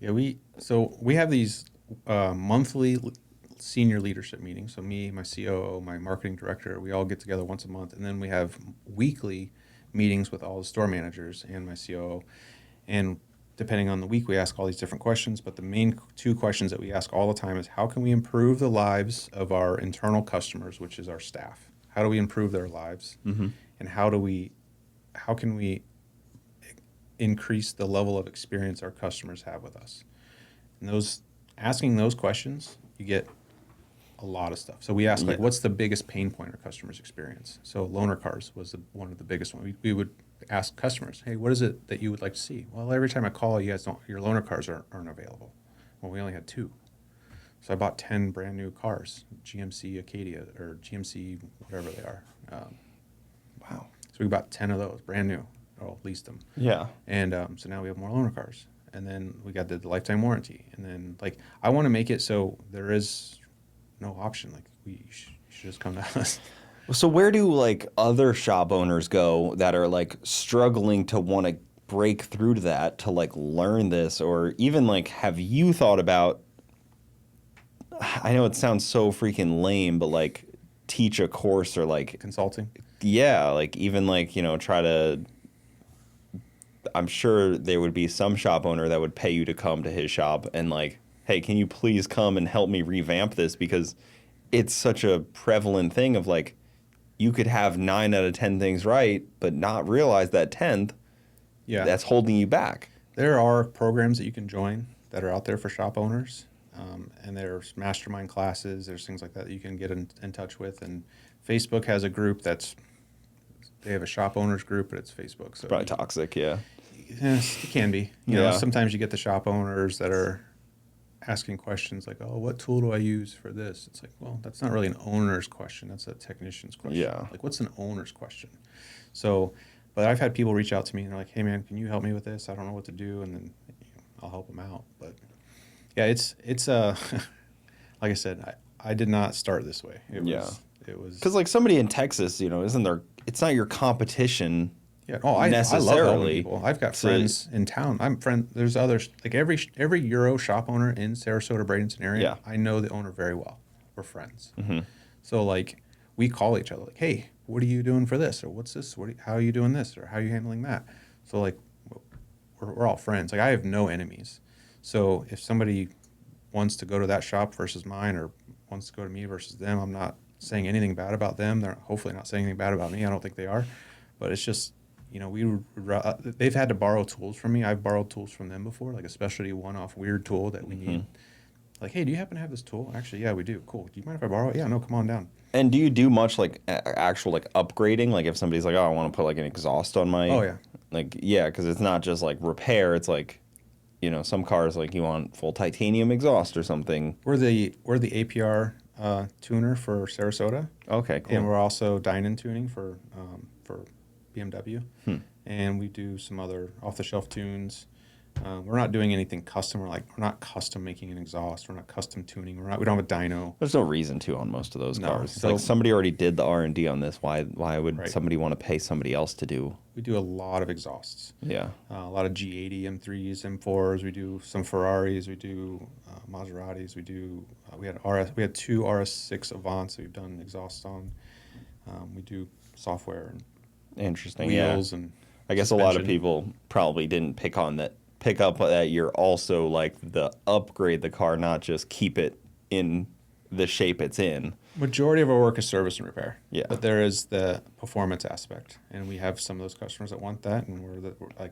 Yeah, we have these monthly senior leadership meetings. So me, my COO, my marketing director, we all get together once a month, and then we have weekly meetings with all the store managers and my COO. And depending on the week, we ask all these different questions. But the main two questions that we ask all the time is how can we improve the lives of our internal customers, which is our staff? How do we improve their lives? Mm-hmm. And how can we increase the level of experience our customers have with us? And asking those questions, you get a lot of stuff. So we ask, like, what's the biggest pain point our customers experience? So loaner cars was one of the biggest ones. We would ask customers, hey, what is it that you would like to see? Well, every time I call, you guys your loaner cars aren't available. Well, we only had 2. So I bought 10 brand new cars, GMC Acadia or GMC, whatever they are. Wow. So we bought 10 of those, brand new. Or leased them. Yeah. And so now we have more loaner cars. And then we got the lifetime warranty. And then, like, I want to make it so there is no option. Like, you should just come to us. So where do, like, other shop owners go that are, like, struggling to want to break through to that, to, like, learn this? Or even, like, have you thought about, I know it sounds so freaking lame, but, like, teach a course or, like... Consulting? Yeah, like, even, like, try to... I'm sure there would be some shop owner that would pay you to come to his shop and like, hey, can you please come and help me revamp this? Because it's such a prevalent thing of like, you could have 9 out of 10 things right, but not realize that 10th, that's holding you back. There are programs that you can join that are out there for shop owners. And there's mastermind classes, there's things like that you can get in touch with. And Facebook has a group they have a shop owners group, but it's Facebook. So probably toxic, yeah. Yes, it can be. You know, sometimes you get the shop owners that are asking questions like, oh, what tool do I use for this? It's like, well, that's not really an owner's question. That's a technician's question. Yeah. Like, what's an owner's question? So, but I've had people reach out to me and they're like, hey, man, can you help me with this? I don't know what to do. And then I'll help them out. But, yeah, it's like I said, I did not start this way. It was because like somebody in Texas, isn't there? It's not your competition. Yeah. Oh, I love helping people. I've got friends in town. There's others like every Euro shop owner in Sarasota, Bradenton area. Yeah. I know the owner very well. We're friends. Mm-hmm. So like we call each other like, hey, what are you doing for this? Or what's this? How are you doing this? Or how are you handling that? So like we're all friends. Like I have no enemies. So if somebody wants to go to that shop versus mine, or wants to go to me versus them, I'm not saying anything bad about them. They're hopefully not saying anything bad about me. I don't think they are, but it's just, they've had to borrow tools from me. I've borrowed tools from them before, like a specialty one-off weird tool that we need. Like, hey, do you happen to have this tool? Actually, yeah, we do. Cool. Do you mind if I borrow it? Yeah, no, come on down. And do you do much like actual like upgrading? Like if somebody's like, oh, I want to put like an exhaust on my... Oh, yeah. Like, yeah, because it's not just like repair. It's like, some cars like you want full titanium exhaust or something. We're the APR tuner for Sarasota. Okay, cool. And we're also Dynon tuning for BMW. And we do some other off-the-shelf tunes. We're not doing anything custom. We're not custom making an exhaust. We're not custom tuning. We don't have a dyno. There's no reason to on most of those cars. It's like somebody already did the R&D on this. Why would somebody want to pay somebody else to do? We do a lot of exhausts. Yeah. A lot of G80, M3s, M4s. We do some Ferraris. We do Maseratis. We do. We had 2 RS6 Avants that we've done exhausts on. We do software and interesting wheels and. I guess suspension. A lot of people probably didn't pick up that you're also like the upgrade the car, not just keep it in the shape it's in. Majority of our work is service and repair. Yeah. But there is the performance aspect, and we have some of those customers that want that, and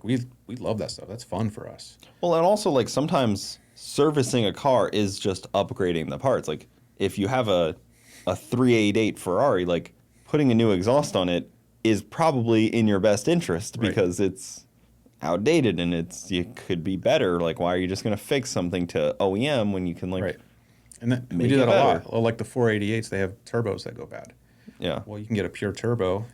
we love that stuff. That's fun for us. Well, and also like sometimes servicing a car is just upgrading the parts. Like if you have a 388 Ferrari, like putting a new exhaust on it is probably in your best interest because it's outdated and it could be better. Like, why are you just going to fix something to OEM when you can like Right. And we make do it that a better? lot. Well, like the 488s, they have turbos that go bad. Yeah. Well, you can get a pure turbo.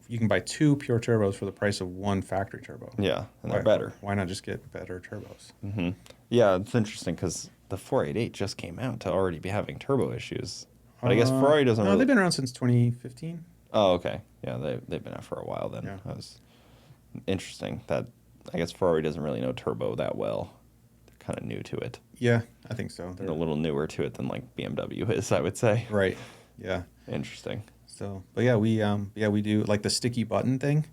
You can buy 2 pure turbos for the price of 1 factory turbo. Yeah, and they're better. Why not just get better turbos? Yeah, it's interesting because the 488 just came out to already be having turbo issues. But I guess Ferrari doesn't No, really... they've been around since 2015. Oh, okay. Yeah, they've been out for a while then. Yeah. That was interesting. That I guess Ferrari doesn't really know turbo that well. They're kind of new to it. Yeah, I think so. They're a little newer to it than like BMW is, I would say. Right. Yeah. Interesting. So, but yeah, we do like the sticky button thing.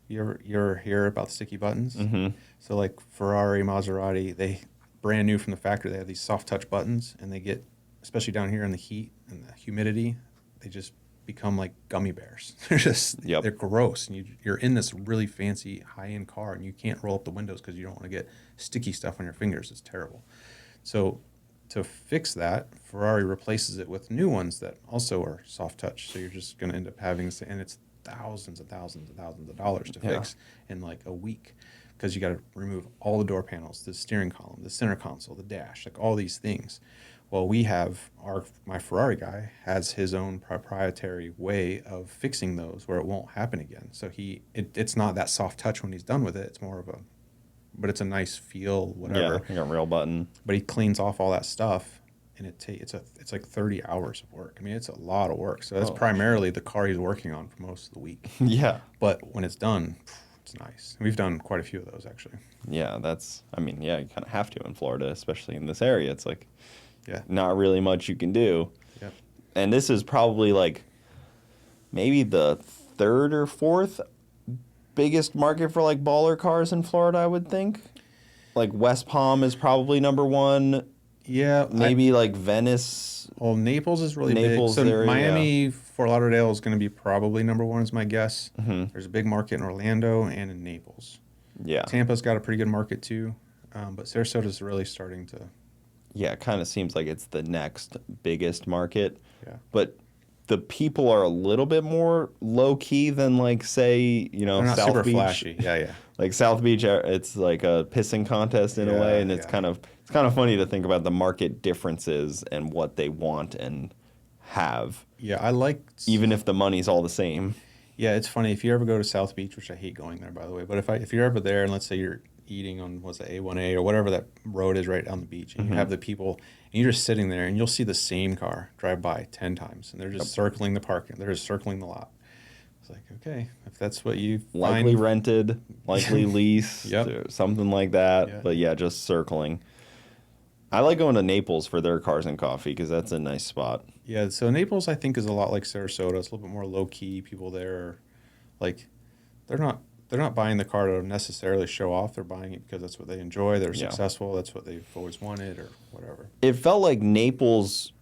You ever hear about the sticky buttons? Mm-hmm. So like Ferrari, Maserati, they brand new from the factory. They have these soft touch buttons, and they get, especially down here in the heat and the humidity, they just become like gummy bears. They're gross, and you're in this really fancy high end car, and you can't roll up the windows because you don't want to get sticky stuff on your fingers. It's terrible. So to fix that, Ferrari replaces it with new ones that also are soft touch. So you're just going to end up having, and it's thousands and thousands and thousands of dollars to fix in like a week, because you got to remove all the door panels, the steering column, the center console, the dash, like all these things. Well, we have my Ferrari guy has his own proprietary way of fixing those where it won't happen again. So it's not that soft touch when he's done with it. It's more of but it's a nice feel, whatever. Yeah, like a real button. But he cleans off all that stuff, and it's like 30 hours of work. I mean, it's a lot of work. So that's primarily the car he's working on for most of the week. Yeah. But when it's done, it's nice. We've done quite a few of those, actually. Yeah, you kind of have to in Florida, especially in this area. It's like not really much you can do. Yep. And this is probably like maybe the 3rd or 4th biggest market for like baller cars in Florida, I would think. Like West Palm is probably number 1. Yeah. Maybe like Venice. Well, Naples is really Naples big. So area, Miami, Fort Lauderdale is going to be probably number 1 is my guess. Mm-hmm. There's a big market in Orlando and in Naples. Yeah. Tampa's got a pretty good market too. But Sarasota's really starting to... Yeah, it kind of seems like it's the next biggest market. Yeah. But the people are a little bit more low key than like say, They're not South super Beach. flashy. Yeah. Like South Beach, it's like a pissing contest in a way, and it's kind of funny to think about the market differences and what they want and have. Yeah, I like... Even if the money's all the same. Yeah, it's funny. If you ever go to South Beach, which I hate going there, by the way, but if you're ever there and let's say you're eating on, what's it, A1A or whatever that road is right on the beach, and you have the people, and you're just sitting there, and you'll see the same car drive by 10 times, and they're just circling the parking. They're just circling the lot. It's like, okay, if that's what you Likely rented, likely leased, Yep. or something like that. Yeah. But yeah, just circling. I like going to Naples for their cars and coffee because that's a nice spot. Yeah, so Naples, I think, is a lot like Sarasota. It's a little bit more low-key. People there are, like, they're not buying the car to necessarily show off. They're buying it because that's what they enjoy. They're successful. That's what they've always wanted or whatever. It felt like Naples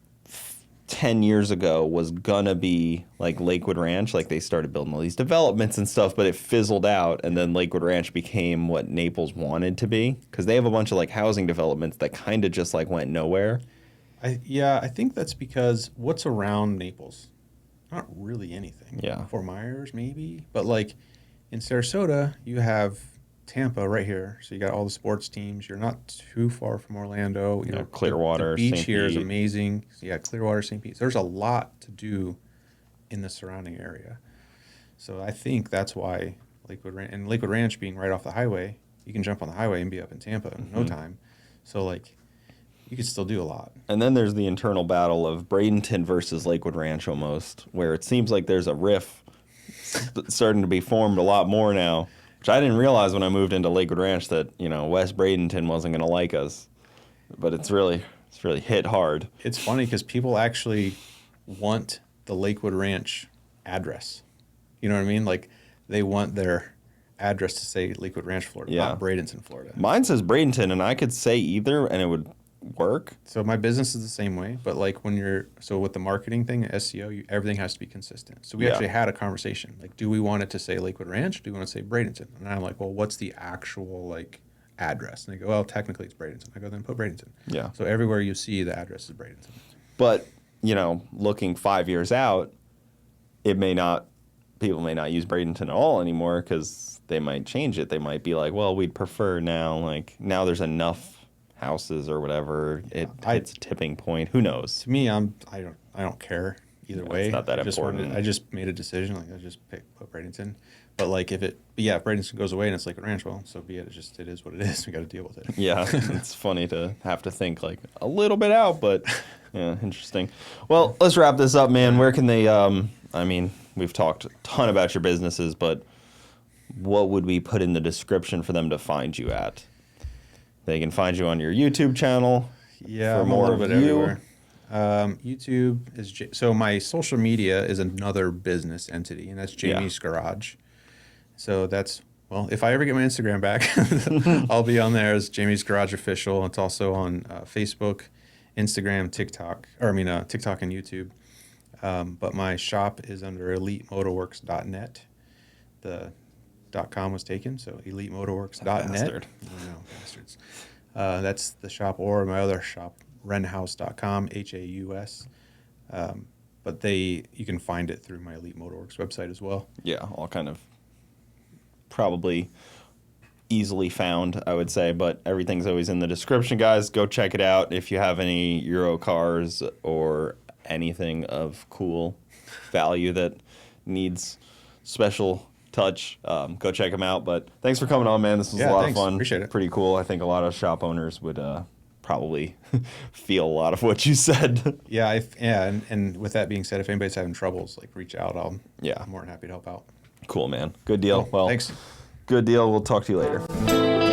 10 years ago was gonna be like Lakewood Ranch. Like they started building all these developments and stuff, but it fizzled out. And then Lakewood Ranch became what Naples wanted to be because they have a bunch of like housing developments that kind of just like went nowhere. I think that's because what's around Naples? Not really anything. Yeah. Fort Myers, maybe. But like in Sarasota, you have Tampa right here. So you got all the sports teams. You're not too far from Orlando. You know, Clearwater, the beach St. here is Pete. amazing. Yeah, Clearwater, St. Pete. There's a lot to do in the surrounding area. So I think that's why Lakewood Ranch being right off the highway, you can jump on the highway and be up in Tampa in no time. So like you could still do a lot. And then there's the internal battle of Bradenton versus Lakewood Ranch almost, where it seems like there's a riff starting to be formed a lot more now, which I didn't realize when I moved into Lakewood Ranch that, West Bradenton wasn't going to like us. But it's really hit hard. It's funny because people actually want the Lakewood Ranch address. You know what I mean? Like they want their address to say Lakewood Ranch, Florida, not Bradenton, Florida. Mine says Bradenton, and I could say either, and it would work. So my business is the same way, but like with the marketing thing, SEO, everything has to be consistent. So we actually had a conversation. Like, do we want it to say Lakewood Ranch? Do we want to say Bradenton? And I'm like, well, what's the actual like address? And they go, well, technically it's Bradenton. I go, then put Bradenton. Yeah. So everywhere you see the address is Bradenton. But, looking 5 years out, it may not people may not use Bradenton at all anymore because they might change it. They might be like, well, we'd prefer now. Like now there's enough houses or whatever. It's a tipping point. Who knows? To me, I don't care either way. It's not that important. I just made a decision. Like I just put Bradenton. But like if Bradenton goes away and it's like a ranch, well, so be it. It is what it is. We got to deal with it. Yeah, it's funny to have to think like a little bit out, but yeah, interesting. Well, let's wrap this up, man. Where can they? I mean, we've talked a ton about your businesses, but what would we put in the description for them to find you at? They can find you on your YouTube channel. Yeah, for more of everywhere. YouTube is so my social media is another business entity, and that's Jamie's Garage. So that's, well, if I ever get my Instagram back, I'll be on there as Jamie's Garage Official. It's also on Facebook, Instagram, TikTok and YouTube. But my shop is under elitemotorworks.net. The .com was taken, so elitemotorworks.net. Bastard. No, bastards. That's the shop, or my other shop, renhouse.com, HAUS. But you can find it through my Elite Motorworks website as well. Yeah, all kind of probably easily found, I would say, but everything's always in the description, guys. Go check it out. If you have any Euro cars or anything of cool value that needs special touch, go check them out. But thanks for coming on, man. This was a lot of fun. Appreciate it. Pretty cool. I think a lot of shop owners would probably feel a lot of what you said. Yeah, and with that being said, if anybody's having troubles, like reach out. I'm more than happy to help out. Cool, man. Good deal. Well, thanks. Good deal. We'll talk to you later.